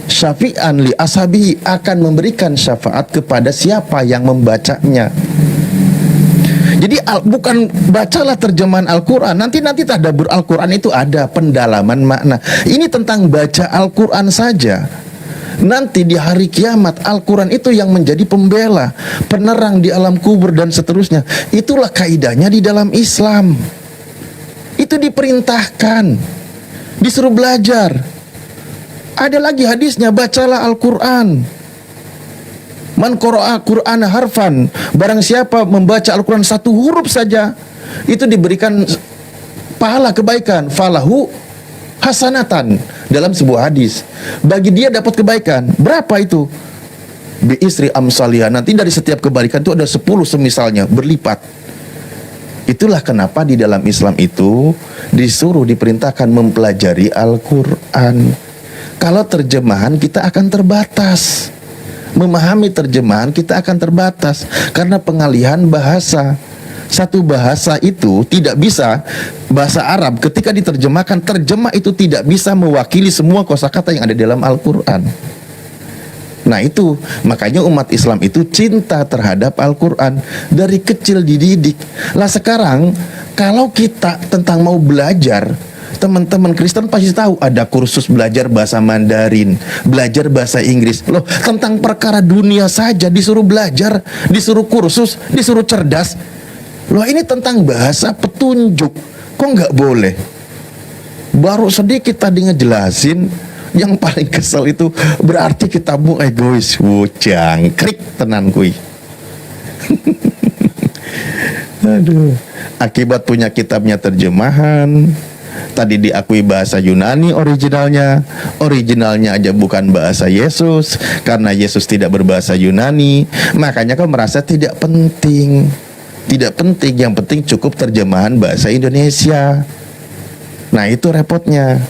syafi'an li ashabihi, akan memberikan syafaat kepada siapa yang membacanya. Jadi bukan bacalah terjemahan Al-Quran, nanti tadabbur Al-Quran itu ada pendalaman makna. Ini tentang baca Al-Quran saja. Nanti di hari kiamat Al-Quran itu yang menjadi pembela, penerang di alam kubur dan seterusnya. Itulah kaidahnya di dalam Islam. Itu diperintahkan, disuruh belajar. Ada lagi hadisnya, bacalah Al-Quran. Man qara'a Qur'ana harfan, barang siapa membaca Al-Quran satu huruf saja, itu diberikan pahala kebaikan, falahu hasanatan, dalam sebuah hadis. Bagi dia dapat kebaikan. Berapa itu? Bi isri amsalihah, nanti dari setiap kebaikan itu ada 10 semisalnya, berlipat. Itulah kenapa di dalam Islam itu disuruh, diperintahkan mempelajari Al-Quran. Kalau terjemahan kita akan terbatas, memahami terjemahan kita akan terbatas karena pengalihan bahasa. Satu bahasa itu tidak bisa, bahasa Arab ketika diterjemahkan, terjemah itu tidak bisa mewakili semua kosakata yang ada dalam Al-Quran. Nah itu, makanya umat Islam itu cinta terhadap Al-Quran, dari kecil dididik. Lah sekarang, kalau kita tentang mau belajar, teman-teman Kristen pasti tahu ada kursus belajar bahasa Mandarin, belajar bahasa Inggris. Loh, tentang perkara dunia saja disuruh belajar, disuruh kursus, disuruh cerdas. Loh, ini tentang bahasa petunjuk, kok nggak boleh? Baru sedikit tadi ngejelasin, yang paling kesel itu berarti kita mau egois. Jangkrik tenan kui. Aduh, akibat punya kitabnya terjemahan, tadi diakui bahasa Yunani originalnya aja bukan bahasa Yesus, karena Yesus tidak berbahasa Yunani, makanya kau merasa tidak penting. Tidak penting, yang penting cukup terjemahan bahasa Indonesia. Nah itu repotnya.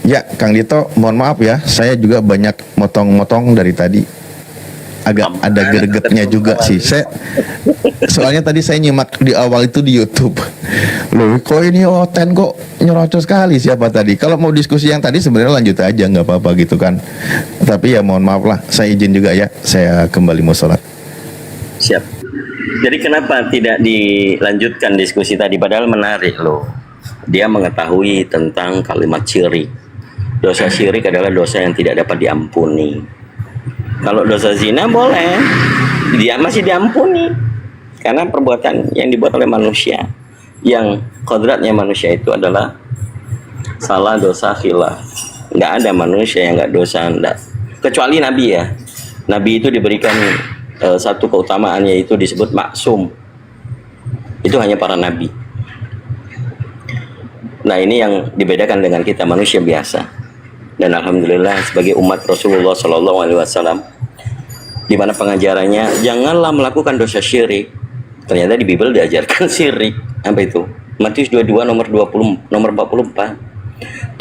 Ya Kang Dito, mohon maaf ya, saya juga banyak motong-motong dari tadi. Agak ada gregetnya juga sih. Soalnya tadi saya nyimak di awal itu di YouTube. Loh, kok ini Oten kok nyerocos sekali, siapa tadi? Kalau mau diskusi yang tadi sebenarnya lanjut aja, nggak apa-apa gitu kan. Tapi ya mohon maaf lah, saya izin juga ya, saya kembali mau sholat. Siap. Jadi kenapa tidak dilanjutkan diskusi tadi? Padahal menarik loh. Dia mengetahui tentang kalimat syirik. Dosa syirik adalah dosa yang tidak dapat diampuni. Kalau dosa zina boleh, dia masih diampuni karena perbuatan yang dibuat oleh manusia. Yang kodratnya manusia itu adalah salah, dosa, khilaf. Nggak ada manusia yang nggak dosa, enggak. Kecuali Nabi ya. Nabi itu diberikan satu keutamaannya, itu disebut maksum. Itu hanya para nabi. Nah ini yang dibedakan dengan kita manusia biasa. Dan alhamdulillah sebagai umat Rasulullah SAW, di mana pengajarannya janganlah melakukan dosa syirik. Ternyata di Bible diajarkan syirik. Apa itu? Matius 22 nomor 44.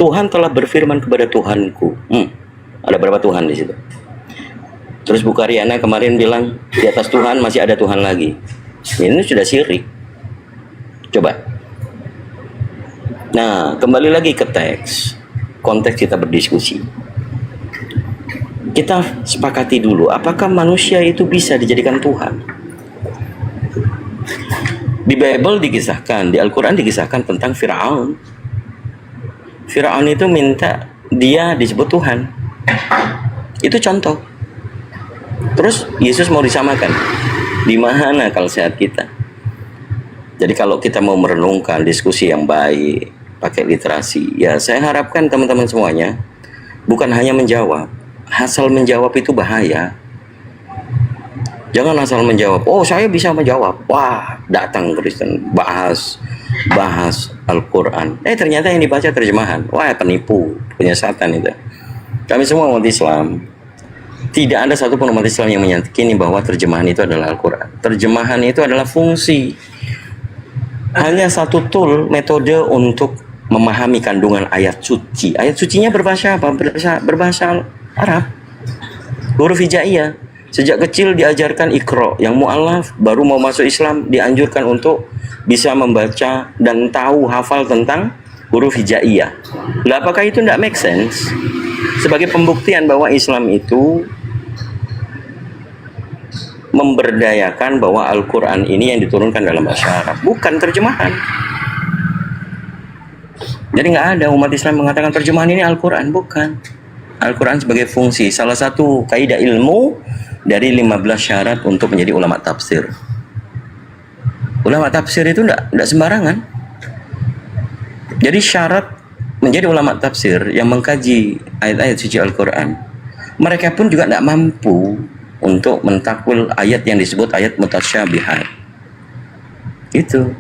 Tuhan telah berfirman kepada Tuhanku. Ada berapa Tuhan di situ? Terus Bu Karyana kemarin bilang di atas Tuhan masih ada Tuhan lagi. Ini sudah syirik. Coba. Nah, kembali lagi ke teks. Konteks kita berdiskusi. Kita sepakati dulu, apakah manusia itu bisa dijadikan Tuhan? Di Bible dikisahkan, di Al-Quran dikisahkan tentang Fir'aun. Fir'aun itu minta dia disebut Tuhan. Itu contoh. Terus Yesus mau disamakan. Di mana akal sehat kita? Jadi kalau kita mau merenungkan diskusi yang baik, pakai literasi, ya saya harapkan teman-teman semuanya bukan hanya menjawab. Asal menjawab itu bahaya. Jangan asal menjawab, oh saya bisa menjawab. Wah, datang Kristen, bahas Al-Quran. Ternyata yang dibaca terjemahan. Wah, penipu, penyesatan itu. Kami semua umat Islam, tidak ada satupun umat Islam yang meyakini bahwa terjemahan itu adalah Al-Quran. Terjemahan itu adalah fungsi. Hanya satu tool, metode untuk memahami kandungan ayat suci. Ayat sucinya berbahasa apa? Berbahasa Arab. Huruf hijaiyah. Sejak kecil diajarkan Iqra. Yang mu'alaf baru mau masuk Islam dianjurkan untuk bisa membaca dan tahu, hafal tentang huruf hijaiyah. Lah apakah itu tidak make sense? Sebagai pembuktian bahwa Islam itu memberdayakan bahwa Al-Quran ini yang diturunkan dalam bahasa Arab, bukan terjemahan. Jadi nggak ada umat Islam mengatakan terjemahan ini Al-Quran, bukan. Al-Quran sebagai fungsi, salah satu kaidah ilmu dari 15 syarat untuk menjadi ulama tafsir. Ulama tafsir itu tidak sembarangan. Jadi syarat menjadi ulama tafsir yang mengkaji ayat-ayat suci Al-Quran, mereka pun juga tidak mampu untuk mentakwil ayat yang disebut ayat mutasyabihat. Itu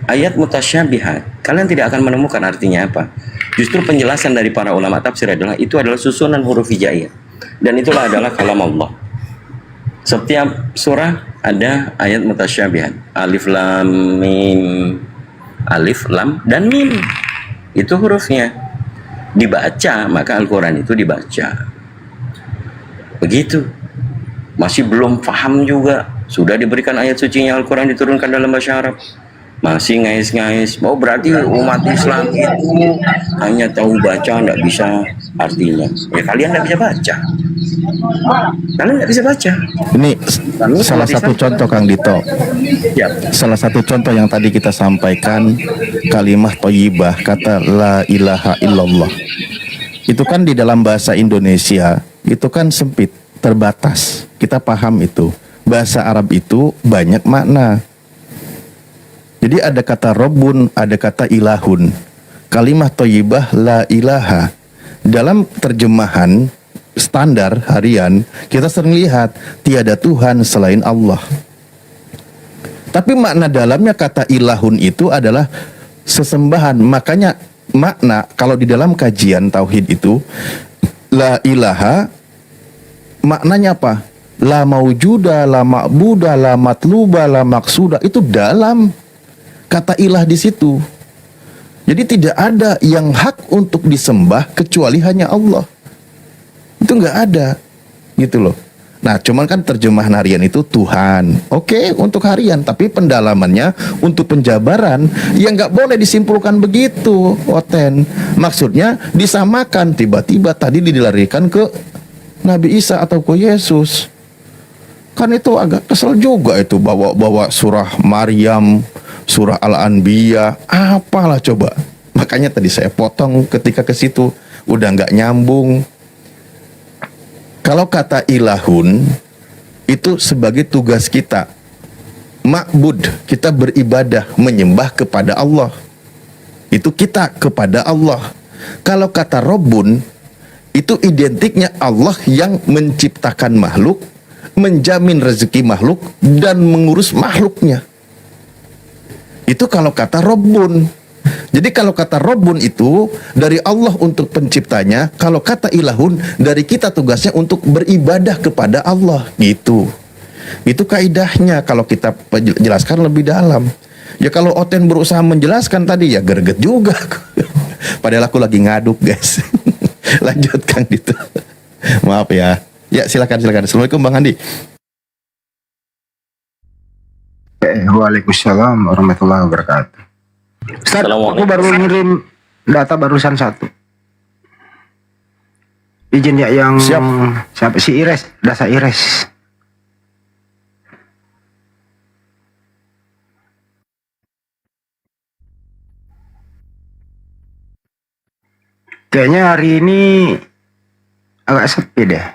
ayat mutasyabihat, kalian tidak akan menemukan artinya apa. Justru penjelasan dari para ulama tafsir adalah itu adalah susunan huruf hijaiyah, dan itulah adalah kalam Allah. Setiap surah ada ayat mutasyabihat, alif lam mim, alif lam dan mim, itu hurufnya dibaca, maka Al-Quran itu dibaca. Begitu. Masih belum paham juga, sudah diberikan ayat sucinya Al-Quran diturunkan dalam bahasa Arab, masih ngais-ngais. Oh berarti umat Islam itu hanya tahu baca, tidak bisa artinya. Ya kalian tidak bisa baca. Kalian tidak bisa baca. Ini salah satu contoh Kang Dito. Ya. Salah satu contoh yang tadi kita sampaikan, kalimah thayyibah, kata la ilaha illallah. Itu kan di dalam bahasa Indonesia itu kan sempit, terbatas. Kita paham itu. Bahasa Arab itu banyak makna. Jadi ada kata Rabbun, ada kata ilahun. Kalimah thayyibah la ilaha. Dalam terjemahan standar harian, kita sering lihat tiada Tuhan selain Allah. Tapi makna dalamnya kata ilahun itu adalah sesembahan. Makanya makna kalau di dalam kajian tauhid itu la ilaha maknanya apa? La maujuda, la ma'buda, la matluba, la maksuda. Itu dalam kata ilah di situ. Jadi tidak ada yang hak untuk disembah kecuali hanya Allah. Itu nggak ada, gitu loh. Nah, cuman kan terjemahan harian itu Tuhan. Oke, untuk harian, tapi pendalamannya untuk penjabaran yang nggak boleh disimpulkan begitu, Oten. Maksudnya disamakan, tiba-tiba tadi dilarikan ke Nabi Isa atau ke Yesus. Kan itu agak kesel juga itu, bawa surah Maryam, surah Al-Anbiya, apalah coba. Makanya tadi saya potong ketika ke situ, udah nggak nyambung. Kalau kata ilahun itu sebagai tugas kita, ma'bud, kita beribadah, menyembah kepada Allah. Itu kita kepada Allah. Kalau kata Rabbun, itu identiknya Allah yang menciptakan makhluk, menjamin rezeki makhluk, dan mengurus makhluknya. Itu kalau kata Rabbun. Jadi kalau kata Rabbun itu dari Allah untuk penciptanya, kalau kata ilahun dari kita tugasnya untuk beribadah kepada Allah, gitu. Itu kaidahnya kalau kita jelaskan lebih dalam. Ya kalau Oten berusaha menjelaskan tadi ya greget juga. Padahal aku lagi ngaduk, guys. Lanjut Kang Dito. Maaf ya. Ya silakan. Assalamualaikum Bang Andi. Waalaikumsalam warahmatullahi wabarakatuh. Ustaz, aku baru ngirim data barusan satu. Izin ya yang Siap. siapa si Ires, Dasa Ires. Kayaknya hari ini agak sepi deh.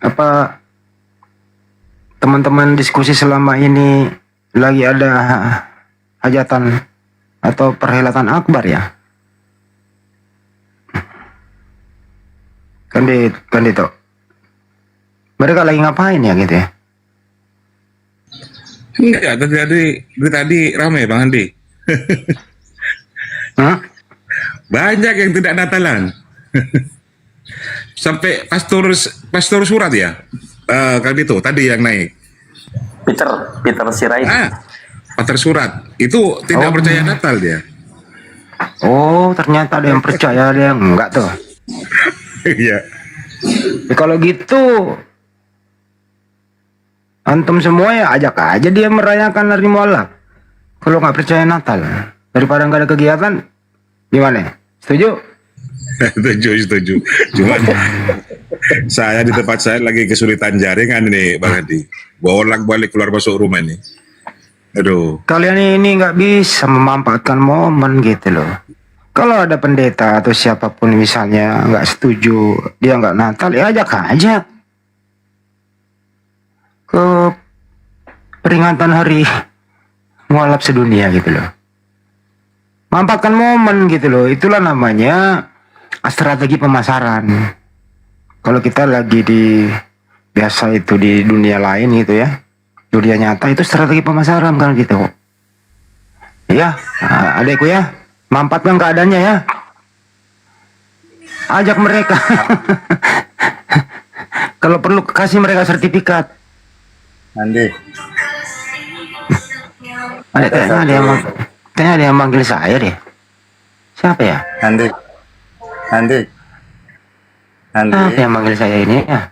Apa teman-teman diskusi selama ini lagi ada hajatan atau perhelatan akbar ya? Kan itu. Mereka lagi ngapain ya gitu ya? Enggak, tadi ramai Bang Andi. Hah? Banyak yang tidak Natalan. Sampai pastor surat ya. Kan itu tadi yang naik. Peter Sirait. Pastor surat. Itu tidak percaya Natal dia. Oh, ternyata ada yang percaya, ada yang enggak tuh. Iya. Ya, kalau gitu antum semua ya ajak aja dia merayakan hari mualaf. Kalau nggak percaya Natal, daripada nggak ada kegiatan, Gimana? Setuju? Setuju. Cuman saya di tempat saya lagi kesulitan jaringan nih Bang Hadi. Bolak-balik keluar masuk rumah nih. Aduh. Kalian ini nggak bisa memanfaatkan momen gitu loh. Kalau ada pendeta atau siapapun misalnya nggak setuju, dia nggak Natal, ya ajak aja ke peringatan hari mualaf sedunia gitu loh. Manfaatkan momen gitu loh. Itulah namanya strategi pemasaran. Kalau kita lagi di biasa itu di dunia lain gitu ya, dunia nyata itu strategi pemasaran kan gitu. Ya, adekku ya, manfaatkan keadaannya ya. Ajak mereka. Kalau perlu kasih mereka sertifikat. Andi, Kayaknya ada yang manggil saya deh. Siapa ya? Andi, Siapa yang manggil saya ini ya?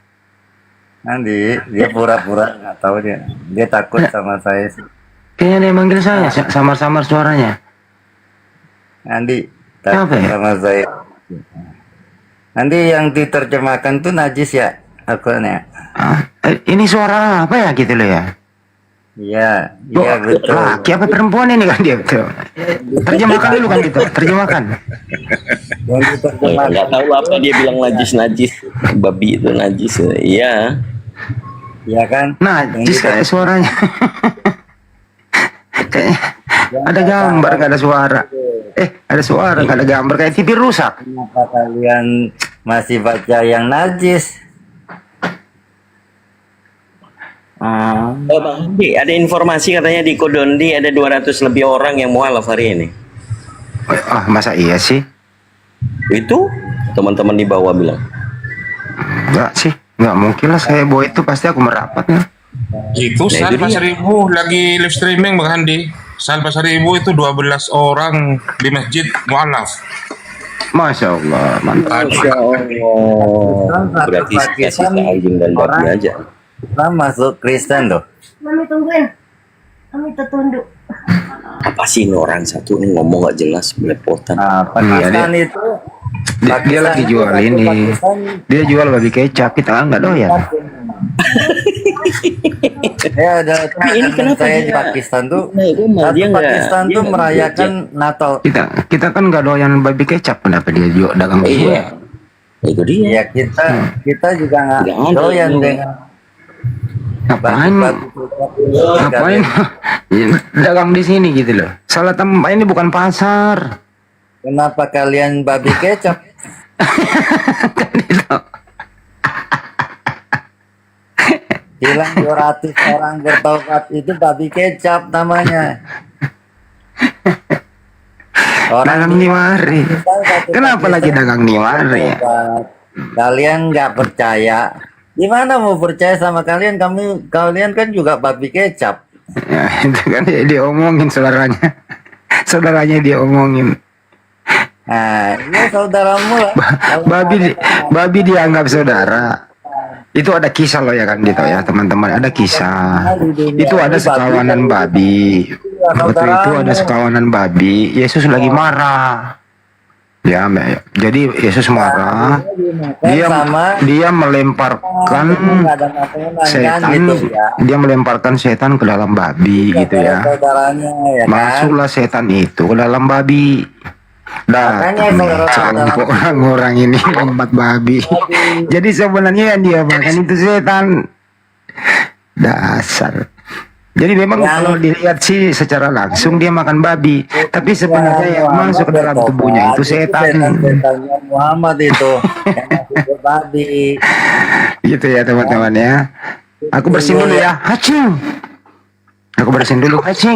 Andi, dia pura-pura nggak tahu dia takut sama saya sih. Kayaknya ada yang manggil saya, samar-samar suaranya. Andi, Apa takut ya? sama saya. Andi yang diterjemahkan tuh najis ya akunnya. Ini suara apa ya gitu loh ya? Iya, iya betul. Laki apa perempuan ini kan dia betul. Terjemahkan dulu kan gitu, terjemahkan. Yang diterjemahkan Nggak tahu apa dia bilang najis. Babi itu najis. Iya. Iya kan? Najis kayak suaranya. Kayaknya ada gambar nggak ada suara. Ada suara nggak ada gambar, kayak TV rusak. Kenapa kalian masih baca yang najis? Oh, Bang Andi, ada informasi katanya di Kodondi ada 200 lebih orang yang mualaf hari ini. Masa iya sih? Itu teman-teman di bawah bilang. Enggak sih, nggak mungkin lah saya bawa itu, pasti aku merapat ya. Itu Nah, itu Salva dia. 1000 lagi live streaming Bang Handi. Salva 1000 itu 12 orang di masjid mualaf. Masya Allah, mantap. Masya Allah. Berarti kasih anjing dan babi aja. Kita masuk Kristen loh. Mami tungguin. Mami tertunduk. Apa sih ini orang satu ini ngomong gak jelas belepotan. Nah, Pakistan itu Dia lagi jual ini. Dia jual babi kecap, kita kan nggak doyan. Ya ada ini kenapa saya di dia Pakistan tuh. dia Satu nggak- Pakistan dia tuh nggak merayakan Natal. Kita kan nggak doyan babi kecap, kenapa dia jual dagang babi? Iya. Itu dia. Ya kita juga nggak Nggak ada doyan itu. dengan Ngapain? Ngapain? Dagang di sini gitu loh. Salah tempat, ini bukan pasar. Kenapa kalian babi kecap? Kan itu. Hilang 200 orang bertobat itu babi kecap namanya. Dagang di mari. Kenapa lagi dagang di mari ya? Kalian nggak percaya? Gimana mau percaya sama kalian? Kalian kan juga babi kecap. Ya, itu kan dia omongin saudaranya. Saudaranya dia omongin. Nah, ini saudaramu lah. Babi dianggap saudara. Itu ada kisah loh ya kan gitu ya teman-teman, ada kisah. Itu ada sekawanan babi. Waktu itu ada sekawanan babi. Yesus lagi marah. Ya, jadi Yesus marah. Dia melemparkan setan. gitu ya. Dia melemparkan setan ke dalam babi gitu ya. Saudaranya ya kan. Masuklah setan itu ke dalam babi. Makanya Sekelompok orang-orang ini lompat babi. Jadi sebenarnya yang dia makan itu setan. Dasar. Jadi memang kalau dilihat sih secara langsung dia makan babi, tapi sebenarnya yang masuk ke dalam tubuhnya itu setan. Setannya Muhammad itu yang masuk ke babi. Gitu ya teman-teman ya. Aku bersihin dulu ya. Hacing. Aku bersihin dulu hacing.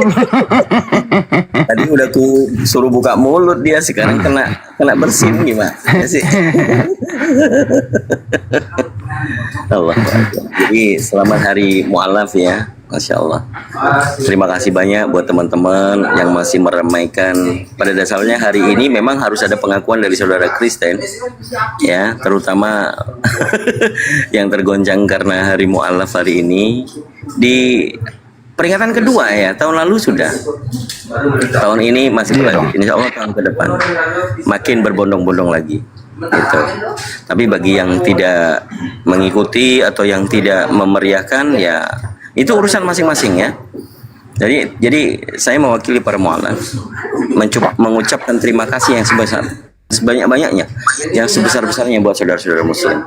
Tadi udah ku suruh buka mulut dia, sekarang kena bersin gimana sih? Allah. Jadi selamat hari mualaf ya, Masya Allah. Terima kasih banyak buat teman-teman yang masih meramaikan. Pada dasarnya hari ini memang harus ada pengakuan dari saudara Kristen, ya, terutama yang tergoncang karena hari mualaf hari ini. Di peringatan kedua ya, tahun lalu sudah. Tahun ini masih Iya lagi. dong. Insya Allah tahun ke depan makin berbondong-bondong lagi. Gitu. Tapi bagi yang tidak mengikuti atau yang tidak memeriahkan ya itu urusan masing-masing ya. Jadi saya mewakili para mualaf mengucapkan terima kasih yang sebanyak-banyaknya, yang sebesar-besarnya buat saudara-saudara muslim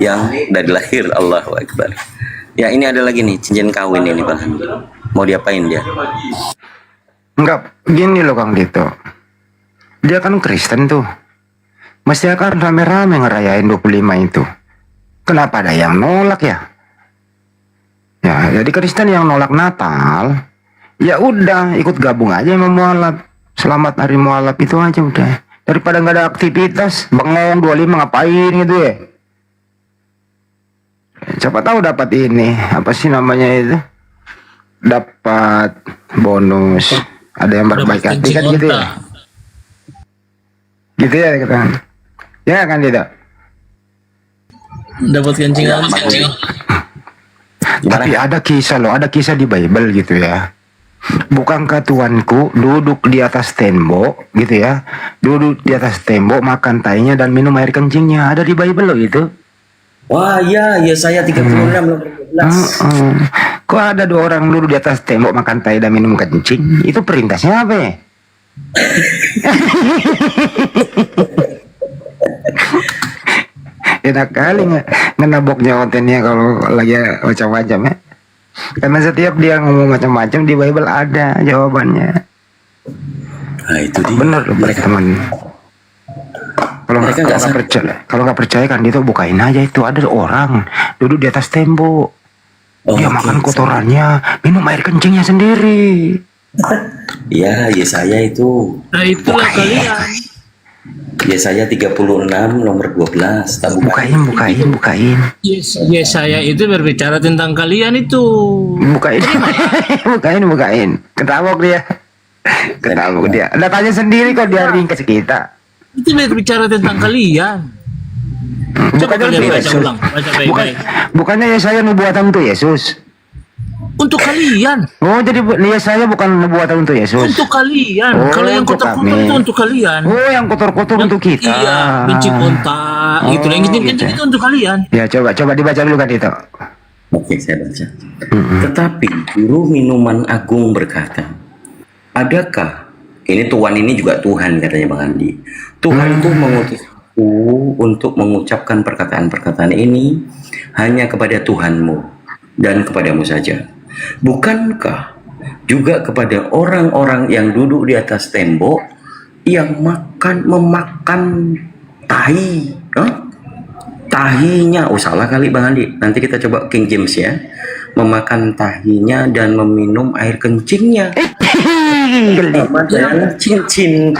yang dari lahir. Allahu Akbar. Ya ini ada lagi nih cincin kawin ini Bang Handi. Mau diapain dia? Enggak, gini loh Kang Dito. Dia kan Kristen tuh. Mesti akan rame-rame ngerayain 25 itu. Kenapa ada yang nolak ya? Ya, jadi Kristen yang nolak Natal, ya udah ikut gabung aja sama mualaf. Selamat hari mualaf itu aja udah. Daripada nggak ada aktivitas, bengong 25 ngapain gitu ya? Siapa tahu dapat ini, apa sih namanya itu? Dapat bonus. Ada yang berbaik hati kan gitu ya? Gitu ya kan? Ya kan tidak? Dapat kencingan. Tapi ada kisah loh, ada kisah di Bible gitu ya. Bukankah Tuanku duduk di atas tembok gitu ya? Duduk di atas tembok, makan tainya dan minum air kencingnya. Ada di Bible loh itu. Wah ya saya 36 nomor 12. Kok ada 2 orang duduk di atas tembok makan tai dan minum kencing? Itu perintahnya apa ya? Enak kali ngenaboknya kontennya kalau lagi macam-macam ya. Karena setiap dia ngomong macam-macam di Bible ada jawabannya. Nah itu dia. Bener loh Mereka teman. Kalau Mereka nggak sadar. nggak percaya kan itu bukain aja itu ada orang duduk di atas tembok. Dia oke, makan kotorannya, minum air kencingnya sendiri. Ya saya itu. Nah itulah kalian. Yesaya 36 nomor 12. Tak Bukain. Yes, saya itu berbicara tentang kalian itu. Bukain. bukain. Ketabok dia. Ada tanya sendiri kok dia ringkas kita. Itu berbicara tentang kalian. Coba Bukannya kalian untuk baca Yesus. ulang, baca baik-baik. Bukannya Yesaya nubuatan untuk Yesus. Untuk kalian, Oh, jadi Yesaya bukan nubuatan untuk Yesus. untuk kalian. Oh, Kalau yang untuk kotor-kotor kami. itu untuk kalian. Oh, yang kotor-kotor untuk kita. Iya, benci kontak, Oh, gitu. Yang kencing-kencing gitu. itu untuk kalian. Ya, coba dibaca dulu kan itu. Oke, saya baca. Tetapi juru minuman agung berkata, adakah ini Tuhan ini juga Tuhan katanya Bang Andi. Tuhan itu mengutus aku untuk mengucapkan perkataan-perkataan ini hanya kepada Tuhanmu dan kepadamu saja. Bukankah juga kepada orang-orang yang duduk di atas tembok yang memakan tahi, tahinya, salah kali Bang Andi. Nanti kita coba King James ya. Memakan tahinya dan meminum air kencingnya. Sama dengan cincin.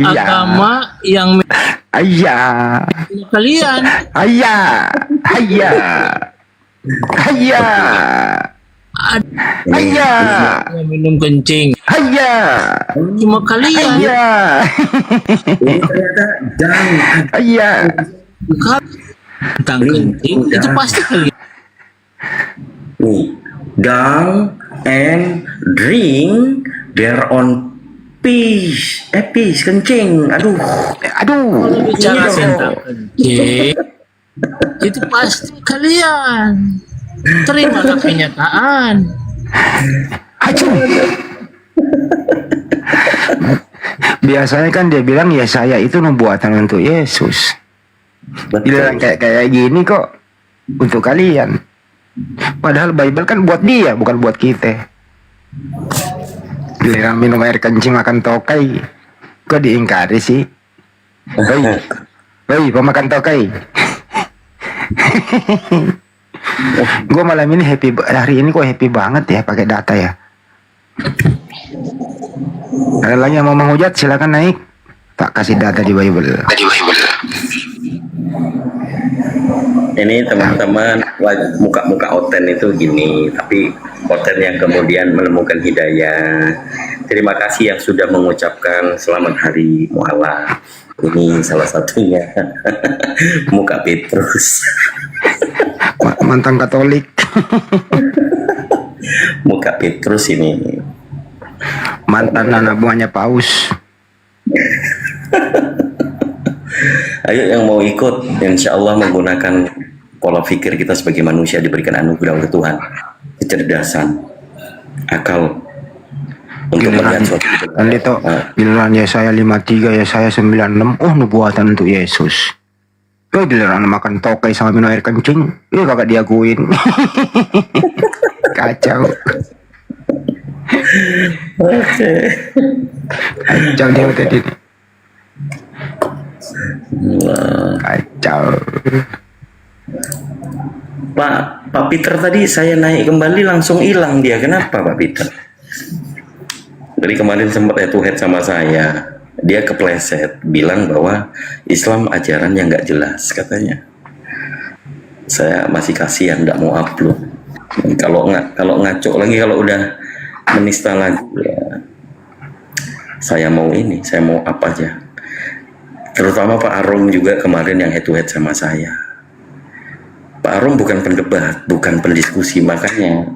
Agama yang Ayah. kalian. Ayah. Yang minum kencing. Ayah. Cuma kalian. Ini ternyata Ayah. Tentang kencing itu pasti kalian. nih, dung and drink their own peace, kencing. Aduh. Bicara Iya. tentang kencing itu pasti kalian. Terimalah kenyataan. Biasanya kan dia bilang ya saya itu nubuatan untuk Yesus. Bilang kayak gini kok untuk kalian. Padahal Bible kan buat dia bukan buat kita. Giliran minum air kencing makan tokai, kok diingkari sih? Hei, pemakan tokai. Gue malam ini hari ini kok happy banget ya pakai data ya. Ada lagi yang mau menghujat silakan naik. Tak kasih data di Bible. Ini teman-teman muka-muka Oten itu gini, tapi Oten yang kemudian menemukan hidayah. Terima kasih yang sudah mengucapkan selamat hari mualaf. Ini salah satunya muka Petrus. Mantan Katolik. Muka Petrus ini. Mantan anak buahnya Paus. Ayo yang mau ikut, insya Allah menggunakan pola pikir kita sebagai manusia diberikan anugerah oleh Tuhan, kecerdasan, akal untuk melihat suatu. Kan itu giliran Yesaya 53, Yesaya 96, oh nubuatan untuk Yesus. Giliran makan tokai sama minum air kencing, kagak diakuin. Kacau. Kacau dia tadi. Kacau. Pak Peter tadi saya naik kembali langsung hilang dia. Kenapa Pak Peter? Dari kemarin sempat head sama saya. Dia kepleset bilang bahwa Islam ajaran yang nggak jelas katanya. Saya masih kasihan nggak mau upload. Kalau ngaco lagi, kalau udah menista lagi ya, saya mau apa aja. Terutama Pak Arum juga kemarin yang head to head sama saya. Pak Arum bukan pendebat, bukan pendiskusi, makanya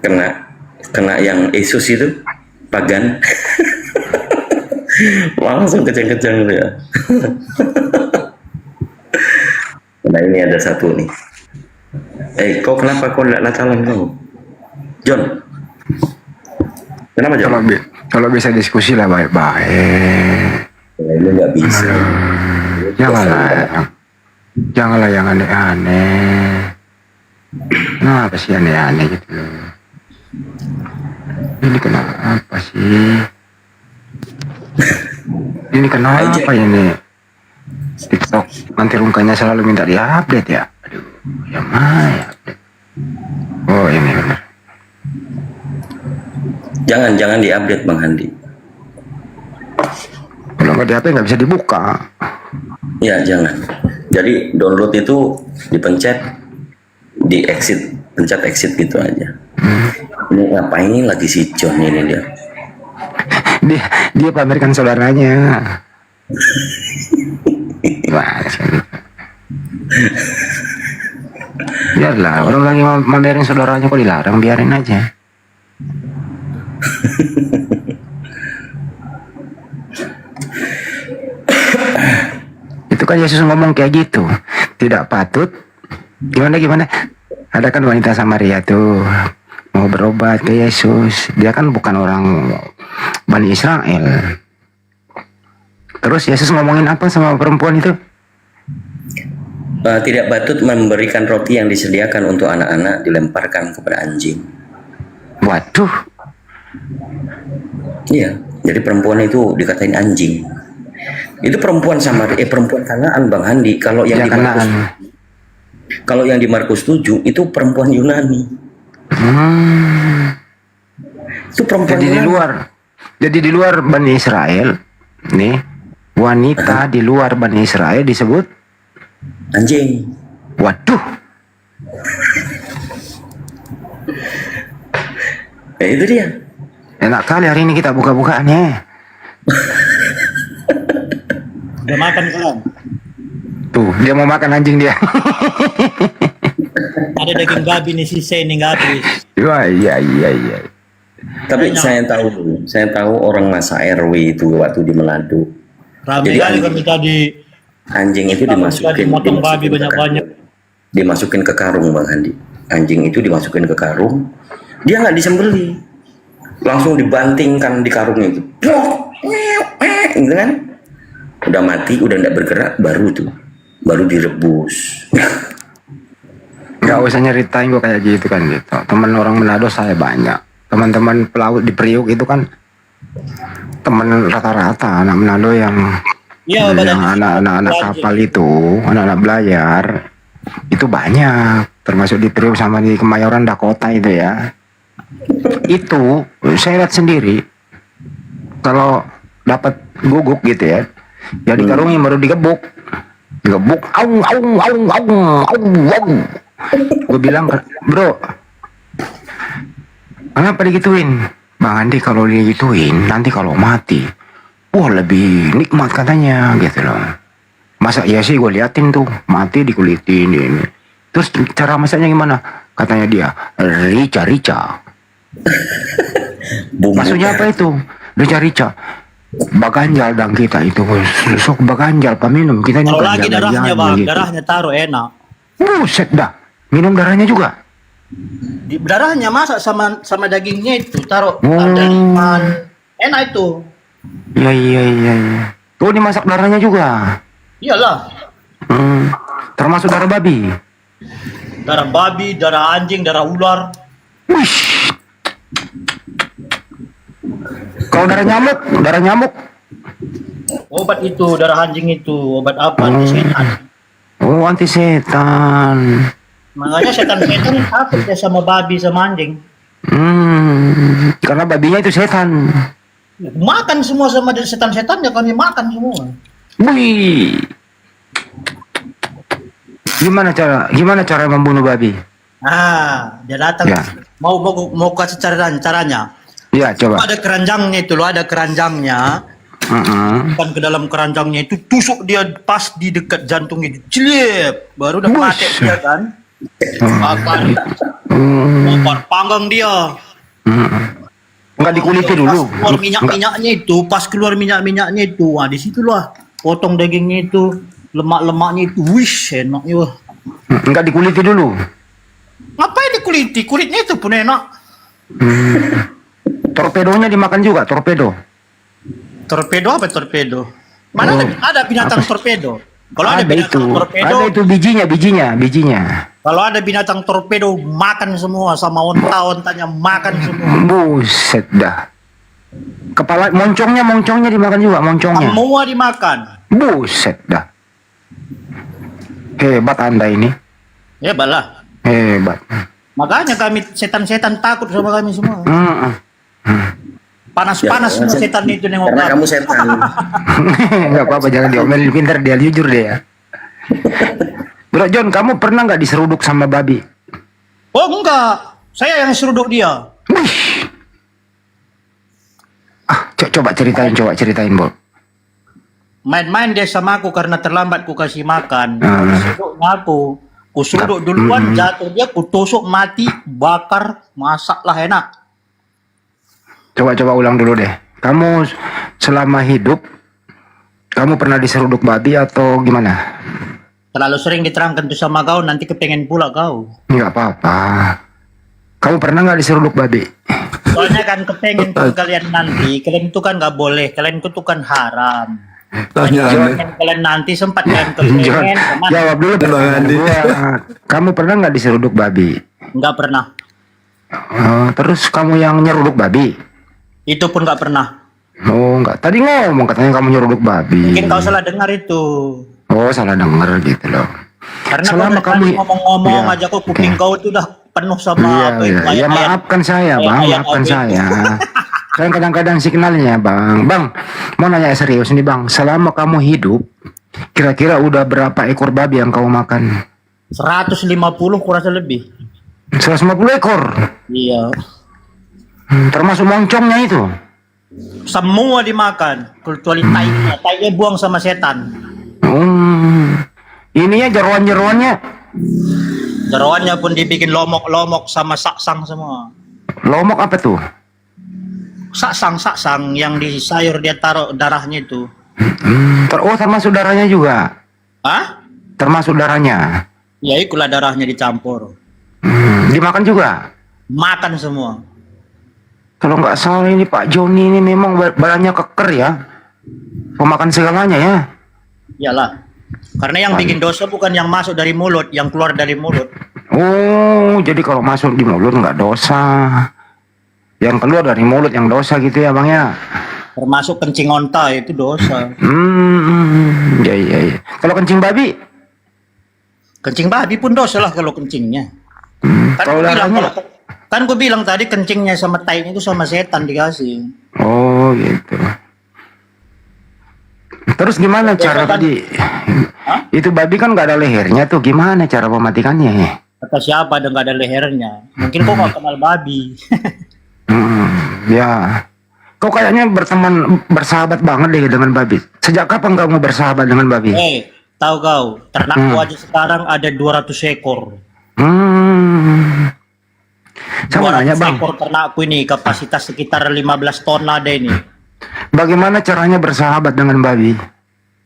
kena yang Yesus itu pagan. Langsung kejang-kejang ya. Nah ini ada satu nih. Kau kenapa kau tidak latalan kau? John, kenapa John? Kalau bisa diskusi lah baik-baik. Ini nggak bisa. Janganlah yang aneh-aneh. Kenapa sih aneh-aneh gitu loh? Ini kenapa sih? Ini kenapa ini? TikTok nanti rungkanya selalu minta diupdate ya. Aduh, yang mana ya update? Oh ini benar. Jangan diupdate Bang Handi. Kalau nggak diupdate nggak bisa dibuka. Ya jangan. Jadi download itu dipencet, di exit, pencet exit gitu aja. Ini ngapain lagi si John ini dia? Dia pamerkan saudaranya. Wah, biarlah orang lagi mamerin saudaranya, kok dilarang, biarin aja. Itu kan Yesus ngomong kayak gitu, tidak patut. Gimana? Ada kan wanita Samaria tuh mau berobat ke Yesus. Dia kan bukan orang Bani Israel. Terus Yesus ngomongin apa sama perempuan itu? Tidak patut memberikan roti yang disediakan untuk anak-anak dilemparkan kepada anjing. Waduh. Iya, jadi perempuan itu dikatain anjing. Itu perempuan perempuan Kanaan Bang Handi. Kalau yang di Markus 7 itu perempuan Yunani. Itu perempuan Yunani. Jadi di luar Bani Israel nih, wanita di luar Bani Israel disebut anjing. Waduh. Ya itu dia. Enak kali hari ini kita buka-bukaannya. Udah makan kalian? Tuh, dia mau makan anjing dia. Ada daging babi nih, sisa ini nggak habis. Wah, iya. Tapi saya tahu orang masa RW itu waktu di Meladu. Ramai kali kami tadi. Anjing itu dimasukin babi banyak-banyak. Dimasukin ke karung Bang Handi. Anjing itu dimasukin ke karung. Dia nggak disembeli. Langsung dibantingkan di karung itu. Gitu kan? Udah mati, udah nggak bergerak, baru direbus. Gak usah nyeritain gue kayak gitu kan gitu. Teman orang Manado saya banyak. Teman-teman pelaut di Priuk itu kan teman rata-rata anak Manado yang anak-anak kapal itu, anak-anak belayar itu banyak. Termasuk di Priuk sama di Kemayoran Dakota itu ya. Itu saya lihat sendiri. Kalau dapat guguk gitu ya, jadi karungnya baru digebuk, aung. Gue bilang, bro, kenapa digituin? Bang Andi, kalau digituin nanti kalau mati, wah lebih nikmat katanya gitu loh. Masa ya sih, gue liatin tuh mati dikulitin ini. Terus cara masaknya gimana? Katanya dia rica. Bumbu. Maksudnya apa itu? Rica-rica. Baganjal dang kita itu. Sok baganjal paminum. Kita ini Taruh lagi darahnya bang, gitu. darahnya taruh enak. Buset dah. Minum darahnya juga. Darahnya masak sama dagingnya itu taruh Oh. ada ikan. Enak itu. Iya. Tuh dimasak darahnya juga. Iyalah. Termasuk darah babi. Darah babi, darah anjing, darah ular. Wish. Kalau darah nyamuk. Obat itu, darah anjing itu, obat apa? Setan. Oh, anti setan. Makanya setan-setan takut ya sama babi sama anjing. Karena babinya itu setan. Makan semua sama setan-setan ya kami makan semua. Wih. Gimana cara membunuh babi? Dia datang Ya. mau kasih caranya. Ya, coba. Ada keranjangnya itu loh, ada keranjangnya. Kan ke dalam keranjangnya itu tusuk dia pas di dekat jantungnya, jelip, baru udah mati dia kan. Bakar panggang dia. Enggak dikuliti dulu. Pas keluar minyak-minyaknya itu, pas keluar minyak-minyaknya itu, di situlah potong dagingnya itu, lemak-lemaknya itu, wish enaknya. Enggak dikuliti dulu. Ngapain dikuliti? Kulitnya itu pun enak. Torpedonya dimakan juga, torpedo. Torpedo apa torpedo? Mana ada binatang torpedo? Kalau ada Ada itu. binatang torpedo, Ada itu bijinya. kalau ada binatang torpedo makan semua sama onta-ontanya makan semua. Buset dah. Kepala moncongnya dimakan juga, moncongnya. Semua dimakan. Buset dah. Hebat Anda ini. Ya balah. Hebat. Makanya kami setan-setan takut sama kami semua. Panas-panas semua setan itu nengok Karena kami. kamu setan. Enggak apa-apa, jangan diomelin, pintar dia, jujur deh ya. Bro John, kamu pernah nggak diseruduk sama babi? Oh enggak, saya yang seruduk dia. Coba ceritain, Bol. Main-main dia sama aku karena terlambat ku kasih makan. Seruduknya aku. Ku seruduk duluan, jatuh dia, ku tusuk mati, bakar, masaklah enak. Coba ulang dulu deh. Kamu selama hidup, kamu pernah diseruduk babi atau gimana? Terlalu sering diterangkan tuh sama kau, nanti kepengen pula kau. Nggak apa-apa. Kamu pernah nggak diseruduk babi? Soalnya kan kepengen tuh kalian nanti, kalian itu kan nggak boleh, kalian itu kan haram. Kalian nanti sempat kalian kepengen, kemana? Jawab dulu kamu pernah nggak diseruduk babi? Nggak pernah. Terus kamu yang nyeruduk babi? Itu pun nggak pernah. Oh, nggak. Tadi ngomong katanya kamu nyeruduk babi. Mungkin kau salah dengar itu. Oh, salah denger gitu loh. Karena Selama kau kamu- ngomong-ngomong Iya, aja kok kuping kau itu udah penuh sama Iya, apa itu, iya. Ya ayat-ayat. maafkan saya, Bang. ayat-ayat Maafkan apa saya. Kan kadang-kadang signalnya, Bang. Bang, mau nanya serius nih, Bang. Selama kamu hidup, kira-kira udah berapa ekor babi yang kamu makan? 150 kurasa lebih. 150 ekor. Iya. Termasuk moncongnya itu. Semua dimakan, kecuali tainya. Tainya buang sama setan. Ininya jeroan-jeroannya. Jeroannya pun dibikin lomok-lomok sama saksang semua. Lomok apa tuh? Saksang yang di sayur dia taruh darahnya itu. Termasuk darahnya juga. Hah? Termasuk darahnya. Ya itulah darahnya dicampur. Dimakan juga. Makan semua. Kalau nggak salah ini Pak Joni ini memang badannya keker ya. Pemakan segalanya ya. Iyalah. Karena yang bikin dosa bukan yang masuk dari mulut, yang keluar dari mulut. Oh, jadi kalau masuk di mulut nggak dosa. Yang keluar dari mulut yang dosa gitu ya Bang ya. Termasuk kencing onta itu dosa. Ya. Kalau kencing babi? Kencing babi pun dosa lah kalau kencingnya. Kalau darahnya? Kan gue bilang tadi kencingnya sama tainya itu sama setan dikasih. Oh gitu. Terus gimana cara kan- tadi? Itu babi kan nggak ada lehernya tuh. Gimana cara mematikannya? Kata siapa ada nggak ada lehernya? Mungkin kok nggak kenal babi. Ya. Kau kayaknya bersahabat banget deh dengan babi. Sejak kapan kamu bersahabat dengan babi? Tahu kau, ternakku aja sekarang ada 200 ekor. Saya mau nanya bang, ekor ternakku ini kapasitas sekitar 15 ton ada ini. bagaimana caranya bersahabat dengan babi?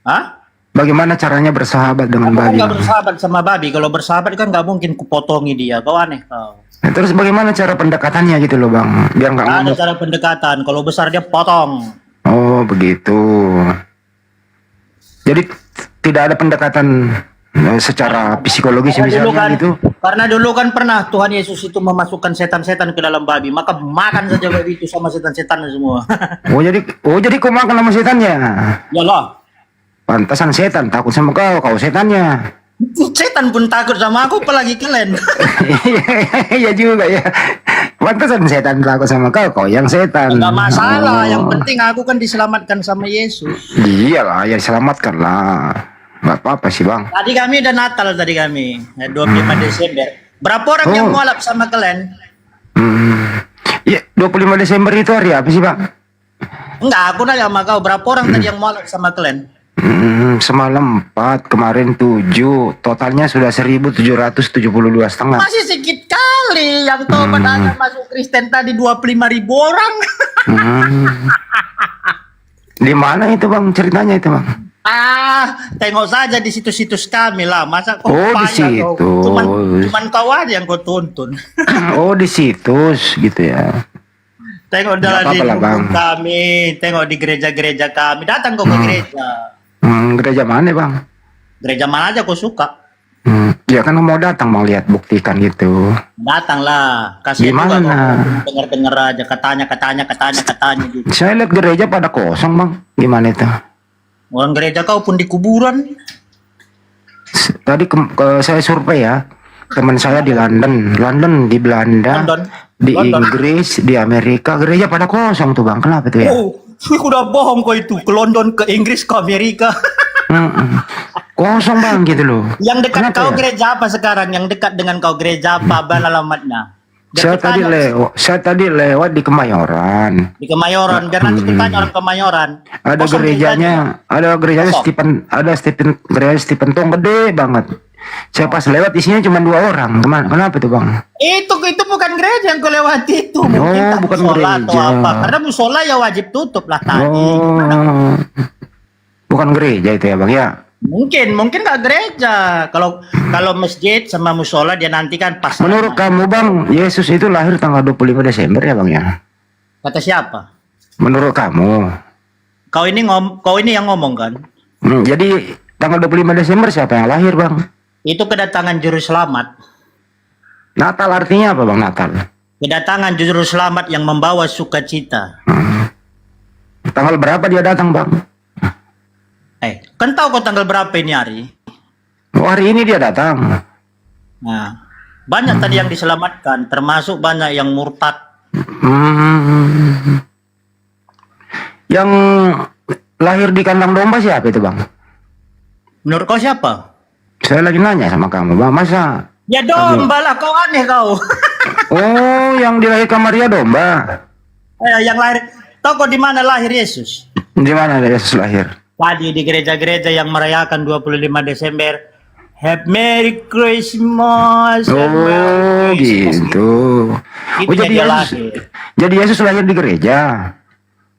Hah? Bagaimana caranya bersahabat dengan Aku kan babi? nggak Bang? bersahabat sama babi. Kalau bersahabat kan nggak mungkin kupotongi dia. Kau aneh kau. Nah, terus bagaimana cara pendekatannya gitu loh bang? Biar nggak Nggak ada ngomong. cara pendekatan. Kalau besar dia potong. Oh begitu. Jadi tidak ada pendekatan secara psikologis misalnya gitu. Karena dulu kan pernah Tuhan Yesus itu memasukkan setan-setan ke dalam babi, maka makan saja babi itu sama setan-setan semua. Oh jadi kau makan sama setannya? Ya lah, Pantasan setan takut sama kau setannya. setan pun takut sama aku, apalagi kalian. Iya juga ya. Pantasan setan takut sama kau yang setan. Enggak masalah, yang Oh. penting aku kan diselamatkan sama Yesus. Iyalah, ya selamatkan lah. Gak apa-apa sih bang. Tadi kami udah Natal tadi kami, 25 Desember. Berapa orang yang Oh. mualaf sama kalian? Iya, 25 Desember itu hari apa sih bang? Enggak, aku nanya sama kau, berapa orang tadi yang mualaf sama kalian? Semalam 4, kemarin 7, totalnya sudah 1.772,5. Masih sedikit kali yang tobat agak masuk Kristen tadi 25.000 orang. Di mana itu bang ceritanya itu bang? Tengok saja di situs-situs kami lah. Masa kau Oh, di payah kau? situs. Cuman kau aja yang kau tonton. Oh di situs gitu ya. Tengok Nggak di apa-apa lah, Bang. kami, tengok di gereja-gereja kami. Datang kau ke gereja. Gereja mana bang? Gereja mana aja kau suka. Ya kan mau datang bang lihat buktikan gitu. Datanglah. Kasih Gimana? juga kau dengar-dengar aja katanya gitu. Saya lihat gereja pada kosong bang. Gimana itu? Orang gereja kau pun di kuburan. Tadi saya survei ya. Teman saya di London di Belanda, London. di London. Inggris, di Amerika, gereja pada kosong tuh bang. Kenapa tuh ya? Oh, udah bohong kau itu. Ke London, ke Inggris, ke Amerika. Kosong bang gitu loh. Yang dekat Kenapa kau ya? gereja apa sekarang? Yang dekat dengan kau gereja apa? Ban alamatnya. Biar Saya tadi lewat di Kemayoran. di Kemayoran. Biar nanti ditanya orang Kemayoran. Ada Kosong gerejanya Kosong. Gereja Stephen Tong gede banget. Saya pas lewat isinya cuma 2 orang. Kenapa tuh bang? Itu bukan gereja yang kau lewati itu. Mungkin Oh, tak bukan musola atau gereja. apa. Karena musola ya wajib tutup lah tadi. Oh, bukan gereja itu ya bang ya? Mungkin nggak gereja. Kalau masjid sama musola dia nanti kan pas. Menurut kamu bang, Yesus itu lahir tanggal 25 Desember ya bang ya? Kata siapa? Menurut kamu? Kau ini yang ngomong kan? Jadi tanggal 25 Desember siapa yang lahir bang? Itu kedatangan juru selamat. Natal artinya apa bang Natal? Kedatangan juru selamat yang membawa sukacita. Tanggal berapa dia datang bang? Kan tahu kau tanggal berapa ini hari? Oh, hari ini dia datang. Nah, banyak tadi yang diselamatkan, termasuk banyak yang murtad. Yang lahir di kandang domba siapa itu bang? Menurut kau siapa? Saya lagi nanya sama kamu bang, masa? Ya domba lah, kau aneh kau. Oh, yang dilahirkan Maria domba. Yang lahir, tahu kau di mana lahir Yesus? Di mana Yesus lahir? Tadi di gereja-gereja yang merayakan 25 Desember. Happy Merry Christmas. Happy Oh, Merry Christmas. gitu. Itu Oh, jadi dia Yesus, lahir. jadi Yesus lahir di gereja.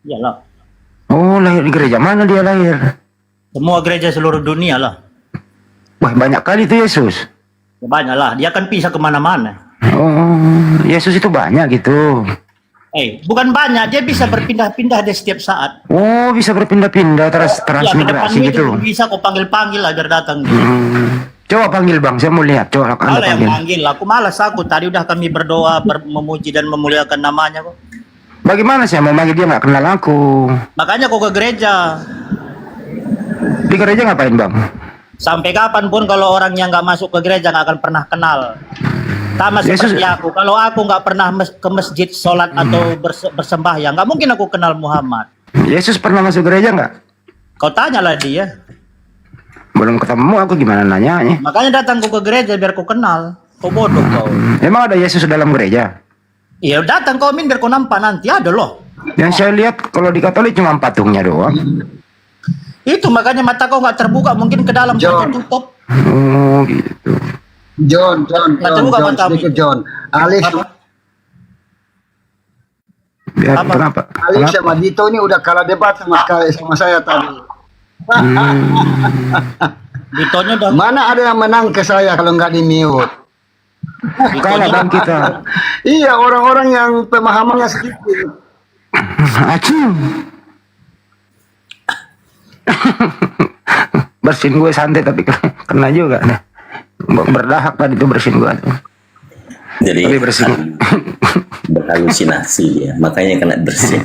Iyalah. Oh, lahir di gereja mana dia lahir? Semua gereja seluruh dunia lah. Wah, banyak kali itu Yesus. Ya, banyak lah. Dia akan pisah kemana-mana. Oh, Yesus itu banyak gitu. Bukan banyak. Dia bisa berpindah-pindah di setiap saat. Oh, bisa berpindah-pindah Ya, ke transmigrasi depanmu gitu. itu bisa kau panggil-panggil agar datang. Coba panggil bang, saya mau lihat. Coba Anda Kalau yang panggil. panggil, aku malas aku. Tadi udah kami berdoa, memuji dan memuliakan namanya kok. Bagaimana saya mau manggil dia nggak kenal aku? Makanya kau ke gereja. Di gereja ngapain bang? Sampai kapanpun kalau orang yang nggak masuk ke gereja nggak akan pernah kenal. Sama Yesus- seperti aku. Kalau aku nggak pernah ke masjid, sholat atau bersembahyang, nggak mungkin aku kenal Muhammad. Yesus pernah masuk gereja nggak? Kau tanyalah dia. Belum ketemu aku gimana nanyanya? Makanya datang kau ke gereja biar kau kenal. Kau bodoh kau. Emang ada Yesus dalam gereja? Iya datang kau biar kau nampak nanti ada loh. Yang saya lihat kalau di Katolik cuma patungnya doang. Itu makanya mata kau nggak terbuka, mungkin ke dalam tertutup. Oh gitu. John, Nggak terbuka matamu. sedikit John. Alif, Ya, Apa? kenapa? Ali Kenapa? sama Dito ini udah kalah debat sama saya tadi. Ditonya udah Mana ada yang menang ke saya kalau nggak di mute? Kalah kan kita. Iya, orang-orang yang pemahamannya sedikit. Acung. Bersin gue santai tapi kena juga nih. Berdahak tadi tuh bersin gue. Jadi Tapi bersin. berhalusinasi ya, makanya kena bersin.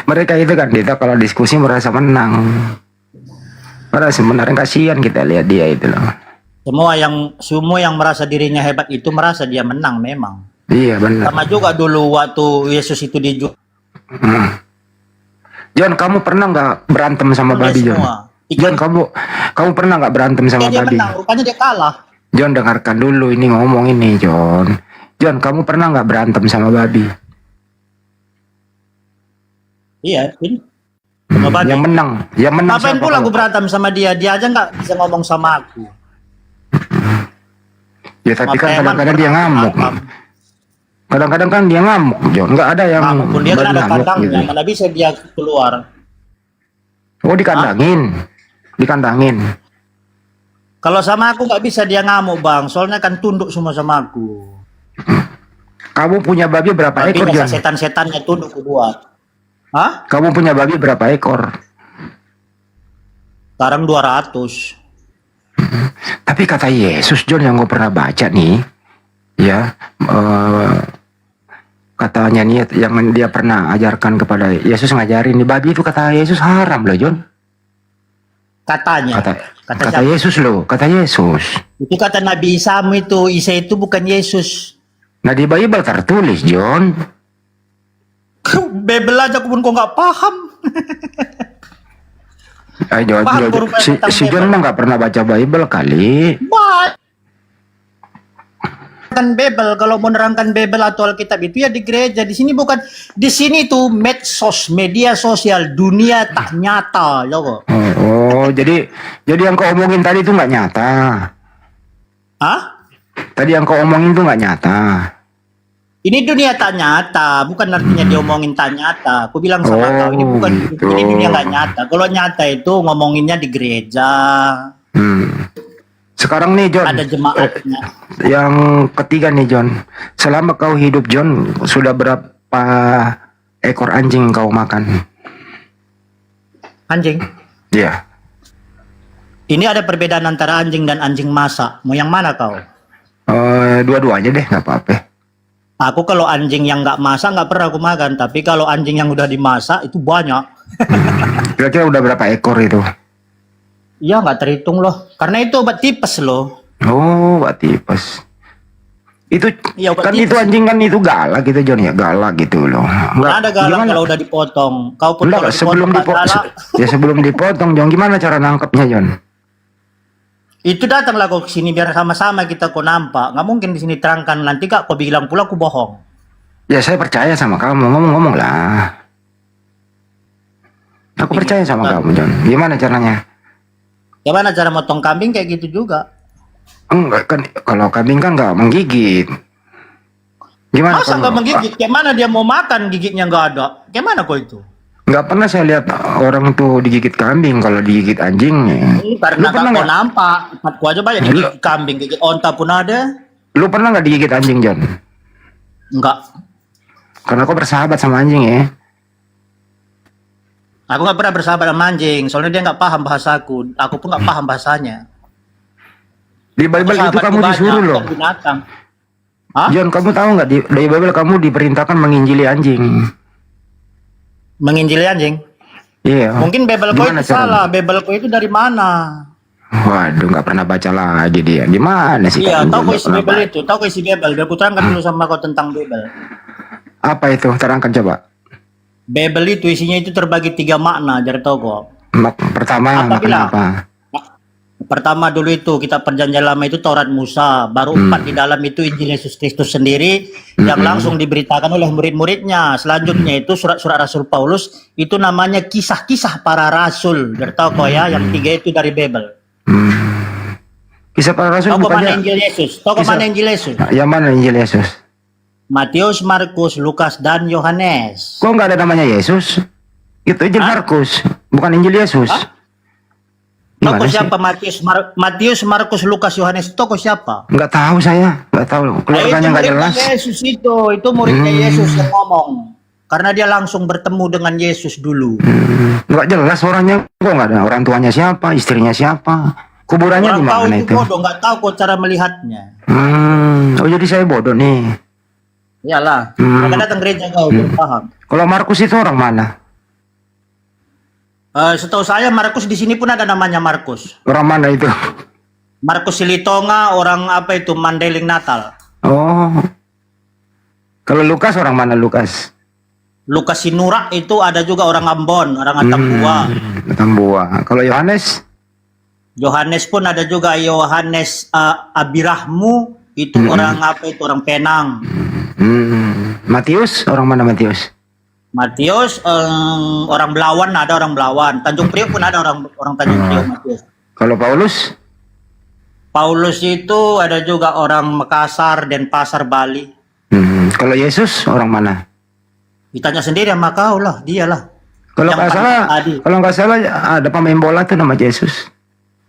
Mereka itu kan kita kalau diskusi merasa menang. Padahal sebenarnya kasihan kita lihat dia itu loh. semua yang merasa dirinya hebat itu merasa dia menang memang. Iya benar. Sama juga dulu waktu Yesus itu dijual. John, kamu pernah nggak berantem sama babi John? semua. John, kamu pernah nggak berantem sama Dia babi? menang, rupanya dia kalah. John, dengarkan dulu ini ngomong ini John. John, kamu pernah nggak berantem sama babi? Iya, ini. Sama babi. Yang menang Ngapain siapa pula kalau- aku berantem sama dia? Dia aja nggak bisa ngomong sama aku. Ya tapi kan Sama kadang-kadang preman dia ngamuk. berantem. Kadang-kadang kan dia ngamuk, John. Nggak ada yang Ngamuk pun dia kan ada berngamuk kandangnya, gitu. mana bisa dia keluar. Oh, dikandangin. Dikandangin. Kalau sama aku nggak bisa dia ngamuk bang, soalnya kan tunduk semua sama aku. Kamu punya babi berapa Tapi ekor, John? rasa setan-setannya tunduk kedua. Hah? Kamu punya babi berapa ekor? Sekarang 200. Tapi kata Yesus, John, yang gue pernah baca nih, ya, katanya nih yang dia pernah ajarkan kepada Yesus, ngajarin nih babi itu kata Yesus haram loh, John. Katanya. Kata siapa? Yesus loh, kata Yesus. Itu kata Nabi Isa itu. Isa itu bukan Yesus. Nah di Bible tertulis, John. Bebel aja aku pun kok nggak paham. John, Paham gua rupanya tentang si John Bible. mah nggak pernah baca Bible kali. Kan Bebel, kalau mau nerangkan Bebel atau Alkitab itu ya di gereja. Di sini bukan. Di sini tuh medsos, media sosial, dunia tak nyata, loh. Jadi yang kau omongin tadi itu nggak nyata. Hah? Tadi yang kau omongin itu nggak nyata. Ini dunia tak nyata, bukan artinya diomongin tak nyata. Aku bilang sama kau, ini bukan gitu. ini dunia nggak nyata. Kalau nyata itu ngomonginnya di gereja, Sekarang nih John, ada jemaatnya. yang ketiga nih John. Selama kau hidup John, sudah berapa ekor anjing kau makan? Anjing. Iya. Ini ada perbedaan antara anjing dan anjing masak. Mau yang mana kau? Dua-duanya deh, nggak apa-apa. Aku kalau anjing yang nggak masak nggak pernah aku makan. Tapi kalau anjing yang udah dimasak itu banyak. Kira-kira udah berapa ekor itu? Iya nggak terhitung loh. Karena itu obat tipes loh. Oh, obat tipes. Itu Iya, obat kan tipes. itu anjing kan itu galak gitu John ya, galak gitu loh. Nggak ada galak gimana? kalau udah dipotong. Kau pun Enggak, kalau sebelum dipotong nggak galak. ya sebelum dipotong John, gimana cara nangkepnya John? Itu datanglah kau ke sini biar sama-sama kita kau nampak. Nggak mungkin di sini terangkan nanti kak kau bilang pula aku bohong. Ya saya percaya sama kamu, ngomong-ngomong lah. Aku percaya sama kamu John. Gimana caranya? Gimana cara motong kambing kayak gitu juga? Enggak kan, kalau kambing kan nggak menggigit. Gimana? Masa kalau- nggak menggigit? Kayak mana dia mau makan gigitnya nggak ada? Kayak mana kau itu? Nggak pernah saya lihat orang tuh digigit kambing, kalau digigit anjing. Karena Lu pernah kau nggak? nampak, tempatku aja banyak digigit kambing, gigit onta pun ada. Lu pernah nggak digigit anjing John? Enggak. Karena kau bersahabat sama anjing ya. Aku nggak pernah bersahabat sama anjing, soalnya dia nggak paham bahasaku. Aku pun nggak paham bahasanya. Di Bible itu Sahabatku kamu banyak, disuruh loh. bukan binatang. Hah? John, kamu tahu nggak di Bible kamu diperintahkan menginjili anjing? Menginjili anjing? Iya. Mungkin Bibelku Gimana itu caranya? salah. Bibelku itu dari mana? Waduh, nggak pernah baca lagi dia. Gimana sih? Iya, kamu tahu kau nggak isi pernah Bibel baca? itu, tahu kau isi Bibel. Biar aku terangkan dulu sama kau tentang Bibel. Apa itu? Terangkan coba. Bibel itu isinya itu terbagi 3 makna, jadi tahu kok. Pertama, Apa makna bilang? apa? Pertama dulu itu kita perjanjian lama itu Taurat Musa, baru 4 di dalam itu Injil Yesus Kristus sendiri yang langsung diberitakan oleh murid-muridnya. Selanjutnya itu surat-surat Rasul Paulus itu namanya kisah-kisah para rasul. Biar tahu kok ya, yang 3 itu dari Bibel. Kisah para rasul Tahu kok mana bukannya? Injil Yesus? Tahu kok Kisah- mana Injil Yesus? Yang mana Injil Yesus? Matius, Markus, Lukas, dan Yohanes. Kok nggak ada namanya Yesus? Itu Injil Markus, bukan Injil Yesus. Gimana Tokoh sih? siapa Matius, Markus, Lukas, Yohanes? Tokoh siapa? Nggak tahu saya, nggak tahu. Keluarganya nggak jelas. muridnya Yesus itu muridnya Yesus yang ngomong. Karena dia langsung bertemu dengan Yesus dulu. Nggak jelas orangnya. Kok nggak ada orang tuanya siapa, istrinya siapa, kuburannya di Orang tahu mana itu itu? bodoh, nggak tahu kok cara melihatnya. Oh jadi saya bodoh nih. Iyalah, mereka datang gereja kau belum paham. Kalau Markus itu orang mana? Setahu saya Markus di sini pun ada namanya Markus. Orang mana itu? Markus Silitonga, orang apa itu Mandeling Natal. Oh. Kalau Lukas orang mana Lukas? Lukas Sinurak itu ada juga orang Ambon, orang Atambua. Tambua. Kalau Yohanes? Yohanes pun ada juga Yohanes Abirahmu itu orang apa itu orang Penang. Matius orang mana Matius? Matius orang Belawan, ada orang Belawan. Tanjung Priok pun ada orang Tanjung Priok Matius. Kalau Paulus? Paulus itu ada juga orang Makassar, Denpasar, Bali. Kalau Yesus orang mana? Ditanya sendiri sama kau lah, dialah. Kalau Yang nggak paling salah, tadi. kalau nggak salah ada pemain bola tuh nama Yesus.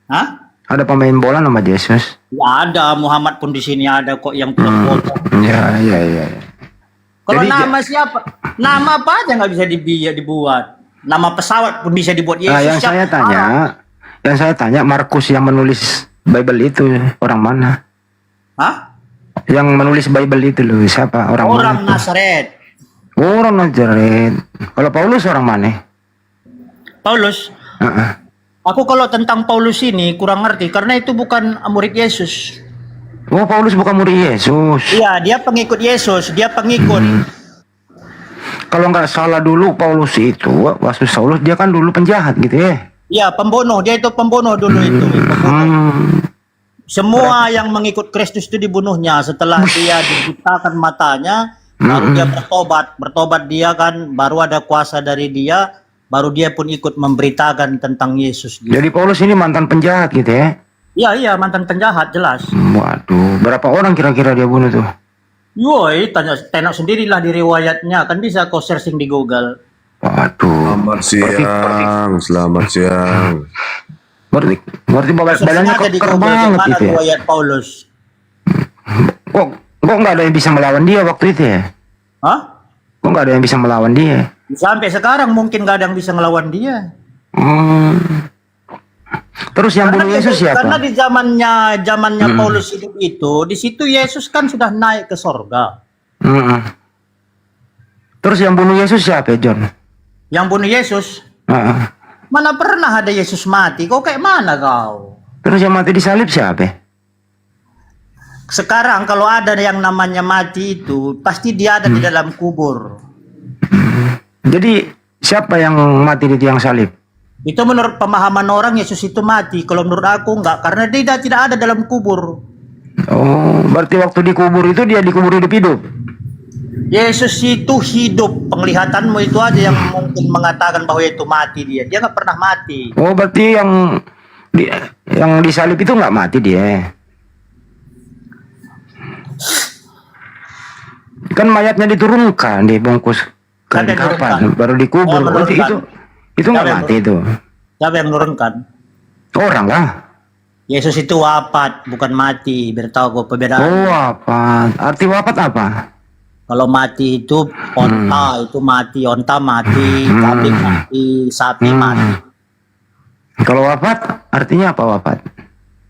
Hah? Ada pemain bola nama Yesus. Ya ada, Muhammad pun di sini ada kok yang foto. Ya. Kalau Jadi, nama siapa? Nama apa aja nggak bisa dibuat. Nama pesawat pun bisa dibuat Yesus. Nah, yang saya tanya Markus yang menulis Bible itu orang mana? Hah? Yang menulis Bible itu loh siapa? Orang Orang mana? Nazaret. Orang Nazaret. Kalau Paulus orang mana? Paulus. Heeh. Aku kalau tentang Paulus ini kurang ngerti karena itu bukan murid Yesus. Oh Paulus bukan murid Yesus. Iya, dia pengikut Yesus, dia pengikut. Kalau nggak salah dulu Paulus itu, waktu Saulus dia kan dulu penjahat gitu ya. Iya, pembunuh. Dia itu pembunuh dulu itu. Semua yang mengikut Kristus itu dibunuhnya setelah dia dibutakan matanya, baru dia bertobat. Bertobat dia kan, baru ada kuasa dari dia, baru dia pun ikut memberitakan tentang Yesus. Jadi Paulus ini mantan penjahat gitu ya. Iya, mantan penjahat jelas. Waduh, berapa orang kira-kira dia bunuh tuh? Yoi, tengok sendirilah di riwayatnya, kan bisa kau searching di Google. Waduh. Selamat siang. Berarti badannya Searching aja di keker Google, banget mana gitu ya. riwayat Paulus. Kok nggak ada yang bisa melawan dia waktu itu ya? Hah? Kok nggak ada yang bisa melawan dia? Sampai sekarang mungkin gak ada yang bisa ngelawan dia. Terus yang bunuh Yesus siapa? Karena di zamannya Paulus hidup itu, di situ Yesus kan sudah naik ke sorga. Terus yang bunuh Yesus siapa, John? Yang bunuh Yesus, mana pernah ada Yesus mati? Kau kayak mana kau? Terus yang mati disalib siapa? Sekarang kalau ada yang namanya mati itu, pasti dia ada di dalam kubur. Jadi siapa yang mati di tiang salib? Itu menurut pemahaman orang Yesus itu mati. Kalau menurut aku enggak, karena dia tidak ada dalam kubur. Oh, berarti waktu dikubur itu dia dikubur hidup-hidup. Yesus itu hidup. Penglihatanmu itu aja yang mungkin mengatakan bahwa itu mati dia. Dia nggak pernah mati. Oh, berarti yang disalib itu nggak mati dia. Kan mayatnya diturunkan, dibungkus Kan ke yang kapan, menurunkan. baru dikubur. Oh, Berarti menurunkan. itu nggak Siapa yang mati itu. Siapa yang menurunkan? Orang lah. Yesus itu wafat, bukan mati. Biar tahu kok perbedaan. Oh, wafat. Arti wafat apa? Kalau mati itu onta, itu mati. Onta mati, kambing mati, sapi mati. Kalau wafat, artinya apa wafat?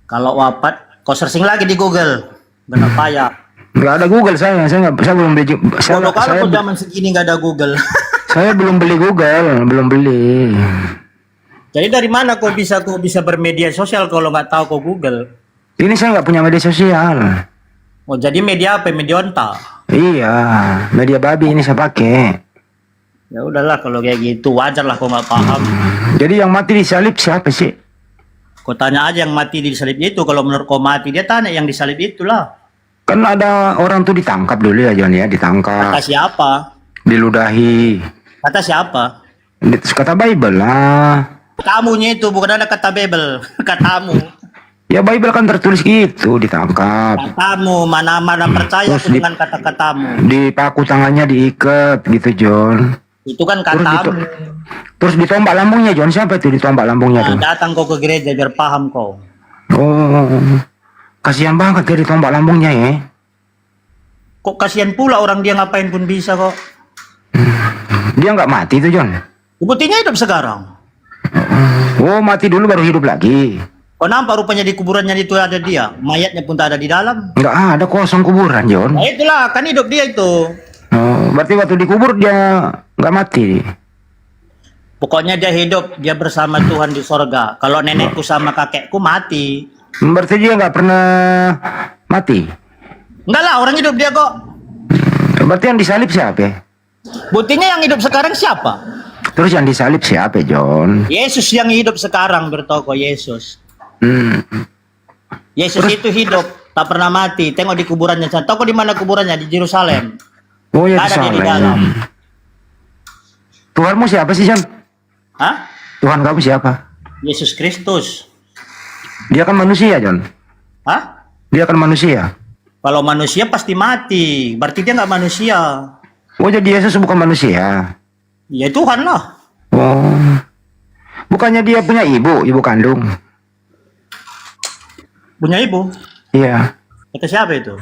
Kalau wafat, kau searching lagi di Google. Benar payah. Nggak ada Google saya belum beli. Bodoh kalau kau zaman segini nggak ada Google. Saya belum beli Google, belum beli. Jadi dari mana kau bisa bermedia sosial kalau nggak tahu kau Google? Ini saya nggak punya media sosial. Oh jadi media apa? Media onta. Iya, media babi ini saya pakai. Ya udahlah kalau kayak gitu wajar lah kau nggak paham. Jadi yang mati disalib siapa sih? Kau tanya aja yang mati di salib itu. Kalau menurut kau mati, dia tanya yang disalib itulah. Kan ada orang tuh ditangkap dulu ya John ya, ditangkap, Kata siapa? diludahi. Kata siapa? Kata Bible lah. Kamunya itu bukan ada kata Bible. Katamu. Ya Bible kan tertulis gitu, ditangkap, Katamu, mana percaya Terus aku dengan kata-katamu. dipaku tangannya, diikat gitu John. Itu kan Terus katamu. Terus ditombak lambungnya John, siapa itu ditombak lambungnya Nah, tuh? datang kau ke gereja biar paham kau. Oh, kasihan banget dia ditombak lambungnya ya. Kok kasihan pula orang dia ngapain pun bisa kok. Dia nggak mati tuh John. Buktinya hidup sekarang. Oh, mati dulu baru hidup lagi. Kau nampak rupanya di kuburannya itu ada dia. Mayatnya pun tak ada di dalam. Nggak ada, kosong kuburan John. Nah itulah, kan hidup dia itu. Oh, berarti waktu dikubur dia nggak mati. Pokoknya dia hidup, dia bersama Tuhan di sorga. Kalau nenekku sama kakekku mati. Berarti dia nggak pernah mati. Enggak lah, orang hidup dia kok. Berarti yang disalib siapa? Buktinya yang hidup sekarang siapa? Terus yang disalib siapa John? Yesus yang hidup sekarang, bertoko Yesus. Yesus itu hidup, tak pernah mati. Tengok di kuburannya. Tahu di mana kuburannya? Di Yerusalem. Oh ya, Tak ada dia di dalam. Tuhanmu siapa sih John? Hah? Tuhan kamu siapa? Yesus Kristus. Dia kan manusia John. Hah? Dia kan manusia. Kalau manusia pasti mati. Berarti dia nggak manusia. Oh, jadi Yesus bukan manusia. Ya Tuhan lah. Oh, bukannya dia punya ibu kandung? Punya ibu. Iya. Kata siapa itu?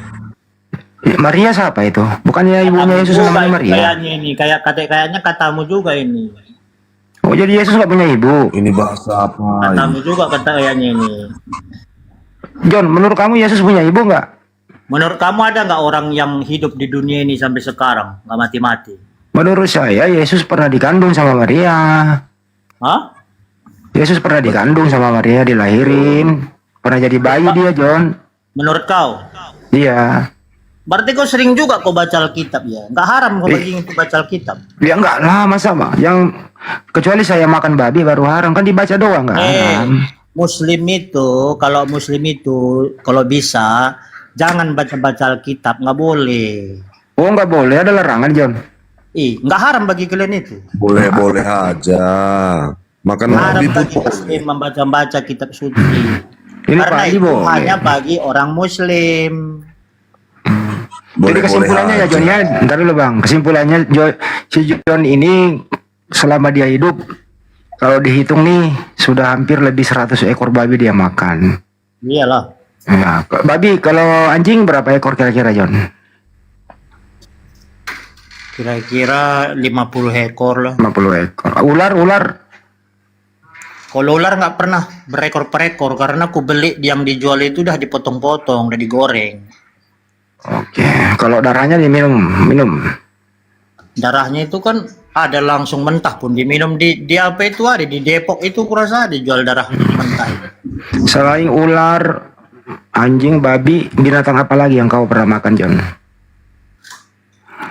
Maria siapa itu? Bukannya ibunya Yesus Juga namanya ini Maria? Kayaknya ini, kayaknya katamu juga ini. Oh, jadi Yesus nggak punya ibu? Ini bahasa apa? Katamu juga kayaknya ini. John, menurut kamu Yesus punya ibu nggak? Menurut kamu ada nggak orang yang hidup di dunia ini sampai sekarang nggak mati-mati? Menurut saya Yesus pernah dikandung sama Maria. Hah? Yesus pernah dikandung sama Maria, dilahirin. Pernah jadi bayi dia John. Menurut kau? Iya. Berarti kau sering juga kau baca Alkitab ya? Nggak haram kau bagi untuk baca Alkitab? Ya enggak lah, masa Bang? Yang kecuali saya makan babi baru haram, kan dibaca doang nggak haram. Muslim itu, kalau bisa jangan baca-baca Alkitab, nggak boleh. Oh, nggak boleh, ada larangan John. Nggak haram bagi kalian itu. Boleh-boleh aja. Makan Haram babi bagi tuh Muslim membaca-baca kitab suci. Ini Karena Pak itu Ibu. hanya bagi orang Muslim. Jadi kesimpulannya ya John ya, ntar dulu Bang. Kesimpulannya si John ini selama dia hidup, kalau dihitung nih sudah hampir lebih 100 ekor babi dia makan. Iyalah. Ya, babi kalau anjing berapa ekor kira-kira John? Kira-kira 50 ekor lah. 50 ekor. Ular. Kalau ular nggak pernah berekor per ekor karena aku beli yang dijual itu udah dipotong-potong, udah digoreng. Oke, kalau darahnya minum. Darahnya itu kan ada langsung mentah pun diminum di apa itu ada di Depok itu kurasa dijual darah mentah. Selain ular, anjing, babi, binatang apa lagi yang kau pernah makan John?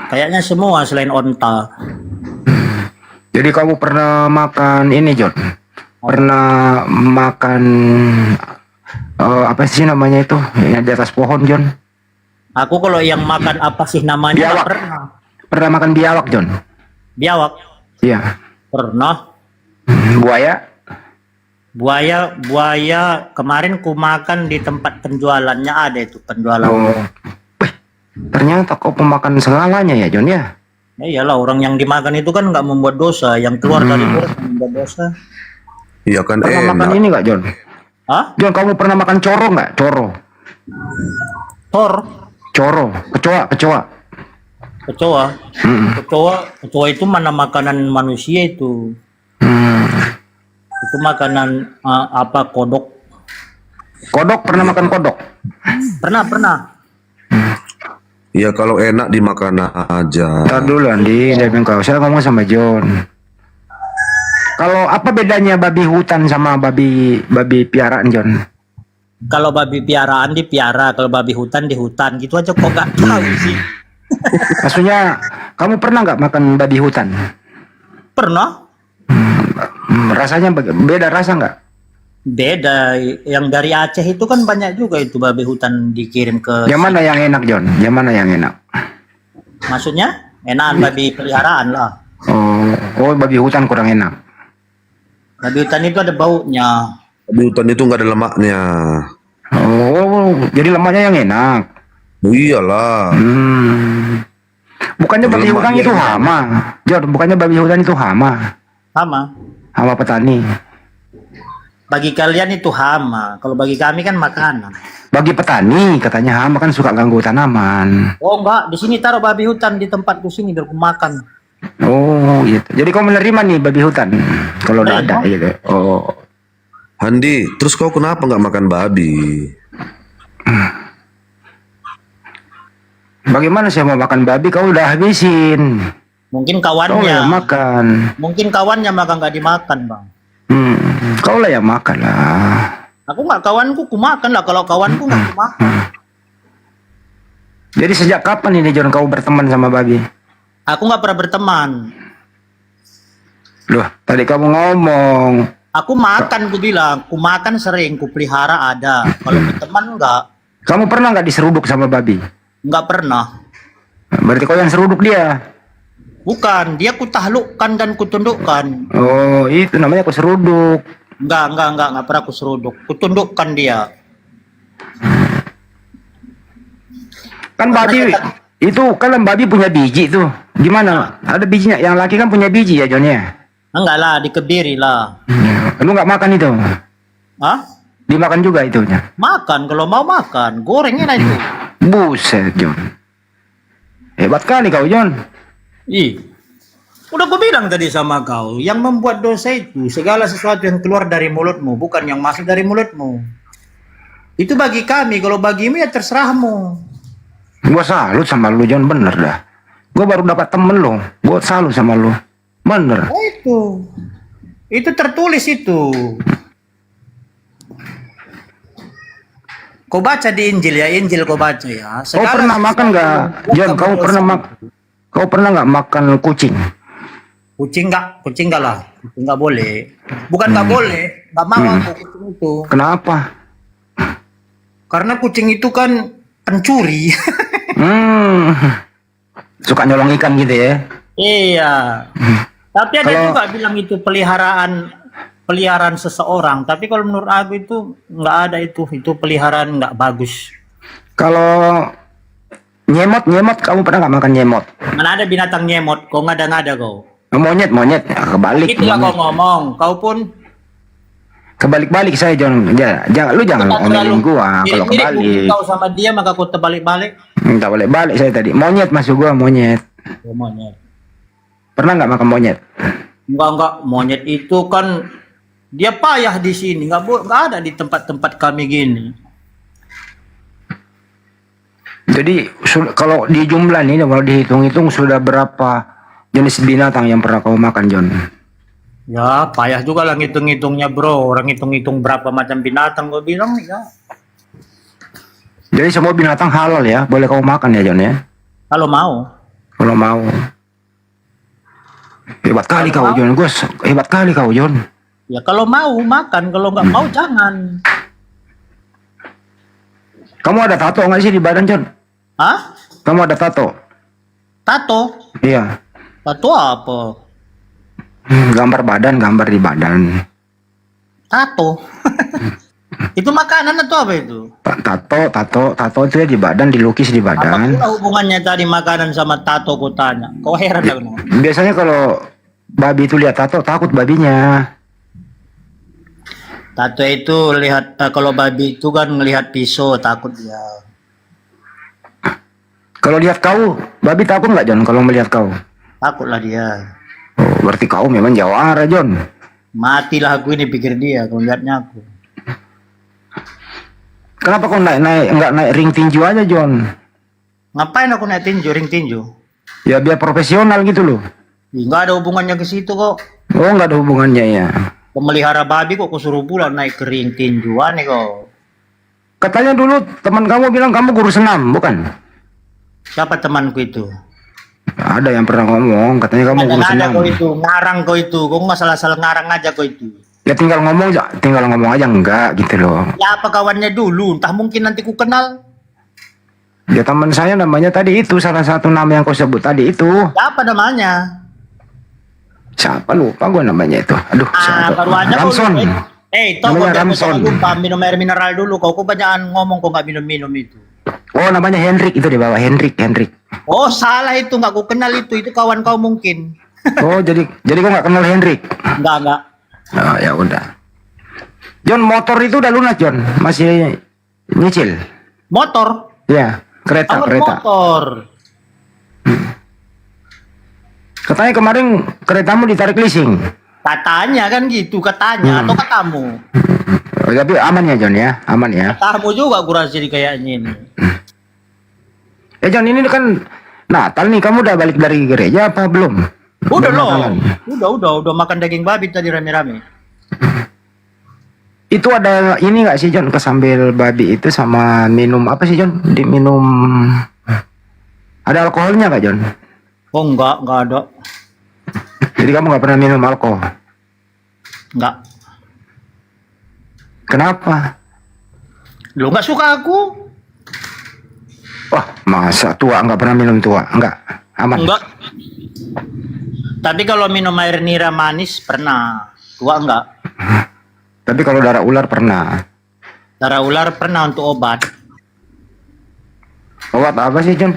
Kayaknya semua selain onta. Jadi kamu pernah makan ini John? Pernah makan apa sih namanya itu yang di atas pohon John? Aku kalau yang makan apa sih namanya nggak Biawak. pernah. Pernah makan biawak John? Biawak Iya. pernah. Buaya? Buaya kemarin ku makan di tempat penjualannya ada itu penjualan. Oh. Wih, ternyata kau pemakan segalanya ya John ya? Ya iyalah orang yang dimakan itu kan nggak membuat dosa, yang keluar dari mulut membuat dosa. Iya kan Pernah makan enak. ini nggak John? Hah? John, kamu pernah makan coro nggak? Coro, kecoa. Kecoa itu mana makanan manusia itu? Itu makanan apa kodok? Kodok, pernah makan kodok? Pernah. Iya kalau enak dimakan aja. Ntar dulu Andi, dia bilang kau. Saya ngomong sama John. Kalau apa bedanya babi hutan sama babi piaraan John? Kalau babi piaraan dipiara, kalau babi hutan di hutan gitu aja kok nggak tahu sih. Maksudnya kamu pernah nggak makan babi hutan? Pernah. Rasanya beda rasa nggak? Beda. Yang dari Aceh itu kan banyak juga itu babi hutan dikirim ke. Yang mana yang enak John? Yang mana yang enak? Maksudnya enakan babi peliharaan lah. Oh, babi hutan kurang enak. Babi hutan itu ada baunya. Babi hutan itu nggak ada lemaknya. Oh, jadi lemaknya yang enak. Oh, iyalah. Bukannya babi Lemak hutan dia itu enak. hama. Jod, bukannya babi hutan itu hama. Hama. Hama petani. Bagi kalian itu hama, kalau bagi kami kan makanan. Bagi petani katanya hama kan suka ganggu tanaman. Oh enggak, di sini taruh babi hutan di tempatku sini biar aku makan. Oh, gitu. Jadi kau menerima nih babi hutan kalau udah ada gitu. Oh. Handi, terus kau kenapa nggak makan babi? Bagaimana saya mau makan babi kau udah habisin. Mungkin Kau kawannya, yang makan. mungkin kawannya maka nggak dimakan bang. Kau lah yang makan lah. Aku nggak kawanku, ku makan lah. Kalau kawanku nggak ku makan. Jadi sejak kapan ini John kau berteman sama babi? Aku nggak pernah berteman. Loh, tadi kamu ngomong. Aku makan, ku bilang, ku makan sering, ku pelihara ada. Kalau berteman nggak, Kamu pernah nggak diseruduk sama babi? nggak pernah. Berarti kau yang seruduk dia. Bukan, dia ku tahlukkan dan ku tundukkan. Oh, itu namanya kau seruduk. Nggak pernah ku seruduk. Ku tundukkan dia. Kan babi itu kan babi punya biji tuh. Gimana? Ada bijinya. Yang laki kan punya biji ya John ya. Enggak lah, dikebiri lah. Lu nggak makan itu? Hah? Dimakan juga itunya. Makan, kalau mau makan. Gorengnya lah itu. Buset John. Hebat kali kau John. Ih, udah gue bilang tadi sama kau, yang membuat dosa itu segala sesuatu yang keluar dari mulutmu, bukan yang masuk dari mulutmu. Itu bagi kami, kalau bagimu ya terserahmu. Gua salut sama lu John, bener dah. Gua baru dapat temen lo, gua salut sama lu. Bener. Oh, itu tertulis itu. Kau baca di Injil ya, Injil kau baca ya. Kau pernah makan nggak, John? Kau pernah nggak makan kucing? Kucing nggak lah, kucing nggak boleh. Bukan nggak boleh, nggak mau aku kucing itu. Kenapa? Karena kucing itu kan pencuri. Suka nyolong ikan gitu ya? Iya. Tapi ada Kalau- juga bilang itu peliharaan seseorang. Tapi kalau menurut aku itu nggak ada itu peliharaan nggak bagus. Kalau nyemot, kamu pernah nggak makan nyemot? Mana ada binatang nyemot? Kau ngada-ngada kau. Monyet, ya, kebalik. Itulah kau monyet. ngomong. Kau pun Kebalik-balik saya John. Lu jangan ngomelin gua kalau mirip-mirip kebalik. kau sama dia maka kau terbalik-balik. Tak balik-balik saya tadi. Monyet masuk gua monyet. Oh, monyet. Pernah nggak makan monyet? Enggak. Monyet itu kan dia payah di sini. Nggak ada di tempat-tempat kami gini. Jadi kalau di jumlah nih, kalau dihitung-hitung sudah berapa jenis binatang yang pernah kau makan John? Ya, payah juga lah ngitung-ngitungnya bro. Orang ngitung-ngitung berapa macam binatang gue bilang ya. Jadi semua binatang halal ya, boleh kau makan ya John ya? Kalau mau. Kalau mau. Hebat kali kau John, hebat kali kau John. Ya kalau mau makan, kalau nggak mau jangan. Kamu ada tato nggak sih di badan John? Hah? Kamu ada tato? Tato? Iya. Tato apa? Gambar badan, gambar di badan. Tato? Itu makanan atau apa itu? Tato itu ya di badan, dilukis di Apa badan. pula hubungannya tadi makanan sama tato ku tanya? Kau heran aku. Biasanya kalau babi itu lihat tato takut babinya. Tato itu lihat kalau babi itu kan ngelihat pisau takut dia. Kalau lihat kau, babi takut nggak John kalau melihat kau? Takutlah dia. Oh, berarti kau memang jawara John. Matilah aku ini pikir dia kalau lihatnya aku. Kenapa kau nggak naik ring tinju aja John? Ngapain aku naik tinju, ring tinju? Ya biar profesional gitu loh. Nggak ada hubungannya ke situ kok. Oh nggak ada hubungannya ya. Pemelihara babi kok suruh pula naik ke ring tinju aneh kok. Katanya dulu teman kamu bilang kamu guru senam, bukan? Siapa temanku itu? Ada yang pernah ngomong, katanya kamu guru Ada senam. kau itu, ngarang kau itu. Kau nggak salah-salah ngarang aja kau itu. Ya tinggal ngomong aja enggak gitu loh. Ya apa kawannya dulu, entah mungkin nanti ku kenal. Ya teman saya namanya tadi itu, salah satu nama yang kau sebut tadi itu. Siapa namanya? Siapa lupa gue namanya itu. Aduh, siapa? Baru aja kau Ramson. Tau kau Namanya biar kau Ramson. jangan lupa minum air mineral dulu. Kau kebanyakan ngomong kau nggak minum-minum itu. Oh, namanya Hendrik itu di bawah, Hendrik. Oh salah itu, nggak kau kenal itu kawan kau mungkin. Oh, jadi kau nggak kenal Hendrik? Nggak. Oh, ya udah. John, motor itu udah lunas, John. Masih nyicil. Motor. Ya, kereta. Motor. Katanya kemarin keretamu ditarik leasing. Katanya kan gitu, katanya atau katamu. Oh, tapi aman ya, John ya? Aman ya. Katamu juga kurang jadi kayaknya ini. John, ini kan Natal nih, kamu udah balik dari gereja apa belum? Udah Belum loh. Natalan. Udah makan daging babi tadi rame-rame. Itu ada ini nggak sih, John, kesambil babi itu sama minum apa sih, John? Diminum ada alkoholnya nggak, John? Oh enggak ada. Jadi kamu nggak pernah minum alkohol? Enggak. Kenapa? Lu nggak suka aku? Wah, masa tua nggak pernah minum tua? Enggak, aman. Enggak. Tapi kalau minum air nira manis pernah. Tua enggak. Tapi kalau darah ular pernah. Darah ular pernah untuk obat. Obat apa sih, John?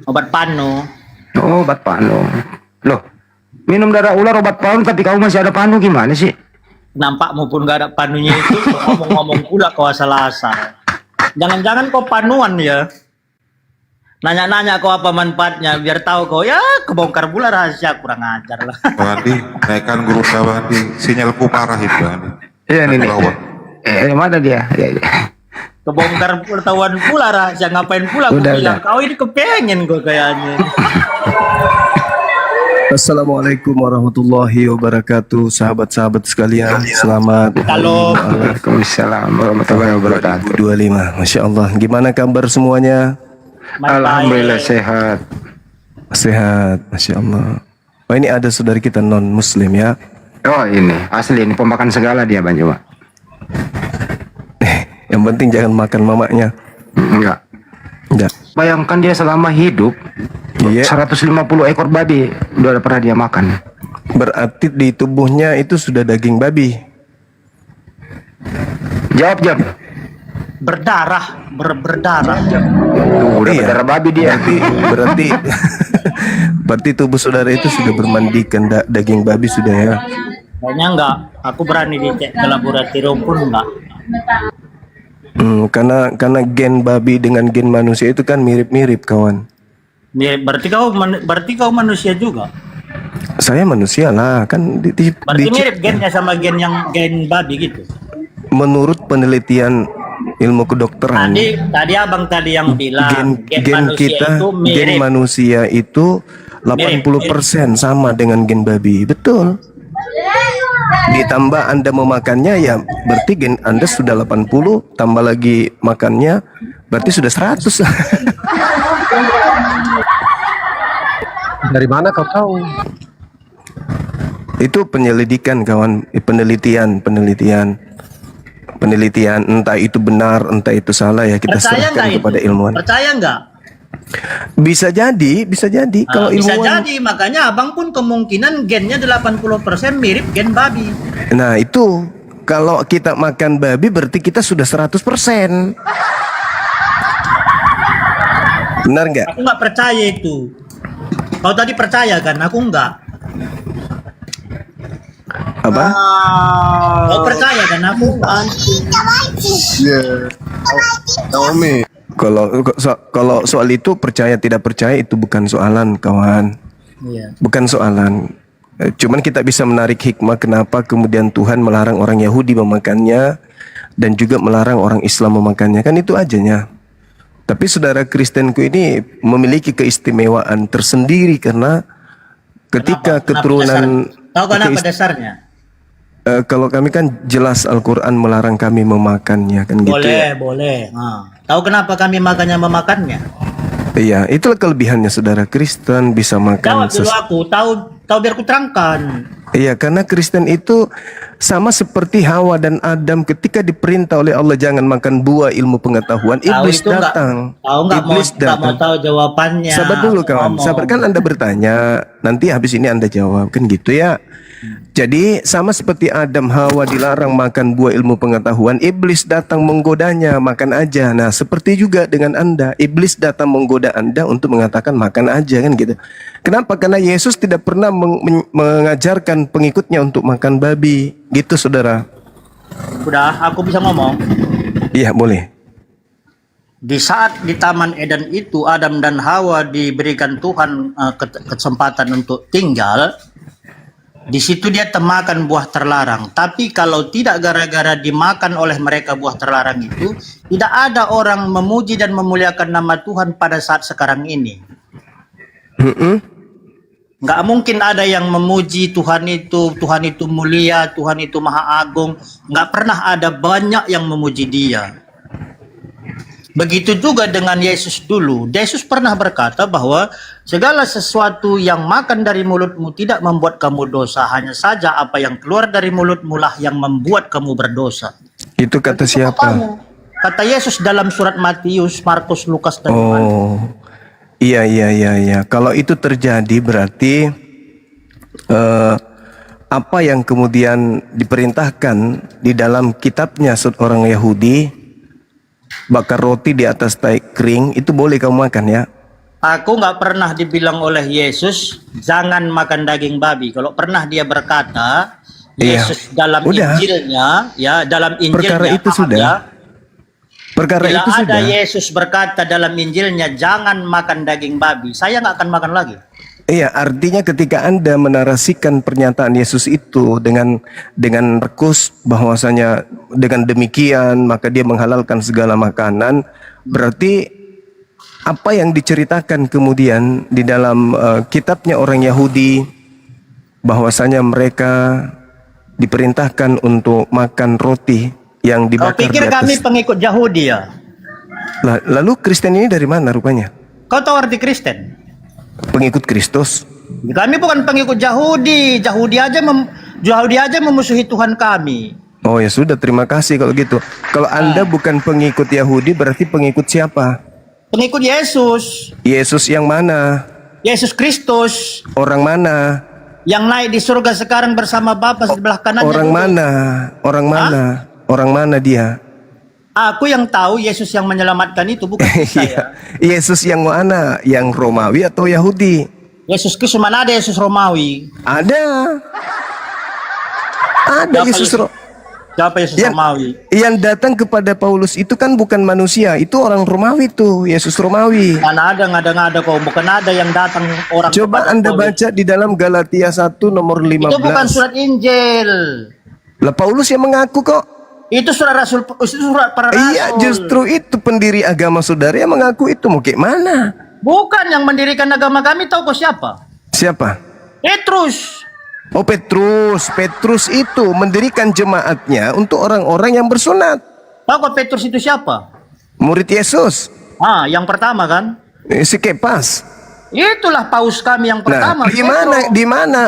Obat panu. Oh, obat panu. Loh, minum darah ular obat panu tapi kamu masih ada panu, gimana sih? Nampakmu pun gak ada panunya itu. Ngomong-ngomong pula kau asal-asal. Jangan-jangan kau panuan ya. Nanya-nanya kau apa manfaatnya biar tahu kau ya kebongkar pula rahasia, kurang ajar lah. Bandi, naikkan guru saya Bandi. Sinyalku parah itu Bandi. Iya, ini. Bawah. Mana dia? Ya. Kebongkar ketahuan pula rahasia, ngapain pula aku Udah. bilang kau ini kepengen kau kayaknya. Assalamualaikum warahmatullahi wabarakatuh, sahabat-sahabat sekalian. Selamat Halo. Waalaikumsalam warahmatullahi wabarakatuh. 2025. Masya Allah. Gimana kabar semuanya? Alhamdulillah sehat. Sehat, Masya Allah. Oh, ini ada saudari kita non muslim ya. Oh, ini asli, ini pemakan segala dia, Bang Jawa. Yang penting jangan makan mamanya. Enggak. Bayangkan dia selama hidup, Iya. 150 ekor babi udah pernah dia makan. Berarti di tubuhnya itu sudah daging babi. Jawab. Berdarah. Udah Iya. berdarah babi dia. Berarti tubuh saudara itu sudah bermandikan daging babi sudah ya. Kayaknya enggak. Aku berani dicek ke laboratorium pun enggak. Karena gen babi dengan gen manusia itu kan mirip-mirip, kawan. Berarti kau manusia juga. Saya manusia lah, kan Berarti mirip gennya sama gen babi gitu. menurut penelitian ilmu kedokteran. Tadi abang tadi yang bilang gen manusia itu 80% sama dengan gen babi. Betul. Ditambah Anda memakannya, ya berarti gen Anda sudah 80, tambah lagi makannya berarti sudah 100. Dari mana kau tahu? Itu penyelidikan, kawan, penelitian, entah itu benar, entah itu salah, ya kita serahkan kepada ilmuwan. Percaya nggak? Bisa jadi. Kalau bisa ilmuwan, jadi, makanya abang pun kemungkinan gennya 80% mirip gen babi. nah itu kalau kita makan babi berarti kita sudah 100%. Benar nggak? Aku nggak percaya itu. Kau tadi percaya kan? Aku nggak. Apa? Kau percaya kan? Aku nggak. Naomi. Kalau soal itu percaya tidak percaya itu bukan soalan, kawan. Iya. Bukan soalan. Cuman kita bisa menarik hikmah kenapa kemudian Tuhan melarang orang Yahudi memakannya dan juga melarang orang Islam memakannya, kan itu ajanya. Tapi saudara Kristenku ini memiliki keistimewaan tersendiri karena ketika keturunan Tahu kenapa dasarnya? Kalau kami kan jelas Al-Quran melarang kami memakannya, kan gitu ya. Boleh. Tahu kenapa kami memakannya? Iya, itulah kelebihannya saudara Kristen bisa makan. Jawab dulu aku. Tahu biar ku terangkan. Iya, karena Kristen itu sama seperti Hawa dan Adam ketika diperintah oleh Allah jangan makan buah ilmu pengetahuan, iblis datang. Iblis datang. Mau tahu jawabannya. Sabar dulu kawan, sabar, kan Anda bertanya, nanti habis ini Anda jawab, kan gitu ya. Jadi sama seperti Adam Hawa dilarang makan buah ilmu pengetahuan, iblis datang menggodanya, makan aja. Nah, seperti juga dengan Anda, iblis datang menggoda Anda untuk mengatakan makan aja, kan gitu. Kenapa? Karena Yesus tidak pernah mengajarkan pengikutnya untuk makan babi. Gitu, saudara. Udah, aku bisa ngomong. Iya, boleh. Di saat di Taman Eden itu Adam dan Hawa diberikan Tuhan kesempatan untuk tinggal, di situ dia termakan buah terlarang. Tapi kalau tidak gara-gara dimakan oleh mereka buah terlarang itu, tidak ada orang memuji dan memuliakan nama Tuhan pada saat sekarang ini. Nggak mungkin ada yang memuji Tuhan itu mulia, Tuhan itu maha agung. Nggak pernah ada banyak yang memuji dia. Begitu juga dengan Yesus dulu. Yesus pernah berkata bahwa segala sesuatu yang makan dari mulutmu tidak membuat kamu dosa. Hanya saja apa yang keluar dari mulutmu lah yang membuat kamu berdosa. Itu kata siapa? Kata Yesus dalam surat Matius, Markus, Lukas, dan Yohanes. Oh, iya. Kalau itu terjadi berarti apa yang kemudian diperintahkan di dalam kitabnya seorang Yahudi, bakar roti di atas taik kering, itu boleh kamu makan ya? Aku nggak pernah dibilang oleh Yesus jangan makan daging babi. Kalau pernah dia berkata, Yesus dalam Injilnya, ya dalam Injilnya, perkara itu sudah. Perkara bila itu ada sudah. Yesus berkata dalam Injilnya jangan makan daging babi, saya nggak akan makan lagi. Iya, artinya ketika Anda menarasikan pernyataan Yesus itu dengan rekus bahwasanya dengan demikian maka dia menghalalkan segala makanan, berarti apa yang diceritakan kemudian di dalam kitabnya orang Yahudi bahwasanya mereka diperintahkan untuk makan roti yang dibakar Kau pikir di atas. kami pengikut Yahudi ya? Lalu Kristen ini dari mana rupanya? Kau tahu arti Kristen? Pengikut Kristus. Kami bukan pengikut Yahudi. Yahudi aja memusuhi Tuhan kami. Oh ya sudah, terima kasih kalau gitu. Kalau Anda bukan pengikut Yahudi, berarti pengikut siapa? Pengikut Yesus. Yesus yang mana? Yesus Kristus. Orang mana? Yang naik di surga sekarang bersama Bapa sebelah kanannya. Orang mana? Orang mana? Orang mana dia? Aku yang tahu Yesus yang menyelamatkan itu, bukan saya. Yesus yang mana? Yang Romawi atau Yahudi? Yesus Kristus, mana ada Yesus Romawi? Ada. Ada Yesus Siapa Yesus Romawi? Yang datang kepada Paulus itu kan bukan manusia, itu orang Romawi tuh, Yesus Romawi. Mana ada ngada-ngada kok, bukan ada yang datang orang. Coba Anda baca di dalam Galatia 1 nomor 15. Itu bukan surat Injil. Lah Paulus yang mengaku kok. Itu surat rasul, itu surat para rasul. Iya, justru itu pendiri agama saudara yang mengaku itu. Mau kayak mana? Bukan yang mendirikan agama kami, tahu kok siapa? Siapa? Petrus. Oh, Petrus. Petrus itu mendirikan jemaatnya untuk orang-orang yang bersunat. Tahu kok Petrus itu siapa? Murid Yesus. Yang pertama kan? Si Kepas. Itulah paus kami yang pertama. Nah,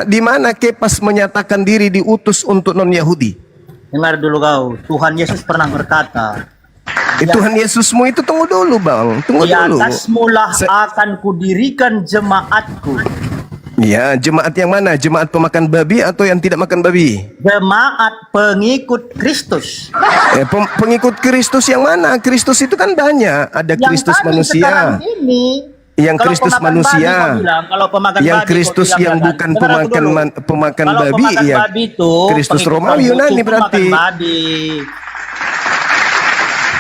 di mana Kepas menyatakan diri diutus untuk non-Yahudi? Dengar dulu kau, Tuhan Yesus pernah berkata, Tuhan Yesusmu itu tunggu dulu bang, tunggu di dulu. atasmu lah akan kudirikan jemaatku. Ya, jemaat yang mana? Jemaat pemakan babi atau yang tidak makan babi? Jemaat pengikut Kristus. Pengikut Kristus yang mana? Kristus itu kan banyak. Ada Kristus manusia. Yang Kristus manusia, yang Kristus yang bukan pemakan babi, ya Kristus Romawi Yunani berarti.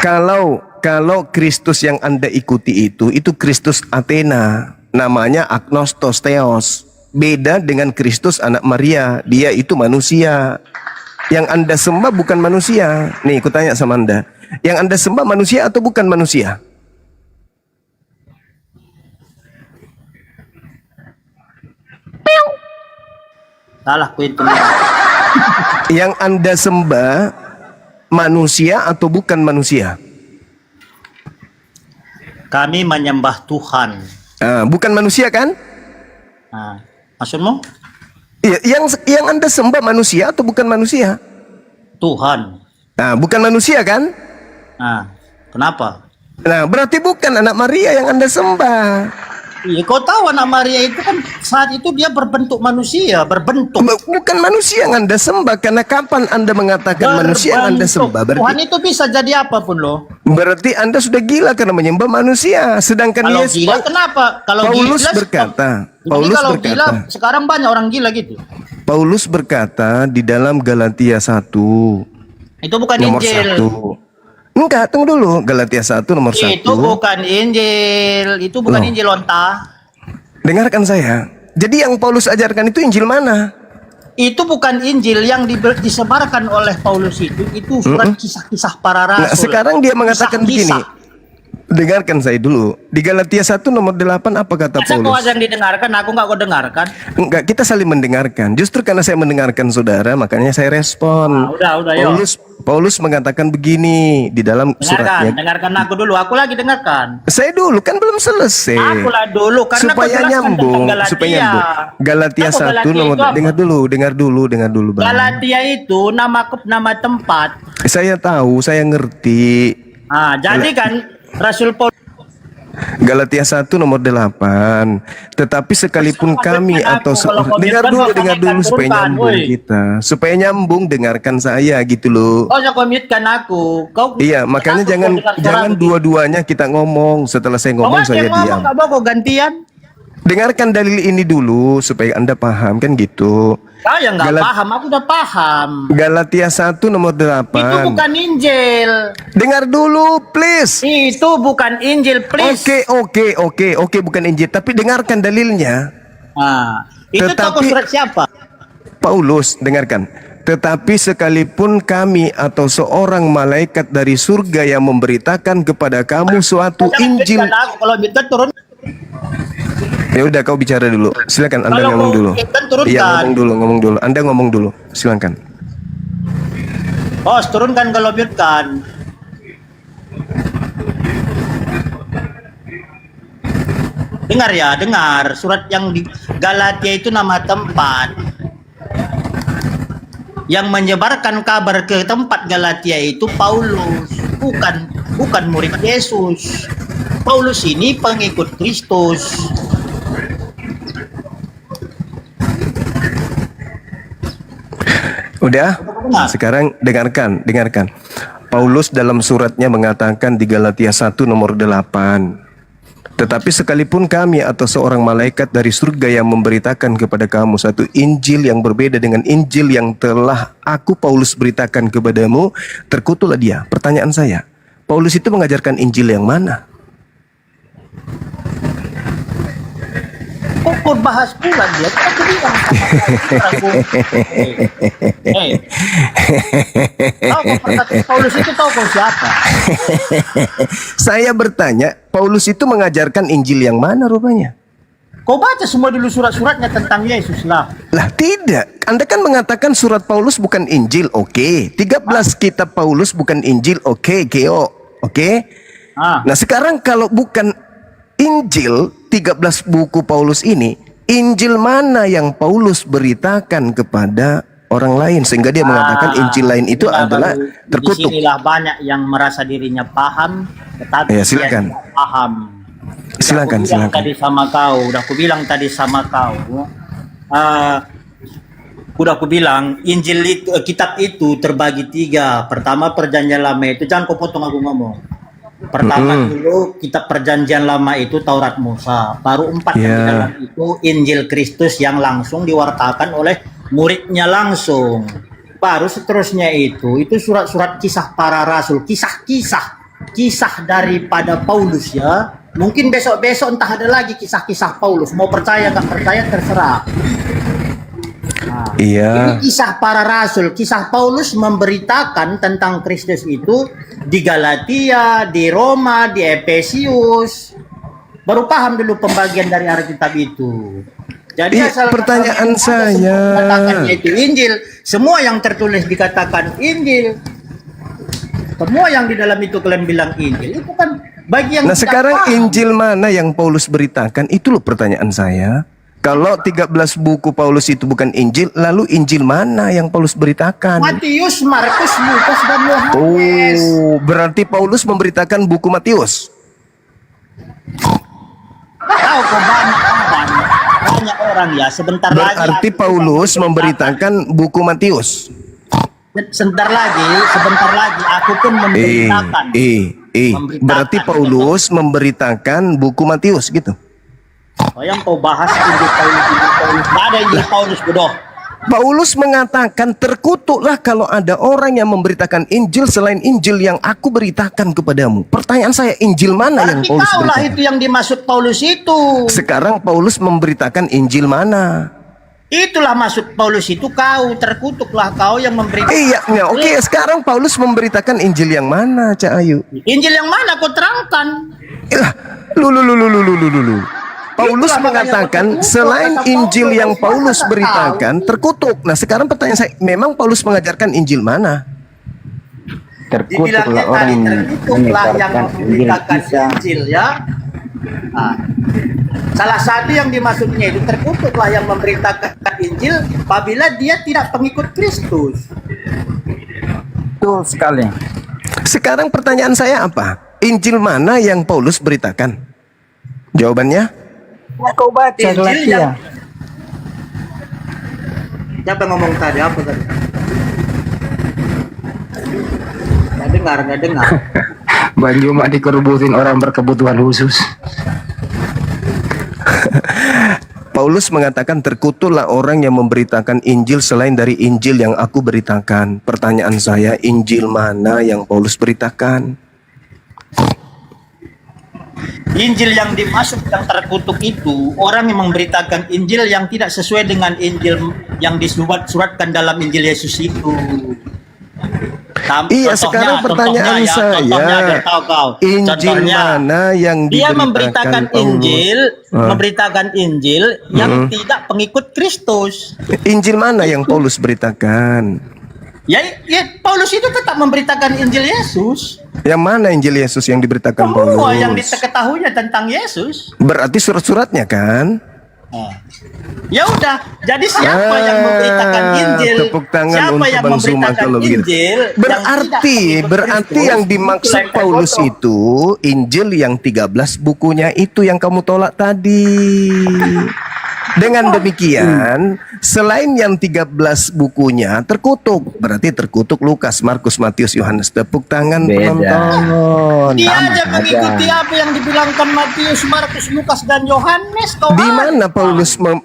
Kalau Kristus yang Anda ikuti itu Kristus Athena, namanya Agnostos Theos. Beda dengan Kristus anak Maria, dia itu manusia. Yang Anda sembah bukan manusia. Nih, aku tanya sama Anda, yang Anda sembah manusia atau bukan manusia? Salah ku itu. Yang Anda sembah manusia atau bukan manusia? Kami menyembah Tuhan. Bukan manusia kan? Maksudmu? Yang Anda sembah manusia atau bukan manusia? Tuhan. Bukan manusia kan? Kenapa? Nah, berarti bukan anak Maria yang Anda sembah. Iya, kau tahu anak Maria itu kan saat itu dia berbentuk manusia, berbentuk. Bukan manusia yang Anda sembah, karena kapan Anda mengatakan manusia yang Anda sembah? Tuhan itu bisa jadi apapun loh. Berarti Anda sudah gila karena menyembah manusia. Sedangkan Kalau gila kenapa? Kalau Paulus gila, berkata, Paulus kalau gila, sekarang banyak orang gila gitu. Paulus berkata di dalam Galatia 1 itu bukan nomor Injil. 1. Enggak, tunggu dulu. Galatia 1 nomor 1. Itu bukan Injil. Itu bukan Injil onta. Dengarkan saya. Jadi yang Paulus ajarkan itu Injil mana? Itu bukan Injil yang disebarkan oleh Paulus itu surat kisah-kisah para rasul. Nah, sekarang dia mengatakan begini. Dengarkan saya dulu. Di Galatia 1 nomor 8 apa kata Masa Paulus? kau yang didengarkan, aku nggak kau dengarkan. Enggak, kita saling mendengarkan. Justru karena saya mendengarkan saudara, makanya saya respon. Udah, yuk. Paulus mengatakan begini di dalam suratnya. Dengarkan aku dulu. Aku lagi dengarkan. Saya dulu kan belum selesai. Akulah dulu karena supaya nyambung, supaya nyambung. Galatia 1 nomor dengar dulu. Bang. Galatia itu nama tempat. Saya tahu, saya ngerti. Jadi kan Rasul Paulus Galatia 1 nomor 8. Tetapi sekalipun kami atau dengar dulu supaya nyambung kita. Supaya nyambung, dengarkan saya gitu loh. Kau jangan komitkan aku. Iya, makanya jangan dua-duanya kita ngomong. Setelah saya ngomong saya diam. Kau gantian. Dengarkan dalil ini dulu supaya Anda paham kan gitu. Kau yang nggak paham, aku udah paham. Galatia 1 nomor 8. Itu bukan Injil. Dengar dulu, please. Itu bukan Injil, please. Oke, bukan Injil, tapi dengarkan dalilnya. Itu tokoh surat siapa? Paulus, dengarkan. Tetapi sekalipun kami atau seorang malaikat dari surga yang memberitakan kepada kamu suatu Injil. Kalau kita turun. Ya udah, kau bicara dulu. Silakan Anda ngomong dulu. Iya, ngomong dulu. Anda ngomong dulu. Silakan. Bos, turunkan kalau biarkan. Dengar. Surat yang di Galatia itu nama tempat. Yang menyebarkan kabar ke tempat Galatia itu Paulus, bukan murid Yesus. Paulus ini pengikut Kristus. Udah? Sekarang dengarkan. Paulus dalam suratnya mengatakan di Galatia 1 nomor 8. Tetapi sekalipun kami atau seorang malaikat dari surga yang memberitakan kepada kamu satu Injil yang berbeda dengan Injil yang telah aku Paulus beritakan kepadamu, terkutuklah dia. Pertanyaan saya, Paulus itu mengajarkan Injil yang mana? Kok bahas pula dia? Aku bilang Paulus itu tahu kau siapa? Saya bertanya, Paulus itu mengajarkan Injil yang mana rupanya? Kau baca semua dulu surat-suratnya tentang Yesus lah. Lah tidak, Anda kan mengatakan surat Paulus bukan Injil, oke. 13 kitab Paulus bukan Injil, oke, Geo, oke. Nah sekarang kalau bukan Injil, 13 buku Paulus ini, Injil mana yang Paulus beritakan kepada orang lain sehingga dia mengatakan Injil lain itu adalah terkutuk. Disinilah banyak yang merasa dirinya paham, tetapi ya, silakan. tidak paham. Silakan. Udah aku bilang tadi sama kau. Udah aku bilang Injil itu, kitab itu terbagi 3. Pertama Perjanjian Lama itu, jangan kau potong aku ngomong. Pertama dulu kitab Perjanjian Lama itu Taurat Musa, baru 4 di dalam itu Injil Kristus yang langsung diwartakan oleh muridnya langsung. Baru seterusnya itu surat-surat kisah para rasul, kisah daripada Paulus ya. Mungkin besok-besok entah ada lagi kisah-kisah Paulus. Mau percaya nggak percaya terserah. Ini kisah para rasul, kisah Paulus memberitakan tentang Kristus itu di Galatia, di Roma, di Efesius. Baru paham dulu pembagian dari Alkitab itu. Jadi pertanyaan saya, itu Injil, semua yang tertulis dikatakan Injil. Semua yang di dalam itu kalian bilang Injil, itu kan bagi yang sekarang paham. Injil mana yang Paulus beritakan? Itu loh pertanyaan saya. Kalau 13 buku Paulus itu bukan Injil, lalu Injil mana yang Paulus beritakan? Matius, Markus, Lukas, dan Yohanes. Oh, berarti Paulus memberitakan buku Matius. Tahu kok banyak orang ya sebentar lagi. Berarti Paulus memberitakan buku Matius. Sebentar lagi aku pun memberitakan. Berarti Paulus memberitakan buku Matius gitu. Oh, yang kau bahas Injil Paulus. Nggak ada Injil Paulus, bodoh. Paulus mengatakan terkutuklah kalau ada orang yang memberitakan Injil selain Injil yang aku beritakan kepadamu. Pertanyaan saya, Injil mana yang Paulus Kaulah beritakan? itu yang dimaksud Paulus itu. Sekarang Paulus memberitakan Injil mana? Itulah maksud Paulus itu, kau terkutuklah kau yang memberitakan. Iya, oke. Sekarang Paulus memberitakan Injil yang mana, Cak Ayu? Injil yang mana kau terangkan? Lu. Paulus mengatakan selain Injil yang Paulus beritakan terkutuk. Nah, sekarang pertanyaan saya, memang Paulus mengajarkan Injil mana? Terkutuklah orang yang menyebarkan Injil ya. Nah, salah satu yang dimaksudnya itu terkutuklah yang memberitakan Injil apabila dia tidak pengikut Kristus. Betul sekali. Sekarang pertanyaan saya apa? Injil mana yang Paulus beritakan? Jawabannya? Kau baca Injil yang... Siapa ngomong tadi? Apa tadi? Nggak dengar. Bang Juma dikerubutin orang berkebutuhan khusus. Paulus mengatakan terkutuklah orang yang memberitakan Injil selain dari Injil yang aku beritakan. Pertanyaan saya, Injil mana yang Paulus beritakan? Injil yang dimaksud yang terkutuk itu orang yang memberitakan Injil yang tidak sesuai dengan Injil yang disuratkan dalam Injil Yesus itu. Iya, sekarang pertanyaan saya, Injil mana yang dia memberitakan Injil yang tidak pengikut Kristus. Injil mana yang Paulus beritakan? Ya, Paulus itu tetap memberitakan Injil Yesus. Yang mana Injil Yesus yang diberitakan Paulus? Semua yang diketahuinya tentang Yesus. Berarti surat-suratnya kan? Ya udah, jadi siapa yang memberitakan Injil? Tepuk tangan siapa untuk yang Bang Zuma memberitakan kalau begitu. Injil? Berarti yang dimaksud Paulus itu Injil yang 13 bukunya itu yang kamu tolak tadi. Dengan demikian, selain yang 13 bukunya terkutuk, berarti terkutuk Lukas, Markus, Matius, Yohanes. Tepuk tangan penonton. Dia aja mengikuti apa yang dibilangkan Matius, Markus, Lukas, dan Yohanes.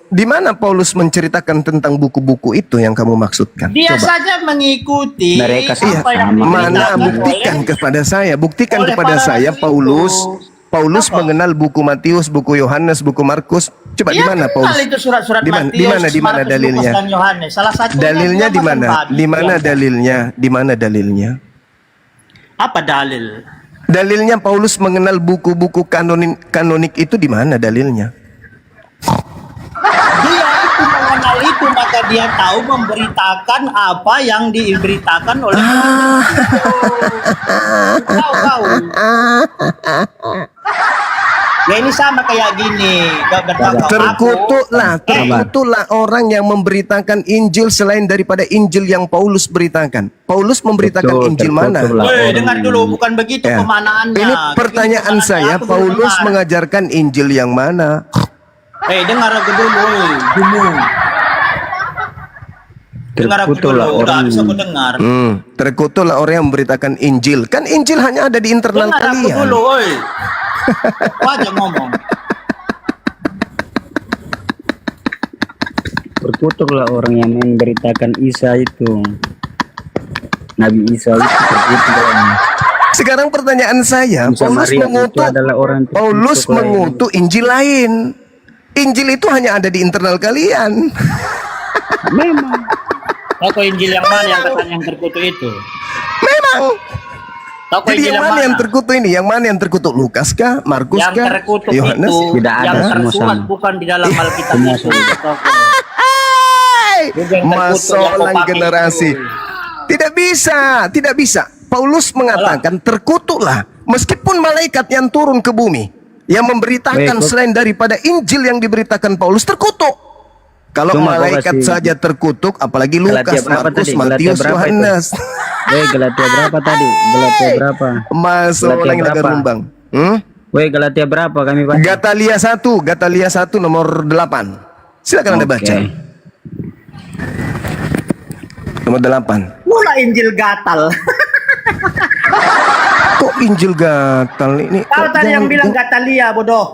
Di mana Paulus menceritakan tentang buku-buku itu yang kamu maksudkan? Dia Coba. saja mengikuti Mereka apa yang Mana diberitakan buktikan oleh- kepada saya, buktikan oleh kepada para saya rasul Paulus Apa? mengenal buku Matius, buku Yohanes, buku Markus. Coba di Dia mana kenal Paulus? itu surat-surat Di mana- Matius, di mana Markus, dalilnya? Lukas, dan Yohanes. Salah satunya Dalilnya dia di mana? makan babi. Di mana Ya. dalilnya? Di mana dalilnya? Apa dalil? Dalilnya Paulus mengenal buku-buku kanonik itu di mana dalilnya? Dia itu mengenal itu, maka dia tahu memberitakan apa yang diberitakan oleh tahu. Ya ini sama kayak gini. Terkutuklah orang yang memberitakan Injil selain daripada Injil yang Paulus beritakan. Paulus memberitakan Injil mana? Dengar dulu, bukan begitu Ya. pemanaannya. Ini pertanyaan saya, Paulus mengajarkan Injil yang mana? Dengar aku dulu, Dengar aku dulu, udah bisa aku dengar. Terkutuklah orang yang memberitakan Injil. Kan Injil hanya ada di internal Dengar aku kalian. dulu, Wajah ngomong. Terkutuklah orang yang memberitakan Isa itu. Nabi Isa itu terkutuk. Sekarang pertanyaan saya, Paulus mengutuk Injil lain. Injil itu hanya ada di internal kalian. Memang. Tahu Injil yang mana yang katanya yang terkutuk itu? Memang. Tahu Jadi Injil yang mana yang terkutuk ini? Yang mana yang terkutuk? Lukas kah? Markus Yang kah? terkutuk Yohanes? itu Tidak ada, yang semua tersurat sama. bukan di dalam Alkitab itu. Masalah generasi. Tidak bisa. Paulus mengatakan terkutuklah meskipun malaikat yang turun ke bumi yang memberitakan selain daripada Injil yang diberitakan Paulus terkutuk. Kalau malaikat saja terkutuk, apalagi Lukas, Markus, Matius, Yohanes. Galatia berapa tadi? Galatia berapa? Masuk Galatia orang laga berapa? rumbang. Woi, Galatia berapa kami baca? Gatalia 1 nomor 8. Silakan Anda baca. Nomor 8. Mula Injil gatal. Kok Injil gatal ini? Kau tadi yang bilang Gatalia, bodoh.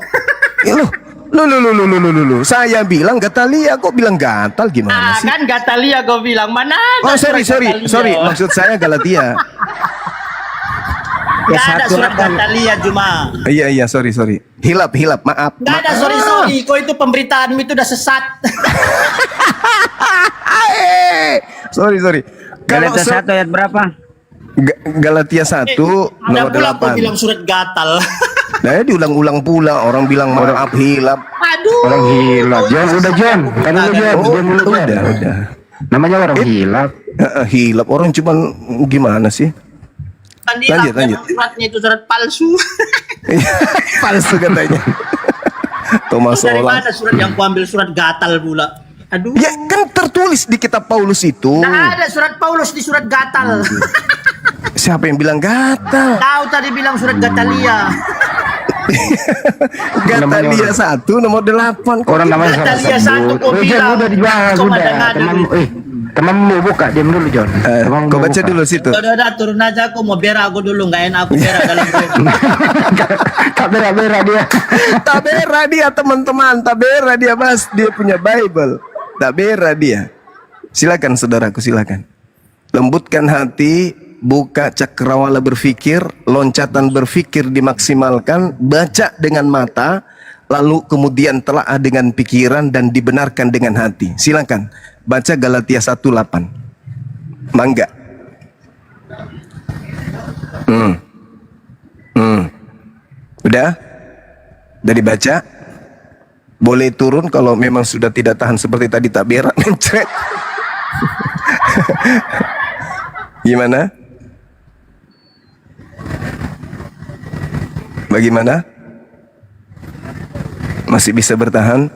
Ya, Loh. Saya bilang Gatalia, kok bilang gatal gimana sih? Kan Gatalia kau bilang, mana Oh, ada sorry. surat Gatalia? Sorry. Maksud saya Galatia. Gak ada surat Gatalia cuma. Iya, sorry. Hilap, maaf. Gak ada, sorry. Kau itu pemberitaanmu itu udah sesat. Sorry. Galatia 1 ayat berapa? Galatia 1 Ada nomor pula kau 8. bilang surat gatal. Nah, diulang-ulang pula orang bilang maaf hilap. Aduh. Orang hilap. John, kan dulu John. Udah. Namanya orang hilap. Hilap orang cuman gimana sih? Lanjut. Suratnya itu surat palsu. Palsu katanya. Thomas Dari Solang. mana surat yang kuambil surat gatal pula? Aduh. Ya kan tertulis di kitab Paulus itu. Nah, ada surat Paulus di surat gatal. Siapa yang bilang gatal? Kau tadi bilang surat Gatalia. Gatalia 1 nomor 8. Orang namanya Gatalia 1 kau John, bilang. udah dibahas, Kau udah. madang-madang. Teman mau buka, diam dulu John. Kau baca dulu situ. Udah, turun aja aku mau berak aku dulu, nggak enak aku berak dalam Tak berak dia. Tabera dia teman-teman, tabera dia Mas, dia punya Bible. Tabera dia. Silakan saudaraku, silakan. Lembutkan hati, buka cakrawala berpikir, loncatan berpikir dimaksimalkan, baca dengan mata, lalu kemudian telaah dengan pikiran dan dibenarkan dengan hati. Silakan baca Galatia 1:8. Mangga. Udah dibaca. Boleh turun kalau memang sudah tidak tahan seperti tadi tak berak mencret. Gimana? Bagaimana? Masih bisa bertahan?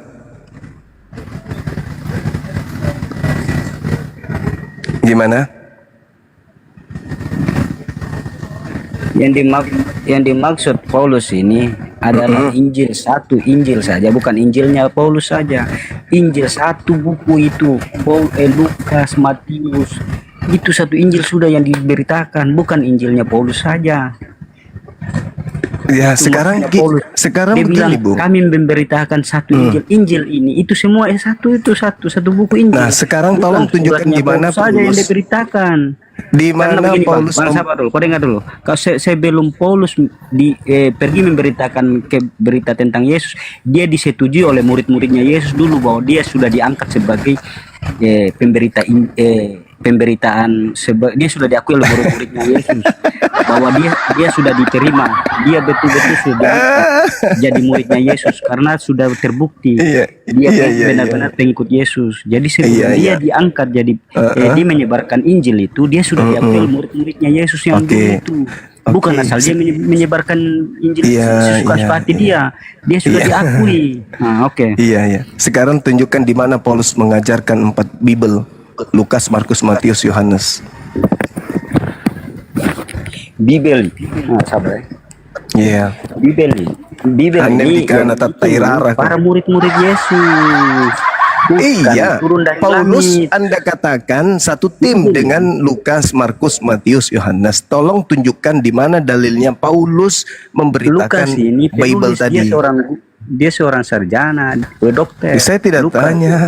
Gimana? Yang dimaksud Paulus ini adalah Injil satu Injil saja, bukan Injilnya Paulus saja. Injil satu buku itu, Lukas, Matius, itu satu Injil sudah yang diberitakan, bukan Injilnya Paulus saja. Ya, sekarang Dia bilang, begini, Bu. kami memberitakan satu Injil. Injil ini itu semua satu buku Injil. Nah, sekarang tolong Bukan tunjukkan suratnya di mana Paulus saja yang Paulus. diberitakan. Di mana Karena begini, Paulus Bang, sabar dulu, kau dengar dulu. Kalau sebelum Paulus pergi memberitakan berita tentang Yesus, dia disetujui oleh murid-muridnya Yesus dulu bahwa dia sudah diangkat sebagai dia sudah diakui oleh murid-muridnya Yesus bahwa dia sudah diterima, dia betul-betul sudah jadi muridnya Yesus karena sudah terbukti dia benar-benar pengikut Yesus. Jadi sebelum dia diangkat jadi dia menyebarkan Injil itu, dia sudah diakui oleh murid-muridnya Yesus yang dulu itu. Bukan asal dia menyebarkan Injil sesuka hati dia sudah diakui. Nah, Iya. Sekarang tunjukkan di mana Paulus mengajarkan 4 Bible. Lukas, Markus, Matius, Yohanes. Bibel. Nah, sabar. Iya. Bibel ini para murid-murid Yesus. Iya, turun dari Paulus langit. Anda katakan satu tim dengan Lukas, Markus, Matius, Yohanes. Tolong tunjukkan di mana dalilnya Paulus memberitakan Lukas ini Bible penulis, tadi. Dia seorang sarjana, dokter. Saya tidak tanya.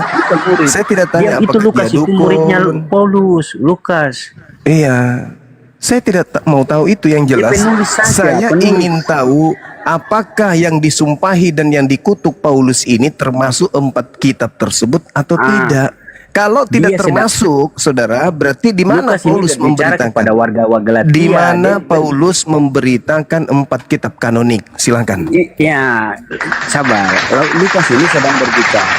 Saya tidak tanya Itu apakah Lukas dia itu dukun. muridnya Paulus, Lukas. Iya. Saya tidak mau tahu itu yang jelas. penulis saja, Saya ingin tahu apakah yang disumpahi dan yang dikutuk Paulus ini termasuk 4 kitab tersebut atau tidak. Kalau tidak Dia termasuk, saudara, berarti di mana Lukas ini Paulus berbicara memberitakan? kepada warga-warga Galatia. Di mana Paulus memberitakan 4 kitab kanonik? Silakan. Ya, sabar. Lukas ini sedang berbicara.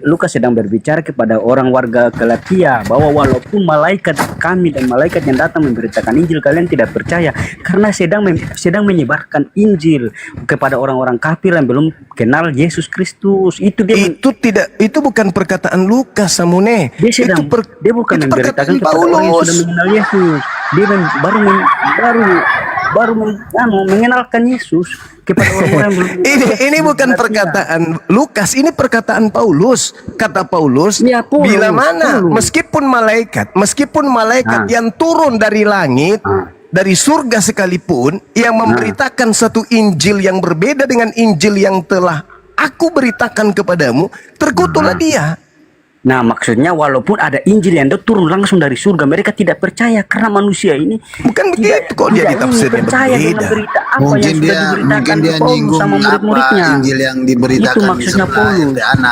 Lukas sedang berbicara kepada orang warga Galatia bahwa walaupun malaikat kami dan malaikat yang datang memberitakan Injil, kalian tidak percaya karena sedang menyebarkan Injil kepada orang-orang kafir yang belum kenal Yesus Kristus. Itu bukan perkataan Lukas, Samune. Dia bukan memberitakan kepada orang yang sudah mengenal Yesus. Dia baru baru mengenalkan Yesus kepada orang-orang yang belum. Ini bukan perkataan Lukas, ini perkataan Paulus. Kata Paulus, Ya, Paulus, bila mana Paulus. meskipun malaikat yang turun dari langit, dari surga sekalipun, yang memberitakan satu Injil yang berbeda dengan Injil yang telah aku beritakan kepadamu, terkutuklah dia. Nah, maksudnya walaupun ada Injil yang turun langsung dari surga, mereka tidak percaya karena manusia ini Bukan begitu kok, dia ditafsirnya percaya dengan berbeda. berita apa Mungkin yang sudah dia diberitakan Paulus sama murid-muridnya. Injil yang diberitakan Itu maksudnya di sebelah Paulus. RT6.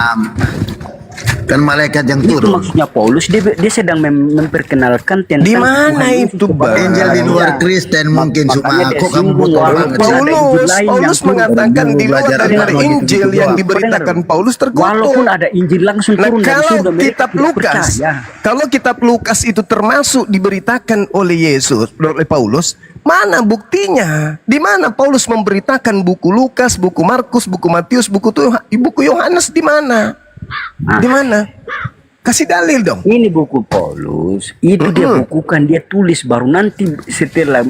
Kan malaikat yang Itu turun. maksudnya Paulus, dia sedang memperkenalkan tentang Di mana Tuhan Yesus itu, kepada Bang? Injil di luar dunia. Kristen mungkin cuma Makanya dia kok kamu singgung bodoh walaupun banget. ada Injil Paulus lain yang Paulus turun. mengatakan di luar belajar daripada agama Injil gitu-gitu yang doang. diberitakan Paulus terkutuk. Walaupun ada Injil langsung Nah, turun dari kalau surga, mereka kitab tidak Lukas, percaya. kalau kitab Lukas itu termasuk diberitakan oleh Yesus, oleh Paulus, mana buktinya? Di mana Paulus memberitakan buku Lukas, buku Markus, buku Matius, buku Yohanes di mana? Di mana? Kasih dalil dong. Ini buku Paulus, itu dia bukukan, dia tulis, baru nanti setelah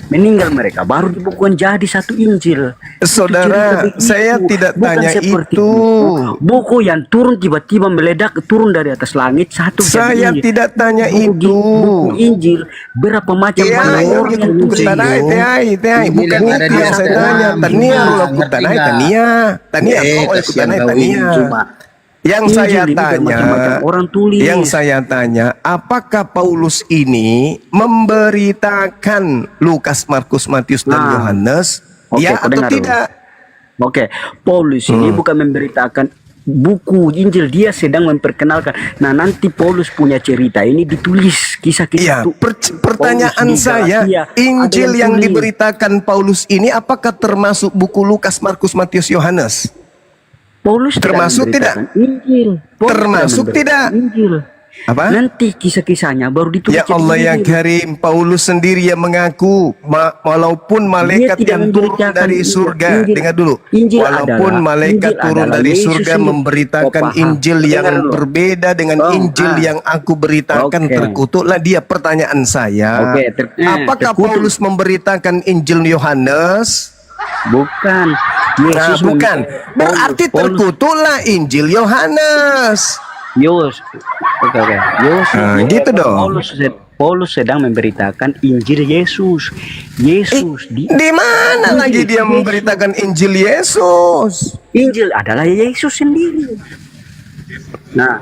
meninggal mereka baru dibukukan jadi satu Injil. Saudara, Itu cerita saya begitu. tidak Bukan tanya seperti itu. buku yang turun tiba-tiba meledak turun dari atas langit satu jadi Saya Injil. tidak tanya itu. Buku Injil berapa macam Ya, mana yang orang itu yang bukan tanai, Injil bukan yang ada itu di yang saya RT6. tanya. Tania, Gimana? kalau tanai, Tania, kau kasihan tanai, kau ini. Tania. Cuma Yang Injil saya ini tanya, bermacam-macam orang tulis. yang saya tanya, apakah Paulus ini memberitakan Lukas, Markus, Matius, dan Nah, Yohanes? oke, Ya kau atau dengar tidak? Oke, Paulus ini bukan memberitakan buku Injil, dia sedang memperkenalkan. Nah, nanti Paulus punya cerita ini ditulis kisah-kisah Ya, itu. pertanyaan Paulus di saya, Galatia, Injil ada yang tulis. diberitakan Paulus ini apakah termasuk buku Lukas, Markus, Matius, Yohanes? Paulus termasuk tidak? Injil. Paulus Termasuk tidak? tidak? Injil. Apa? Nanti kisah-kisahnya baru ditulis. Ya jadi Allah yang Injil. Karim, Paulus sendiri yang mengaku walaupun malaikat tidak yang turun memberitakan dari Injil. surga, Injil- dengar dulu, Injil walaupun adalah- malaikat Injil turun adalah dari Yesus surga sendiri. memberitakan Oh, paham. Injil yang Dengar dulu. berbeda dengan Oh, Injil yang aku beritakan, Oke. terkutuklah dia. Pertanyaan saya, Oke, apakah terkutuk. Paulus memberitakan Injil Yohanes? Bukan. Nah, Yesus bukan. Berarti Paulus- terkutuklah Injil Yohanes. Yos, oke. Yos, gitu dong. Paulus sedang memberitakan Injil Yesus. Yesus Di mana lagi dia memberitakan Injil Yesus? Injil adalah Yesus sendiri. Nah,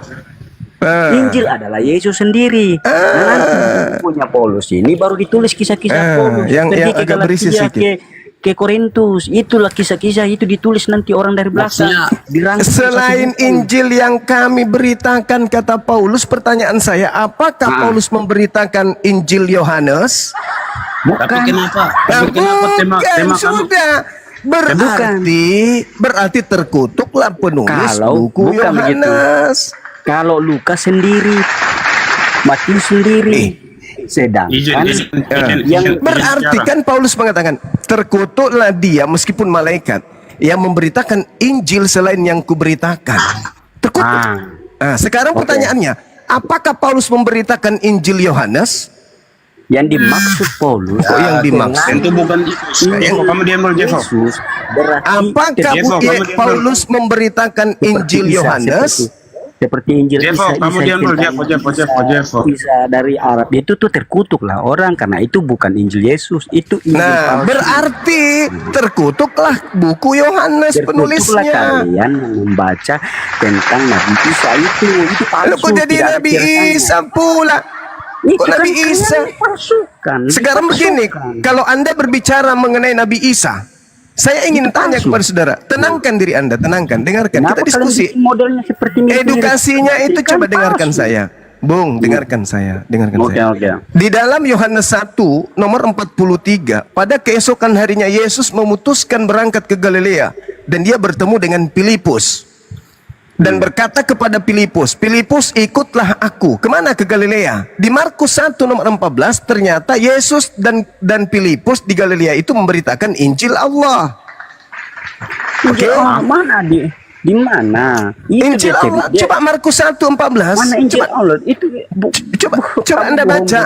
Injil adalah Yesus sendiri. Nah, nanti punya Paulus ini baru ditulis kisah-kisah Paulus. yang Pergi ke agak berisi Galatia, sedikit. ke Korintus. Itulah kisah-kisah itu ditulis nanti orang dari belakang. Dirangkum Selain satu buku. Injil yang kami beritakan, kata Paulus, pertanyaan saya, apakah Paulus memberitakan Injil Yohanes? Tapi kenapa? Nah, Tapi kenapa tema bukan, tema kamu? sudah. Berarti terkutuklah penulis Kalau buku bukan begitu. Yohanes. Kalau Lukas sendiri, Matius sendiri, sedangkan yang Berarti kan Paulus mengatakan, terkutuklah dia meskipun malaikat yang memberitakan Injil selain yang kuberitakan. Terkutuk. Nah, sekarang pertanyaannya, apakah Paulus memberitakan Injil Yohanes? yang dimaksud Paulus. Oh, yang dimaksud. Itu bukan Jevo, kamu diam dulu Jevo. Yesus berarti Apakah Jevo, kamu diam Paulus memberitakan Injil Yohanes? seperti Injil Jevo, kamu diam dulu, Jevo. Isa dari Arab itu tuh terkutuklah orang karena itu bukan Injil Yesus, itu Injil Nah, palsu. berarti terkutuklah buku Yohanes Terkutuklah penulisnya. kalian membaca tentang Nabi Isa itu palsu. Lalu kok jadi tidak ada Nabi ceritanya. Isa pula? Itu Kok kan Nabi kalian Isa? dipalsukan, Sekarang begini, dipalsukan. kalau Anda berbicara mengenai Nabi Isa, saya ingin tanya kepada saudara, tenangkan diri Anda, tenangkan, dengarkan, Kenapa kita diskusi. kalian bikin modelnya seperti mirip-mirip? Edukasinya itu Kan coba dengarkan palsu. saya. Bung, dengarkan saya, dengarkan Oke, saya. oke. Di dalam Yohanes 1 nomor 43, pada keesokan harinya Yesus memutuskan berangkat ke Galilea dan dia bertemu dengan Filipus. Dan berkata kepada Filipus, Filipus ikutlah aku. Kemana? Ke Galilea. Di Markus 1 nomor 14, ternyata Yesus dan Filipus di Galilea itu memberitakan Injil Allah. Oke, mana di mana? Injil Allah. Coba Markus 1:14. Mana Injil Coba, Allah? Itu coba Anda baca.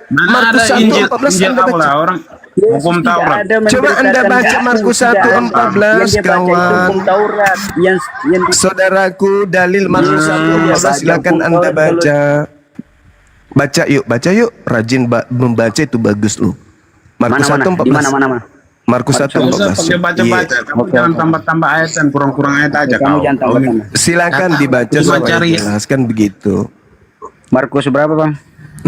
Mana Markus ada 1:14 Injil Anda baca. Allah orang Hukum Taurat. Coba Anda baca Markus 1:14 kawan. Taurat yang Saudaraku, dalil Markus 1:14 silakan Anda baca. Baca yuk. Rajin membaca itu bagus loh. Markus 1:14. Di mana? Markus 1:14. Pakai baca-baca. Kamu jangan tambah-tambah ayat dan kurang-kurang ayat aja kau. Silakan dibaca supaya jelaskan begitu. Markus berapa, Bang?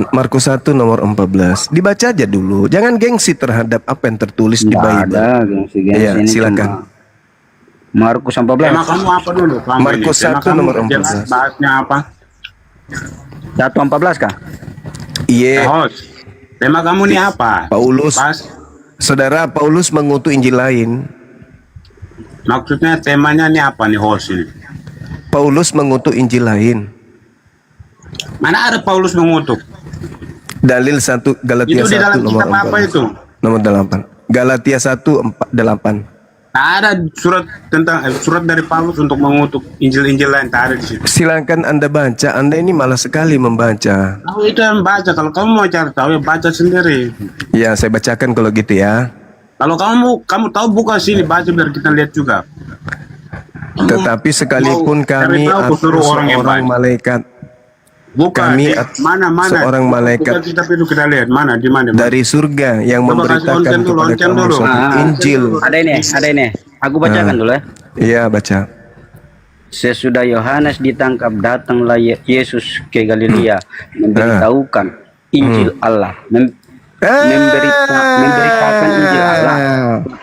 Markus 1 nomor 14. Dibaca aja dulu. Jangan gengsi terhadap apa yang tertulis di Bible. Iya, silakan. Markus 14. Tema kamu apa dulu? Markus 1 nomor 14. Bahasnya apa? 1:14 kah? Iya. Host. Tema kamu nih apa? Paulus. Saudara Paulus mengutuk Injil lain. Maksudnya temanya nih apa nih host ini? Paulus mengutuk Injil lain. Mana ada Paulus mengutuk? Dalil 1 Galatia Itu di 1 dalam nomor kitab apa 14. itu? Nomor 8. Galatia 1:8. Tak ada surat dari Paulus untuk mengutuk Injil-Injil lain, tak ada di situ. Silakan Anda baca. Anda ini malah sekali membaca. Tahu itu yang baca. Kalau kamu mau cari tahu ya baca sendiri. Ya, saya bacakan kalau gitu ya. Kalau kamu tahu buka sini baca biar kita lihat juga. Tetapi sekalipun kami atau seorang malaikat, Buka kami mana seorang malaikat buka kitab itu kita lihat mana di mana. dari surga yang Coba kasih memberitakan lonceng dulu, kepada lonceng kamu dulu. suatu Injil. Ada ini. Aku bacakan dulu ya. Iya, baca. Sesudah Yohanes ditangkap, datanglah Yesus ke Galilea memberitahukan Injil Allah, memberitakan Injil Allah.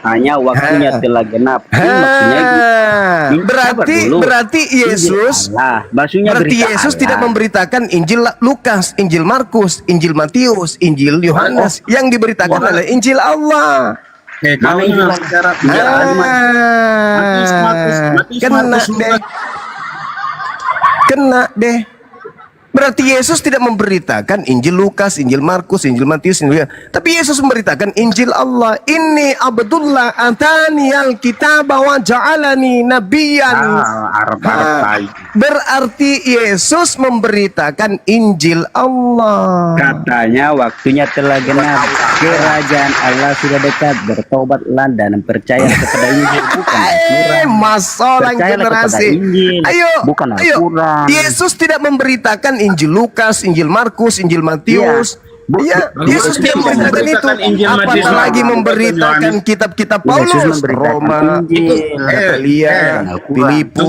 Hanya waktunya telah genap. Berarti Yesus tidak memberitakan Injil Lukas, Injil Markus, Injil Matius, Injil Yohanes. Yang diberitakan adalah Injil Allah. Kalau ini bicara Kena deh. Berarti Yesus tidak memberitakan Injil Lukas, Injil Markus, Injil Matius, tapi Yesus memberitakan Injil Allah. Inni Abdullah atani al-kitab wa ja'alani nabiyyan. Berarti Yesus memberitakan Injil Allah. Katanya waktunya telah genap, kerajaan Allah sudah dekat, bertobatlah dan percaya kepada Injil, bukan Al-Quran. Masalah generasi. Ayo. Yesus tidak memberitakan Injil Lukas, Injil Markus, Injil Matius. Iya, Yesus tidak memberitakan itu. Apalagi memberitakan kitab-kitab Paulus, Roma, Galatia, Filipi,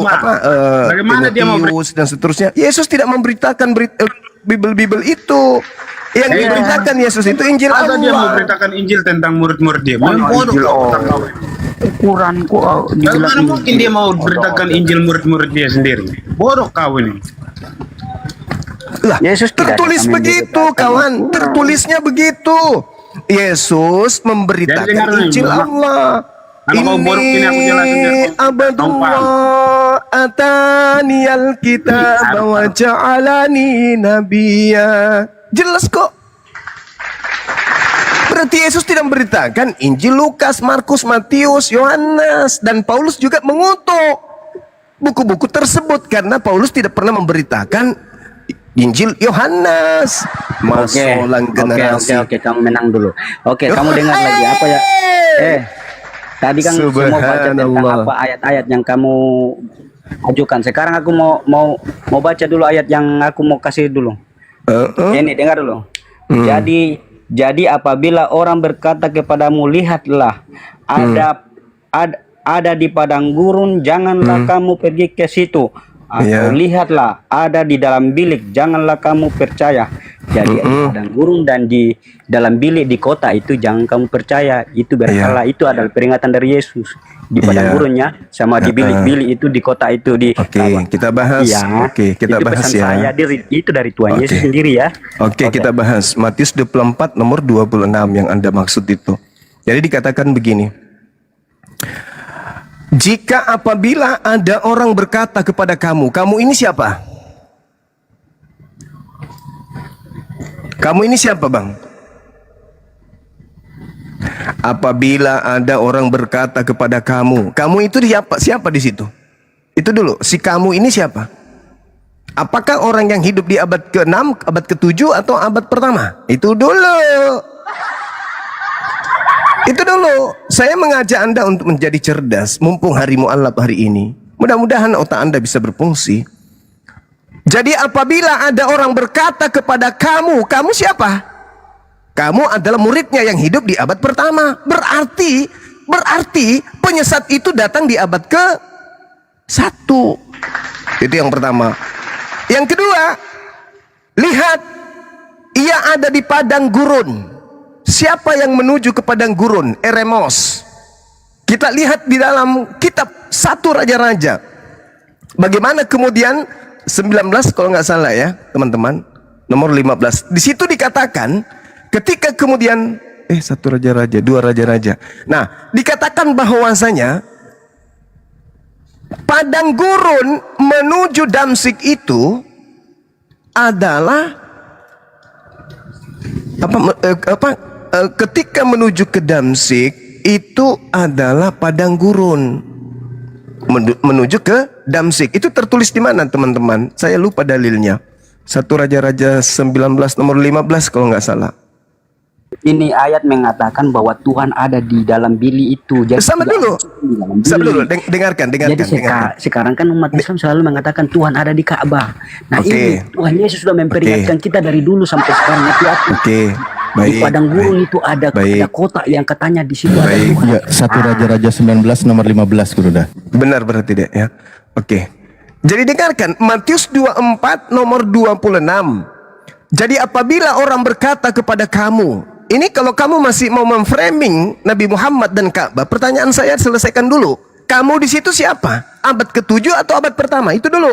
Timotius dan seterusnya. Yesus tidak memberitakan Bible itu. Yang diberitakan Yesus itu Injil Allah. Dia memberitakan Injil tentang murid-murid dia. Quran kok. Bagaimana mungkin dia mau beritakan Injil murid-murid dia sendiri? Bodoh kau ini. Lah, Yesus tertulis begitu, kawan. Tertulisnya begitu. Yesus memberitakan Injil Allah. Ini Abdullah atani al-kitab wa ja'alani nabiyya. Jelas kok. Berarti Yesus tidak memberitakan Injil Lukas, Markus, Matius, Yohanes, dan Paulus juga mengutuk buku-buku tersebut karena Paulus tidak pernah memberitakan Injil Yohanes. Oke, kamu menang dulu. Oke, kamu dengar lagi apa ya? Tadi kan semua baca tentang apa ayat-ayat yang kamu ajukan. Sekarang aku mau baca dulu ayat yang aku mau kasih dulu. Ini dengar dulu. Jadi apabila orang berkata kepadamu, lihatlah ada di padang gurun, janganlah kamu pergi ke situ. Atau lihatlah ada di dalam bilik, janganlah kamu percaya. Jadi di padang gurun dan di dalam bilik di kota itu jangan kamu percaya. Itu berkala itu adalah peringatan dari Yesus. Di padang gurunnya sama di bilik-bilik itu di kota itu di. Kita bahas. Kita bahas ya. Itu dari Tuhan Yesus sendiri ya. Kita bahas Matius 24 nomor 26 yang Anda maksud itu. Jadi dikatakan begini. Jika apabila ada orang berkata kepada kamu, kamu ini siapa? Kamu ini siapa, Bang? Apabila ada orang berkata kepada kamu, kamu itu siapa di situ? Itu dulu, si kamu ini siapa? Apakah orang yang hidup di abad ke-6, abad ke-7 atau abad pertama? Itu dulu. Itu dulu. Saya mengajak Anda untuk menjadi cerdas, mumpung hari mu'alaf hari ini. Mudah-mudahan otak Anda bisa berfungsi. Jadi apabila ada orang berkata kepada kamu, kamu siapa? Kamu adalah muridnya yang hidup di abad pertama. Berarti penyesat itu datang di abad ke-1. Itu yang pertama. Yang kedua, lihat, ia ada di padang gurun. Siapa yang menuju ke padang gurun? Eremos. Kita lihat di dalam kitab 1 Raja-Raja. Bagaimana kemudian 19 kalau nggak salah ya teman-teman, nomor 15. Di situ dikatakan ketika kemudian 1 Raja-Raja, 2 Raja-Raja. Nah, dikatakan bahwasanya padang gurun menuju Damsyik itu adalah ketika menuju ke Damsyik itu adalah padang gurun. Menuju ke Damsyik itu tertulis di mana teman-teman? Saya lupa dalilnya. 1 Raja-Raja 19 nomor 15 kalau nggak salah. Ini ayat mengatakan bahwa Tuhan ada di dalam bili itu. Jadi sama dulu, dengarkan. Jadi sekarang kan umat Islam selalu mengatakan Tuhan ada di Ka'bah. Nah ini Tuhan Yesus sudah memperingatkan kita dari dulu sampai sekarang. Hati-hati. Di padang gurun itu ada kota yang katanya di situ ada Tuhan. Ya, 1 Raja-Raja 19 nomor 15 Guruda. Benar berarti deh ya. Oke. Jadi dengarkan Matius 24 nomor 26. Jadi apabila orang berkata kepada kamu, ini kalau kamu masih mau memframing Nabi Muhammad dan Ka'bah, pertanyaan saya selesaikan dulu. Kamu di situ siapa? Abad ke-7 atau abad pertama? Itu dulu.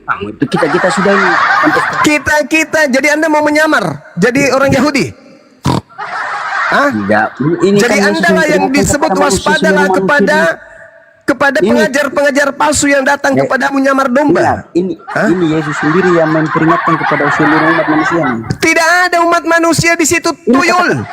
Itu kita sudah ini. Kita. Jadi Anda mau menyamar jadi orang Yahudi? Hah? Tidak. Jadi Anda lah yang disebut waspadalah kepada pengajar-pengajar palsu yang datang kepada menyamar domba. Ini Yesus sendiri yang memperingatkan kepada seluruh umat manusia. Tidak ada umat manusia di situ, tuyul.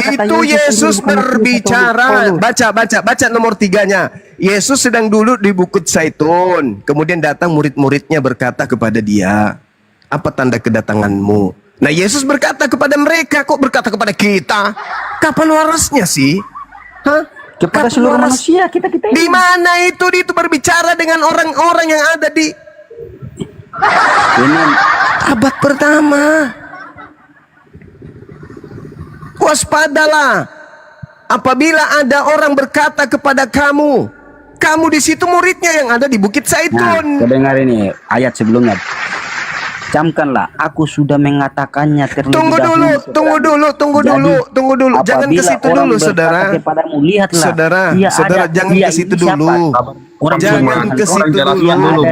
Itu Yesus berbicara. Baca nomor 3-nya. Yesus sedang duduk di Bukit Zaitun. Kemudian datang murid-muridnya berkata kepada dia, apa tanda kedatanganmu? Nah, Yesus berkata kepada mereka, kok berkata kepada kita? Kapan warasnya sih? Hah? Kepada seluruh manusia kita ini. Di mana itu berbicara dengan orang-orang yang ada di abad pertama. Waspadalah apabila ada orang berkata kepada kamu di situ muridnya yang ada di Bukit Zaitun. Nah, dengar ini ayat sebelumnya. Camkanlah, aku sudah mengatakannya terlebih dahulu. Tunggu dulu. Jangan ke situ dulu, saudara. Lihatlah, saudara, jangan ke situ dulu. Jangan ke situ dulu.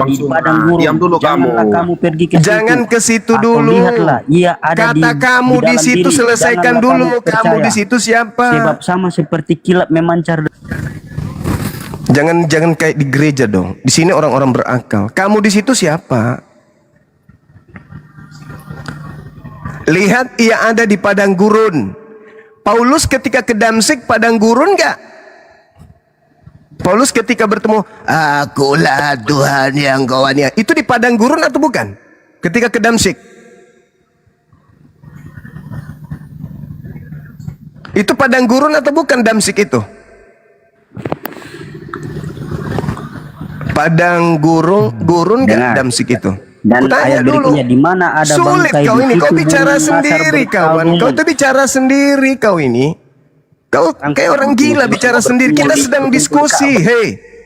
Diam dulu kamu pergi ke situ. Jangan ke situ dulu. Lihatlah, ia ada kata kamu di situ selesaikan dulu. Kamu di situ siapa? Sebab sama seperti kilat memancar. Jangan kayak di gereja dong. Di sini orang-orang berakal. Kamu di situ siapa? Lihat, ia ada di padang gurun. Paulus ketika ke Damsyik padang gurun enggak? Paulus ketika bertemu, akulah Tuhan yang kau aniaya. Itu di padang gurun atau bukan? Ketika ke Damsyik. Itu padang gurun atau bukan Damsyik itu? Padang gurun enggak Damsyik itu? Dan ayat berikutnya di mana ada sulit bangkai kau ini, kau di situ bicara sendiri kawan. Kau tuh bicara sendiri kau ini. Kau kayak orang gila bicara sendiri. Kita sedang diskusi,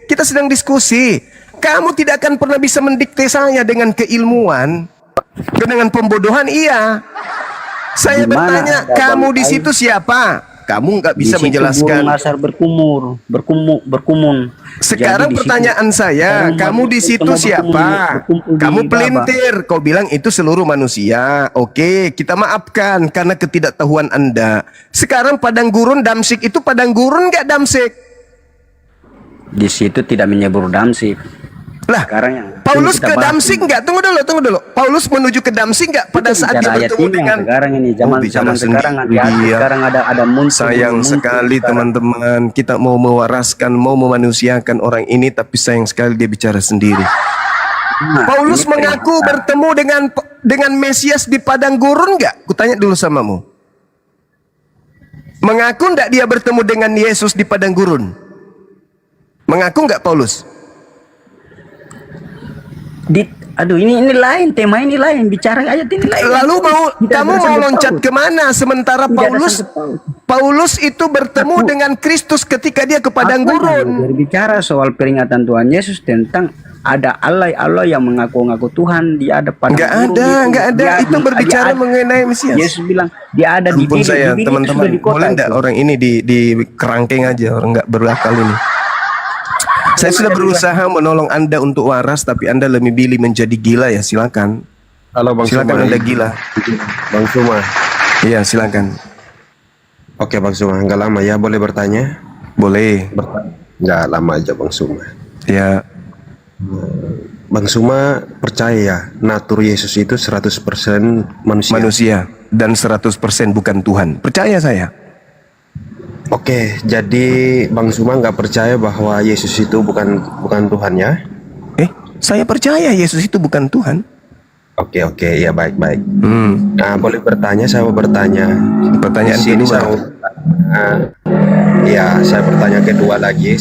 kita sedang diskusi. Kamu tidak akan pernah bisa mendikte saya dengan keilmuan, dengan pembodohan. Iya. Saya bertanya, kamu di situ siapa? Kamu nggak bisa menjelaskan. Asar berkumun. Sekarang pertanyaan saya, kamu di situ siapa? Kamu pelintir, kau bilang itu seluruh manusia. Oke, kita maafkan karena ketidaktahuan Anda. Sekarang padang gurun Damsyik itu padang gurun nggak Damsyik? Di situ tidak menyebut Damsyik. Lah, sekarang Paulus ke Damsyik enggak? Tunggu dulu. Paulus menuju ke Damsyik enggak pada saat dia bertemu dengan sekarang ini zaman sekarang sekarang ada muncul. Sayang sekali teman-teman, kita mau mewaraskan, mau memanusiakan orang ini, tapi sayang sekali dia bicara sendiri. Paulus mengaku bertemu dengan Mesias di padang gurun enggak? Kutanya dulu samamu. Mengaku enggak dia bertemu dengan Yesus di padang gurun? Mengaku enggak Paulus? Aduh, ini lain, tema ini lain, bicara ayat ini lain. Lalu Tidak kamu ada mau sangkut loncat paut. kemana? Sementara Tidak ada Paulus sangkut paut. Paulus itu bertemu dengan Kristus ketika dia ke padang Aku hanya gurun. berbicara soal peringatan Tuhan Yesus tentang ada Allah yang mengaku-ngaku Tuhan, dia ada pada Enggak ada. Itu berbicara mengenai Mesias. Yesus bilang dia ada di Ampun diri, saya, di diri itu teman-teman. sudah di kota Boleh enggak itu. orang ini di kerangkeng aja, orang enggak berakal ini. Saya sudah berusaha menolong Anda untuk waras, tapi Anda lebih pilih menjadi gila ya, silakan. Halo Bang Silakan Suma. Anda gila. Bang Suma. Iya, silakan. Oke Bang Suma, nggak lama ya, boleh bertanya? Boleh. Nggak lama aja Bang Suma. Ya, Bang Suma percaya ya, natur Yesus itu 100% manusia? manusia dan 100% bukan Tuhan. Percaya saya. Oke, jadi Bang Suma nggak percaya bahwa Yesus itu bukan Tuhan ya? Saya percaya Yesus itu bukan Tuhan. Oke, ya baik. Nah, boleh bertanya, saya mau bertanya. Pertanyaan Di sini kedua. Ya, saya bertanya kedua lagi.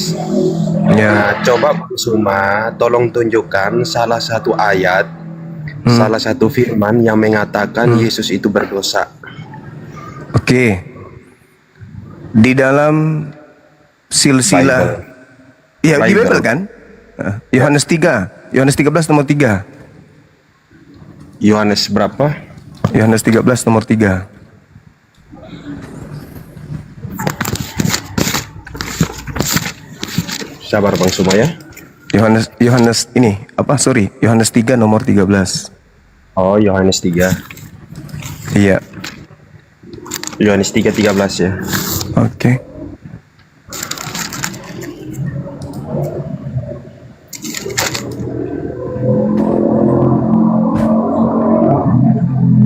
Ya. Nah, coba Bang Suma tolong tunjukkan salah satu ayat, salah satu firman yang mengatakan Yesus itu berdosa. Oke. Di dalam silsilah ya di Bible kan? Yohanes 3, Yohanes 13 nomor 3. Yohanes berapa? Yohanes 13 nomor 3. Sabar Bang Suma ya. Yohanes ini apa? Sorry, Yohanes 3 nomor 13. Oh, Yohanes 3. Iya. Yohanes 3:13 ya. Oke.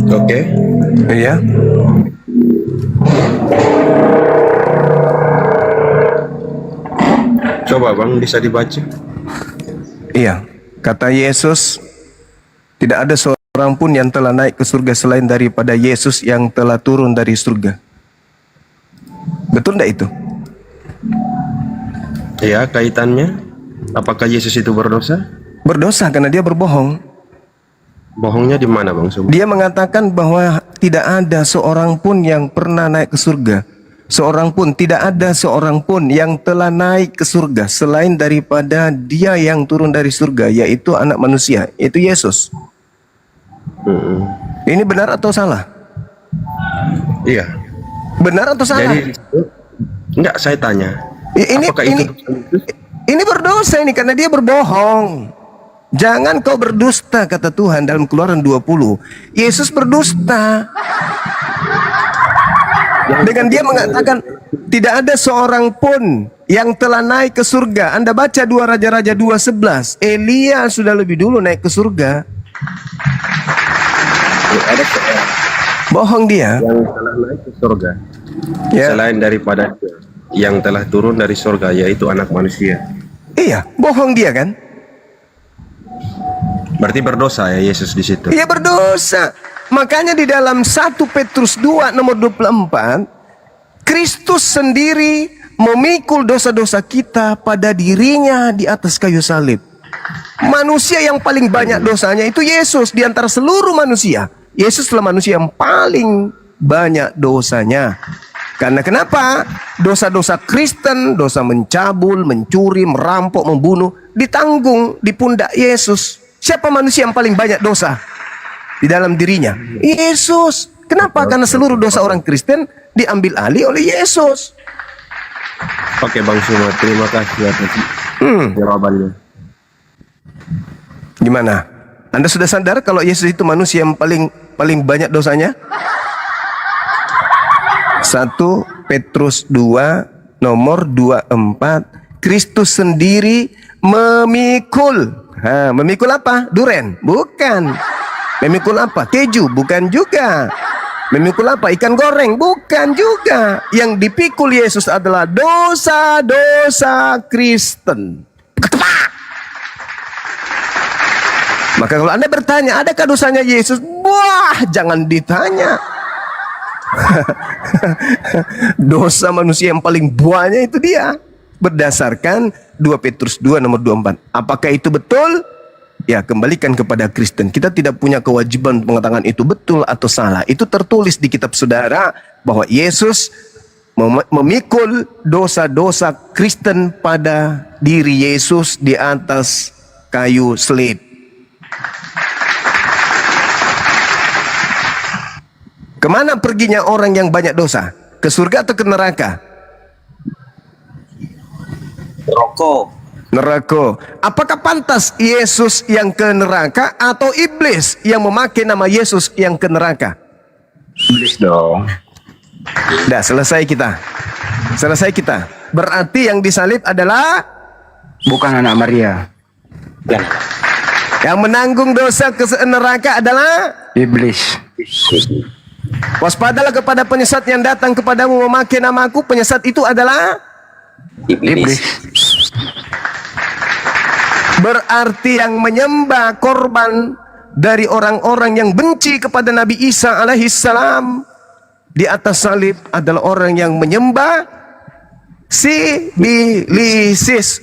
Oke. Iya. Coba Bang, bisa dibaca. Iya. Kata Yesus, tidak ada seorang pun yang telah naik ke surga selain daripada Yesus yang telah turun dari surga. Betul tidak itu? Ya, kaitannya apakah Yesus itu berdosa? Berdosa karena dia berbohong. Bohongnya di mana Bang Suma? Dia mengatakan bahwa tidak ada seorang pun yang pernah naik ke surga. Tidak ada seorang pun yang telah naik ke surga selain daripada dia yang turun dari surga, yaitu anak manusia, yaitu Yesus. Ini benar atau salah? Iya. Benar atau salah? Jadi enggak, saya tanya. Apakah Ini berdosa ini karena dia berbohong. Jangan kau berdusta, kata Tuhan dalam Keluaran 20. Yesus berdusta. Dengan dia mengatakan tidak ada seorang pun yang telah naik ke surga. Anda baca 2 Raja-Raja 2:11. Elia sudah lebih dulu naik ke surga. Ada seorang Bohong dia. yang telah naik ke surga. Ya. Selain daripada dia yang telah turun dari surga, yaitu anak manusia. Iya, bohong dia kan? Berarti berdosa ya Yesus di situ. Ia berdosa. Makanya di dalam 1 Petrus 2 nomor 24, Kristus sendiri memikul dosa-dosa kita pada dirinya di atas kayu salib. Manusia yang paling banyak dosanya itu Yesus di antara seluruh manusia. Yesus adalah manusia yang paling banyak dosanya. Karena kenapa? Dosa-dosa Kristen, dosa mencabul, mencuri, merampok, membunuh, ditanggung di pundak Yesus. Siapa manusia yang paling banyak dosa di dalam dirinya? Yesus. Kenapa? Karena seluruh dosa orang Kristen diambil alih oleh Yesus. Oke Bang Suma, terima kasih atas jawabannya. Gimana? Anda sudah sadar kalau Yesus itu manusia yang paling banyak dosanya? 1 Petrus 2 nomor 24, Kristus sendiri memikul. Memikul apa? Duren? Bukan. Memikul apa? Keju? Bukan juga. Memikul apa? Ikan goreng? Bukan juga. Yang dipikul Yesus adalah dosa-dosa Kristen. Ketepak! Maka kalau Anda bertanya, adakah dosanya Yesus? Wah, jangan ditanya. Dosa manusia yang paling banyak itu dia. Berdasarkan 2 Petrus 2 nomor 24. Apakah itu betul? Ya, kembalikan kepada Kristen. Kita tidak punya kewajiban mengatakan itu betul atau salah. Itu tertulis di kitab saudara bahwa Yesus memikul dosa-dosa Kristen pada diri Yesus di atas kayu salib. Kemana perginya orang yang banyak dosa? Ke surga atau ke neraka? Neraka. Apakah pantas Yesus yang ke neraka atau iblis yang memakai nama Yesus yang ke neraka? Iblis dong. Dah, selesai kita. Berarti yang disalib adalah Bukan anak Maria. yang menanggung dosa ke neraka adalah Iblis. waspadalah kepada penyesat yang datang kepadamu memakai namaku. Penyesat itu adalah Iblis. Berarti yang menyembah korban dari orang-orang yang benci kepada Nabi Isa alaihissalam di atas salib adalah orang yang menyembah si bilisis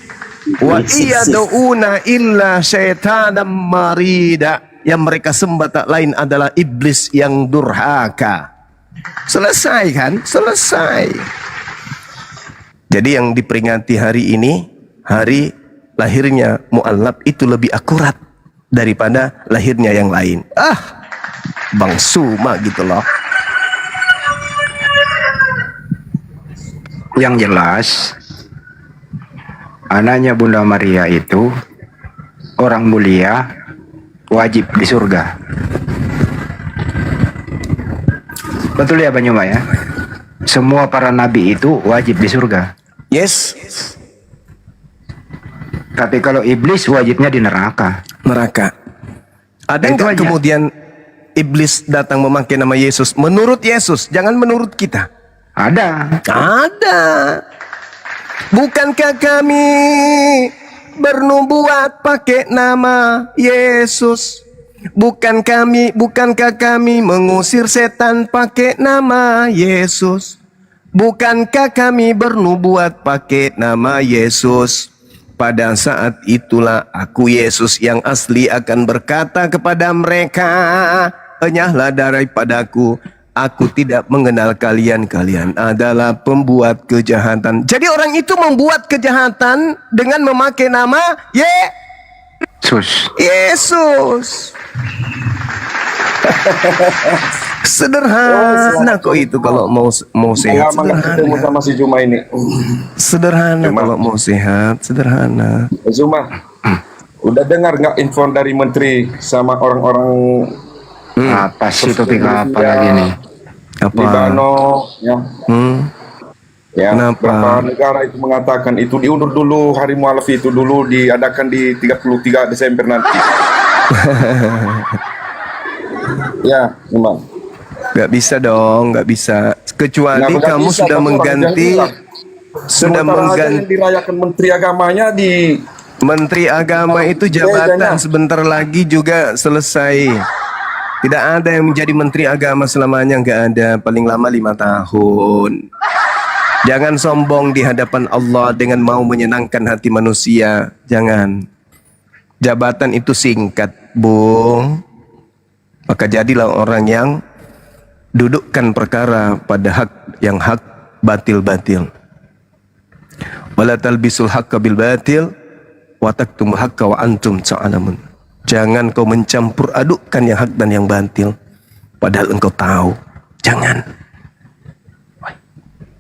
wa iyaduna illa syaitanam marida. Yang mereka sembah tak lain adalah iblis yang durhaka. Selesai kan? Selesai. Jadi yang diperingati hari ini, hari lahirnya mu'allaf itu lebih akurat daripada lahirnya yang lain. Bang Suma gitu loh. Yang jelas, anaknya Bunda Maria itu orang mulia, wajib di surga. Betul ya Banyuma ya? Semua para nabi itu wajib di surga. Yes. Tapi kalau iblis wajibnya di neraka. Neraka. Ada Itu enggak aja. kemudian iblis datang memakai nama Yesus? Menurut Yesus, jangan menurut kita. Ada. Ada. Bukankah kami bernubuat pakai nama Yesus? Bukankah kami mengusir setan pakai nama Yesus? Bukankah kami bernubuat pakai nama Yesus? Pada saat itulah aku Yesus yang asli akan berkata kepada mereka, enyahlah daripadaku, aku tidak mengenal kalian, kalian adalah pembuat kejahatan. Jadi orang itu membuat kejahatan dengan memakai nama Yesus. Sederhana kok itu kalau mau sehat. Ketemu sama si Zuma ini. Sederhana kalau mau sehat, sederhana. Zuma, udah dengar nggak info dari menteri sama orang-orang Apa sih topik apa lagi nih? Apa? Libano, ya. Ya, Kenapa? beberapa negara itu mengatakan itu diundur dulu hari mualaf itu dulu diadakan di 33 Desember nanti. Ya, memang. Gak bisa dong, gak bisa. Kecuali Nggak kamu bisa, sudah kamu orang mengganti, Sementara aja yang dirayakan menteri agamanya di Menteri Agama itu jabatan sebentar lagi juga selesai. Tidak ada yang menjadi Menteri Agama selamanya, nggak ada. Paling lama 5 tahun. Jangan sombong di hadapan Allah dengan mau menyenangkan hati manusia. Jangan. Jabatan itu singkat, Bung. Maka jadilah orang yang dudukkan perkara pada hak yang hak, batil-batil. Wala talbisul haqqa bil batil wa taktumul haqqa wa antum ta'lamun. Jangan kau mencampur adukkan yang hak dan yang batil padahal engkau tahu. Jangan.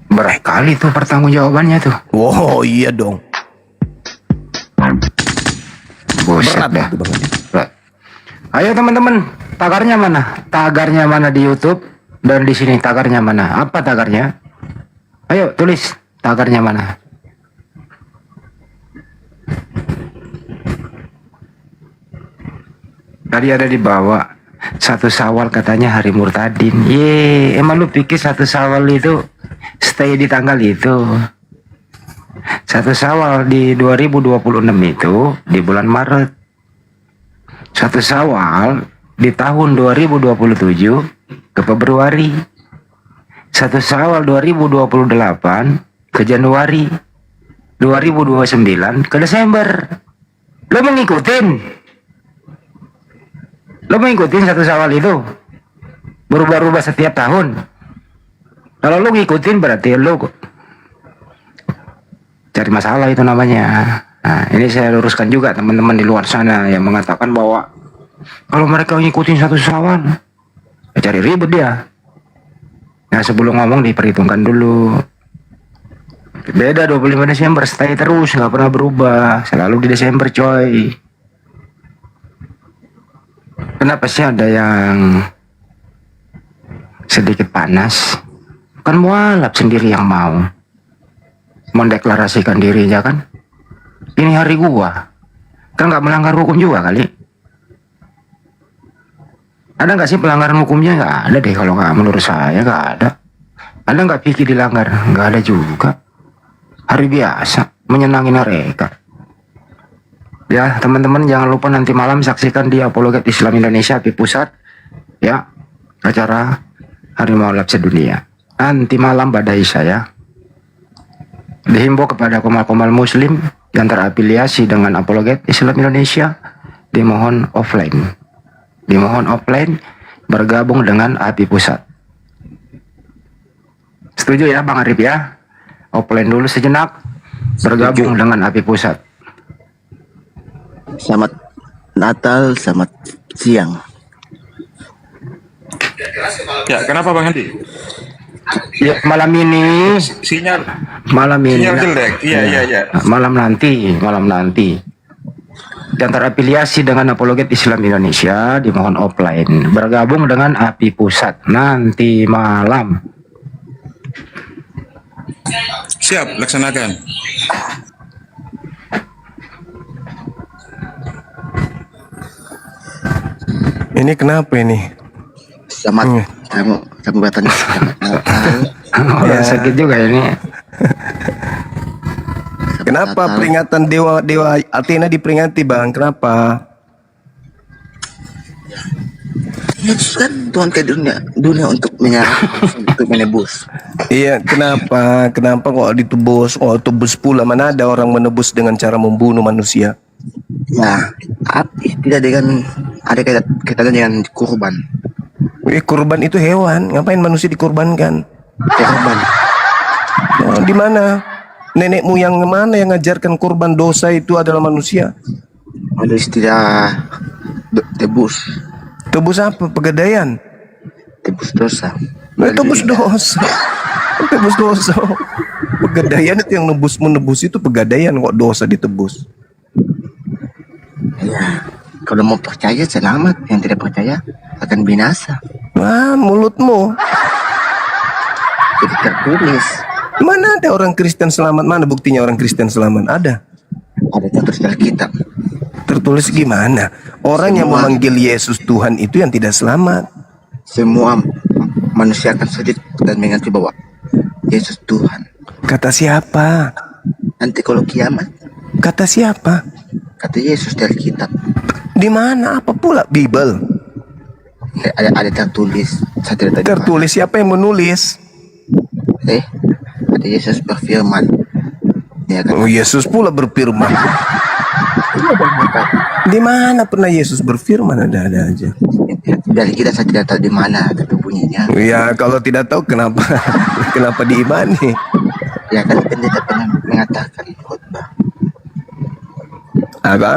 Berat kali tuh pertanggungjawabannya tuh. Wow, iya dong. Buset dah. Itu, Bang Adi. Berat. Ayo teman-teman, tagarnya mana? Tagarnya mana di YouTube dan di sini tagarnya mana? Apa tagarnya? Ayo tulis tagarnya mana? Tadi ada di bawah 1 Syawal katanya hari murtadin. Emang lu pikir 1 Syawal itu stay di tanggal itu? 1 Syawal di 2026 itu di bulan Maret. 1 Syawal di tahun 2027 ke Februari. 1 Syawal 2028 ke Januari 2029 ke Desember. Lo mengikutin 1 Syawal itu berubah-ubah setiap tahun. Kalau lo ngikutin berarti lo cari masalah, itu namanya. Nah, ini saya luruskan juga teman-teman di luar sana yang mengatakan bahwa kalau mereka ngikutin 1 Syawal cari ribet dia. Nah, sebelum ngomong diperhitungkan dulu. Beda 25 Desember stay terus, nggak pernah berubah, selalu di Desember coy. Kenapa sih ada yang sedikit panas? Kan mualaf sendiri yang mau mendeklarasikan dirinya kan. Ini hari gua, kan nggak melanggar hukum juga kali. Ada nggak sih pelanggaran hukumnya? Nggak ada deh, kalau nggak, menurut saya nggak ada. Ada nggak fikih dilanggar? Nggak ada juga. Hari biasa, menyenangi mereka. Ya teman-teman, jangan lupa nanti malam saksikan di Apologet Islam Indonesia di pusat ya, acara Hari Mualaf Sedunia. Nanti malam pada Isya ya. Dihimbau kepada komal-komal muslim yang terafiliasi dengan Apologet Islam Indonesia, dimohon offline. Dimohon offline bergabung dengan API Pusat. Setuju ya Bang Arif ya? Offline dulu sejenak, bergabung dengan API Pusat. Selamat Natal, selamat siang. Ya, kenapa Bang Handi? Ya, malam ini Sinyal jelek. Iya. Malam nanti yang terafiliasi dengan Apologet Islam Indonesia dimohon offline bergabung dengan API Pusat nanti malam. Siap, laksanakan. Ini kenapa ini? Selamat kamu bertanya selamat Natal. Ya. Sakit juga ini. Kenapa Natal. peringatan dewa Athena diperingati Bang? Kenapa? Yesus kan Tuhan ke dunia untuk untuk menebus. Iya, kenapa? Kenapa kok ditebus? Oh, tebus pula. Mana ada orang menebus dengan cara membunuh manusia? Nah, tidak dengan ada kaitan dengan kurban. Kurban itu hewan. Ngapain manusia dikorbankan? Kurban. Oh, di mana? Nenek moyang mana yang ngajarkan korban dosa itu adalah manusia? Ada istilah tebus. Tebus apa? Pegadaian? Tebus dosa. Tebus dosa. Tebus dosa. Pegadaian itu yang menebus itu pegadaian, kok dosa ditebus. Ya, kalau mau percaya selamat, yang tidak percaya akan binasa. Wah, mulutmu. Jadi tertulis. Mana ada orang Kristen selamat? Mana buktinya orang Kristen selamat? Ada. Ada tertulis dalam kitab. Tertulis gimana? Orang yang memanggil Yesus Tuhan itu yang tidak selamat. Semua manusia akan sujud dan mengaku bahwa Yesus Tuhan. Kata siapa? Nanti kalau kiamat. Kata siapa? Kata Yesus dari kitab. Di mana? Apa pula? Bible. Ada tertulis. Saya tidak tahu. Tertulis siapa yang menulis? Ada Yesus berfirman. Oh, Yesus pula berfirman. Di mana pernah Yesus berfirman? Ada aja. Dari kita saya tidak tahu di mana tapi bunyinya. Ya kalau tidak tahu kenapa kenapa diimani? Ya kan pendeta pernah mengatakan khotbah. Apa?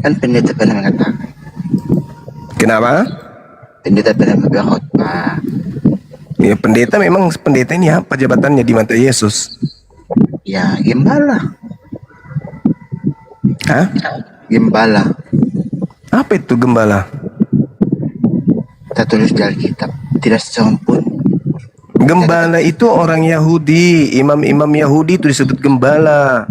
Kan pendeta pernah mengatakan. Kenapa? Pendeta pernah berkhotbah. Ya pendeta memang pendeta ini apa jabatannya di mata Yesus? Ya gembala. Hah? Gembala. Apa itu gembala? Tertulis di Alkitab. Tidak seorang pun. Gembala itu orang Yahudi. Imam-imam Yahudi itu disebut gembala.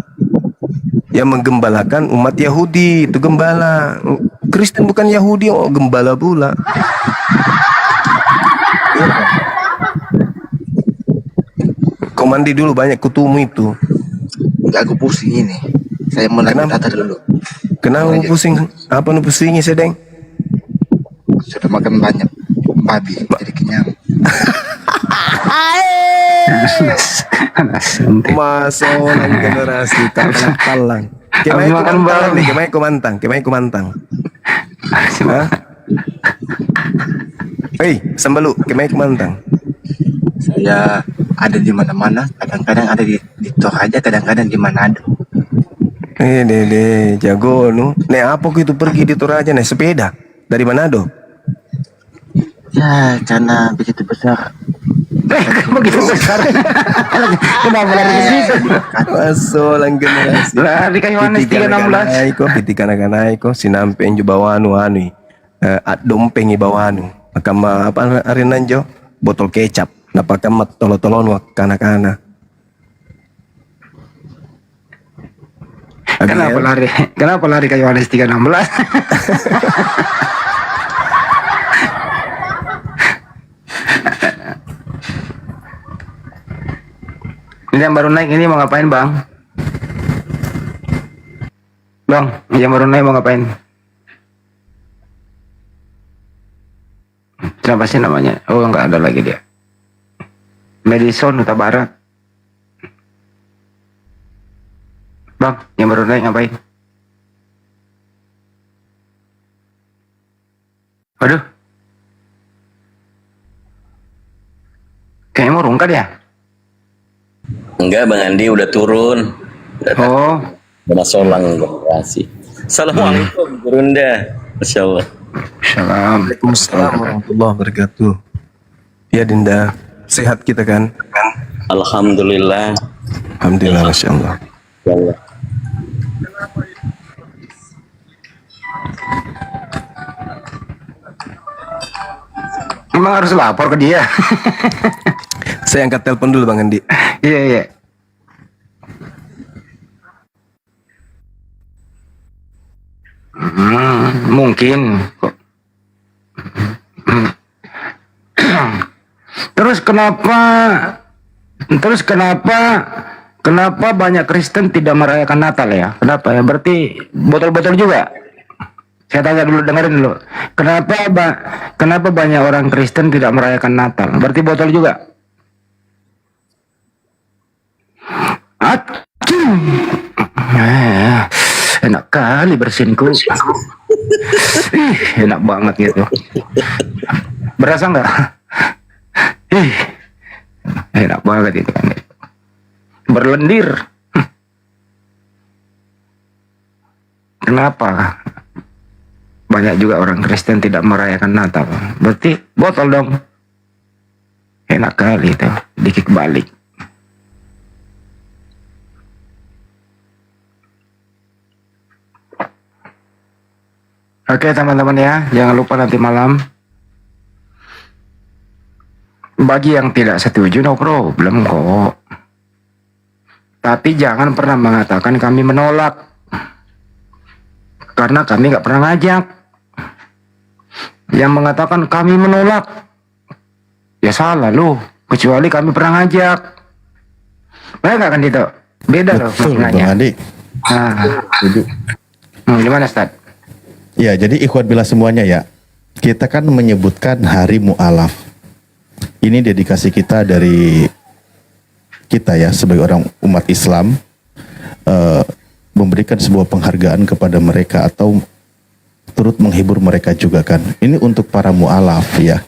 Yang menggembalakan umat Yahudi itu gembala. Kristen bukan Yahudi, oh gembala pula. Kau mandi dulu banyak kutumu itu. Enggak, aku pusing ini. Saya mau nanya Tata dulu. Kenapa pusing? Apa nu pusingnya sedeng? Sudah makan banyak babi, jadi kenyang. Masa orang generasi talang. Kemai kumantang nih, kemai kumantang. Hah? Hei, Sambalu, kemai kumantang. Saya ada di mana-mana, kadang-kadang ada di Toraja, kadang-kadang di Manado. Dede, jago nu. Nek apa itu pergi di Toraja naik sepeda dari Manado? Ya, karena begitu besar. Begitu besar. Kenapa lari ke situ? Masuk lang generasi. Lari ke Yohanes 3:16. Pitikan akan ko sinampen jo bawanu at dompeng i bawanu. Makama apa arinanjo botol kecap. Napakamat tolo-tolon wak kana-kana. Kenapa lari ke Yohanes 3:16? Ini yang baru naik ini mau ngapain bang? Bang, yang baru naik mau ngapain? Siapa sih namanya? Oh nggak ada lagi dia. Madison Huta Barat. Bang, yang baru naik ngapain? Waduh. Kayaknya mau rungkat ya? Enggak, Bang Andi udah turun. Oh. Udah solang generasi. Assalamualaikum, Burunda. Masya Allah. Waalaikumsalam warahmatullahi wabarakatuh. Ya Dinda, sehat kita kan? Alhamdulillah. Alhamdulillah, Masya Allah. Ya Allah. Emang harus lapor ke dia? Saya angkat telepon dulu Bang Andi. Iya. Mungkin kok. Terus kenapa banyak Kristen tidak merayakan Natal ya? Kenapa ya? Berarti botol-botol juga? Saya tanya dulu, dengerin dulu. Kenapa banyak orang Kristen tidak merayakan Natal? Berarti botol juga? Enak kali bersinku. Enak banget gitu. Berasa nggak? Enak banget itu kan. Berlendir. Kenapa banyak juga orang Kristen tidak merayakan Natal? Berarti botol dong. Enak kali itu, dikik balik. Oke teman-teman ya, jangan lupa nanti malam. Bagi yang tidak setuju no problem kok. Tapi jangan pernah mengatakan kami menolak. Karena kami nggak pernah ngajak. Yang mengatakan kami menolak, ya salah loh. Kecuali kami pernah ngajak. Benar nggak kan itu? Beda loh maknanya. Gimana Ustaz? Ya, jadi ikhwan bila semuanya ya. Kita kan menyebutkan hari mu'alaf. Ini dedikasi kita dari kita ya sebagai orang umat Islam, memberikan sebuah penghargaan kepada mereka atau turut menghibur mereka juga kan. Ini untuk para mu'alaf ya.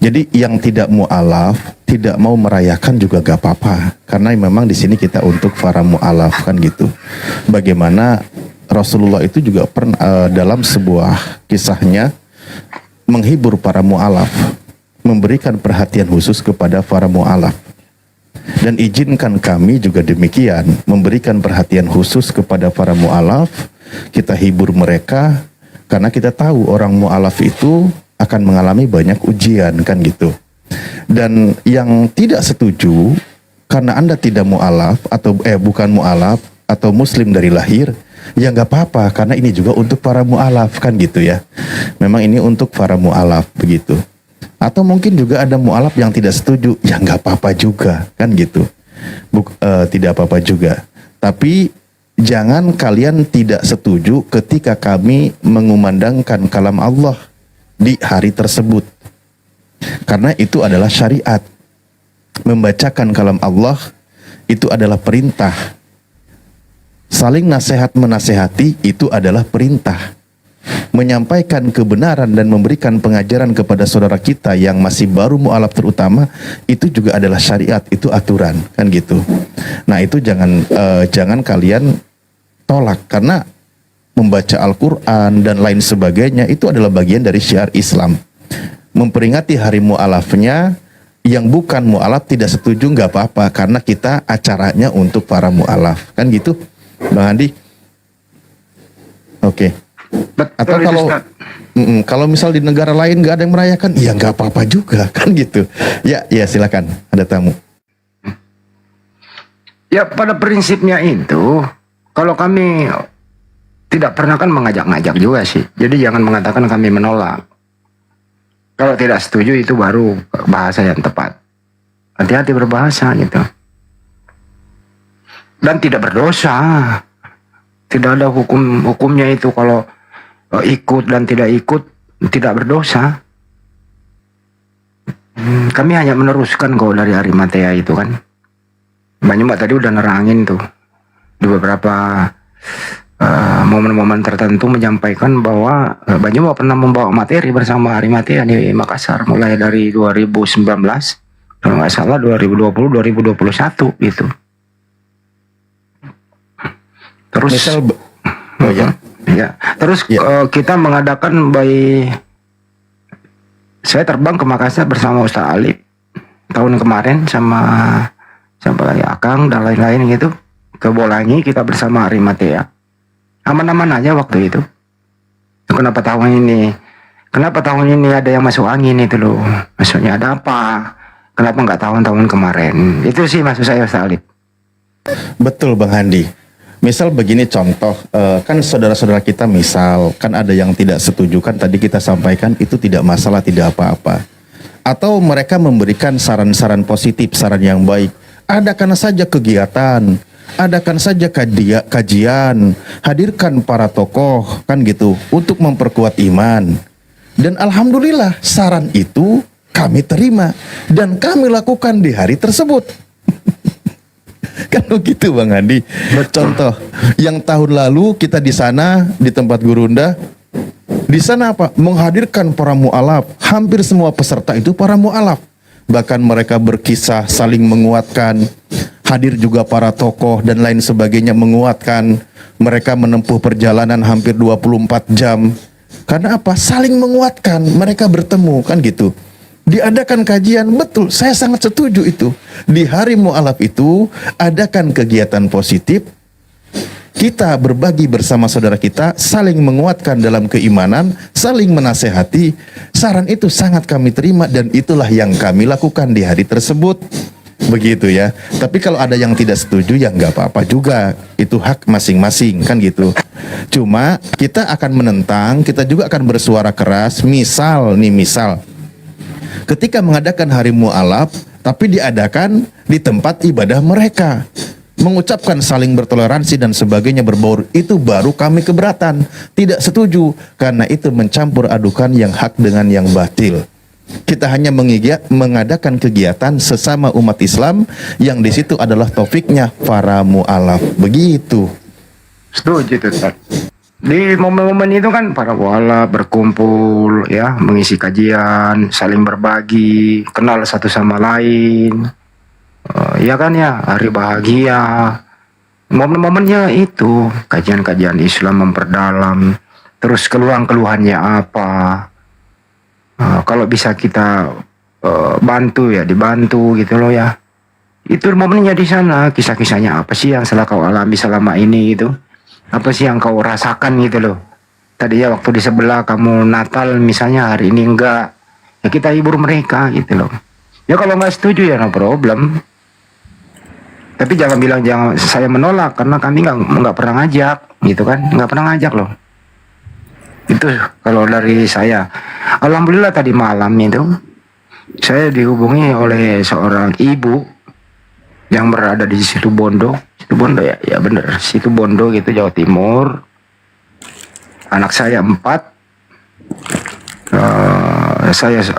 Jadi yang tidak mu'alaf, tidak mau merayakan juga gak apa-apa. Karena memang di sini kita untuk para mu'alaf kan gitu. Bagaimana Rasulullah itu juga pernah dalam sebuah kisahnya menghibur para mu'alaf, memberikan perhatian khusus kepada para mu'alaf. Dan izinkan kami juga demikian, memberikan perhatian khusus kepada para mu'alaf. Kita hibur mereka karena kita tahu orang mu'alaf itu akan mengalami banyak ujian kan gitu. Dan yang tidak setuju karena Anda tidak mu'alaf atau bukan mu'alaf atau muslim dari lahir, ya nggak apa-apa karena ini juga untuk para mu'alaf kan gitu ya. Memang ini untuk para mu'alaf begitu. Atau mungkin juga ada mu'alaf yang tidak setuju, ya nggak apa-apa juga kan gitu. Tidak apa-apa juga. Tapi jangan kalian tidak setuju ketika kami mengumandangkan kalam Allah di hari tersebut. Karena itu adalah syariat. Membacakan kalam Allah itu adalah perintah. Saling nasihat menasehati itu adalah perintah. Menyampaikan kebenaran dan memberikan pengajaran kepada saudara kita yang masih baru mualaf terutama, itu juga adalah syariat, itu aturan, kan gitu. Nah, itu jangan kalian tolak, karena membaca Al-Quran dan lain sebagainya itu adalah bagian dari syiar Islam. Memperingati hari mualafnya, yang bukan mualaf tidak setuju nggak apa-apa, karena kita acaranya untuk para mualaf, kan gitu, Bang Andi. Oke. Atau kalau misal di negara lain nggak ada yang merayakan, ya nggak apa-apa juga, kan gitu. Ya silakan, ada tamu. Ya pada prinsipnya itu, kalau kami tidak pernah kan mengajak-ngajak juga sih. Jadi jangan mengatakan kami menolak. Kalau tidak setuju itu baru bahasa yang tepat. Hati-hati berbahasa gitu. Dan tidak berdosa. Tidak ada hukumnya itu kalau ikut dan tidak ikut tidak berdosa. Kami hanya meneruskan kok dari Arimatea itu kan. Banyak Mbak tadi udah nerangin tuh di beberapa momen-momen tertentu menyampaikan bahwa Banyak Mbak pernah membawa materi bersama Arimatea di Makassar mulai dari 2019 kalau nggak salah 2020-2021 gitu. Terus misal terus kita mengadakan saya terbang ke Makassar bersama Ustaz Alif tahun kemarin sama Akang dan lain-lain gitu ke Bolangi, kita bersama Arimatea. Aman-aman aja waktu itu. Kenapa tahun ini ada yang masuk angin itu loh? Maksudnya ada apa? Kenapa nggak tahun-tahun kemarin? Itu sih maksud saya Ustaz Alif. Betul Bang Handi. Misal begini contoh, kan saudara-saudara kita misal, kan ada yang tidak setuju, kan tadi kita sampaikan itu tidak masalah, tidak apa-apa. Atau mereka memberikan saran-saran positif, saran yang baik. Adakan saja kegiatan, adakan saja kajian, hadirkan para tokoh, kan gitu, untuk memperkuat iman. Dan alhamdulillah saran itu kami terima dan kami lakukan di hari tersebut. Kan begitu Bang Andi. Contoh, yang tahun lalu kita di sana di tempat Gurunda, di sana apa? Menghadirkan para mualaf. Hampir semua peserta itu para mualaf. Bahkan mereka berkisah saling menguatkan. Hadir juga para tokoh dan lain sebagainya menguatkan. Mereka menempuh perjalanan hampir 24 jam. Karena apa? Saling menguatkan. Mereka bertemu, kan gitu. Diadakan kajian, betul, saya sangat setuju itu. Di hari mualaf itu adakan kegiatan positif. Kita berbagi bersama saudara kita, saling menguatkan dalam keimanan, saling menasehati. Saran itu sangat kami terima dan itulah yang kami lakukan di hari tersebut. Begitu ya. Tapi kalau ada yang tidak setuju ya nggak apa-apa juga. Itu hak masing-masing, kan gitu. Cuma kita akan menentang, kita juga akan bersuara keras. Misal ketika mengadakan hari mualaf, tapi diadakan di tempat ibadah mereka, mengucapkan saling bertoleransi dan sebagainya berbaur, itu baru kami keberatan, tidak setuju, karena itu mencampur adukan yang hak dengan yang batil. Kita hanya mengadakan kegiatan sesama umat Islam yang di situ adalah taufiknya para mualaf, begitu. Setuju tuh Ustaz. Di momen-momen itu kan para mualaf berkumpul ya, mengisi kajian, saling berbagi, kenal satu sama lain. Ya kan ya, hari bahagia. Momen-momennya itu kajian-kajian Islam memperdalam, terus keluhan-keluhannya apa. Kalau bisa kita bantu ya, dibantu gitu loh ya. Itu momennya di sana, kisah-kisahnya apa sih yang telah kau alami selama ini gitu. Apa sih yang kau rasakan gitu loh. Tadi ya waktu di sebelah kamu Natal misalnya, hari ini enggak. Ya kita hibur mereka gitu loh. Ya kalau nggak setuju ya no problem. Tapi jangan bilang jangan saya menolak, karena kami nggak pernah ngajak gitu kan. Nggak pernah ngajak loh. Itu kalau dari saya. Alhamdulillah tadi malam itu saya dihubungi oleh seorang ibu yang berada di Situbondo ya bener, Situbondo gitu, Jawa Timur. Anak saya 4.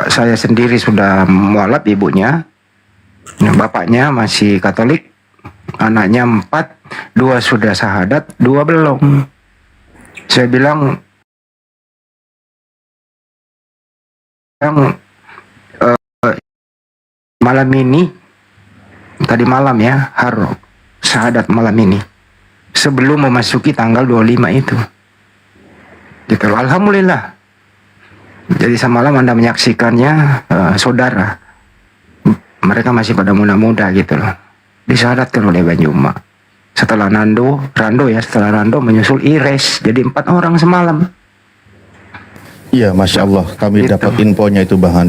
Saya sendiri sudah mualaf, ibunya bapaknya masih Katolik, anaknya 4, 2 sudah syahadat, 2 belum. Saya bilang malam ini, tadi malam ya, harus syahadat malam ini, sebelum memasuki tanggal 25 itu. Gitu loh. Alhamdulillah. Jadi semalam Anda menyaksikannya, saudara, mereka masih pada muda-muda gitu loh, disyahadatkan oleh Banjuma. Setelah Rando ya, setelah Rando menyusul Ires, jadi 4 orang semalam. Iya, Masya Allah, kami Gitu. dapat infonya itu Bang Handi.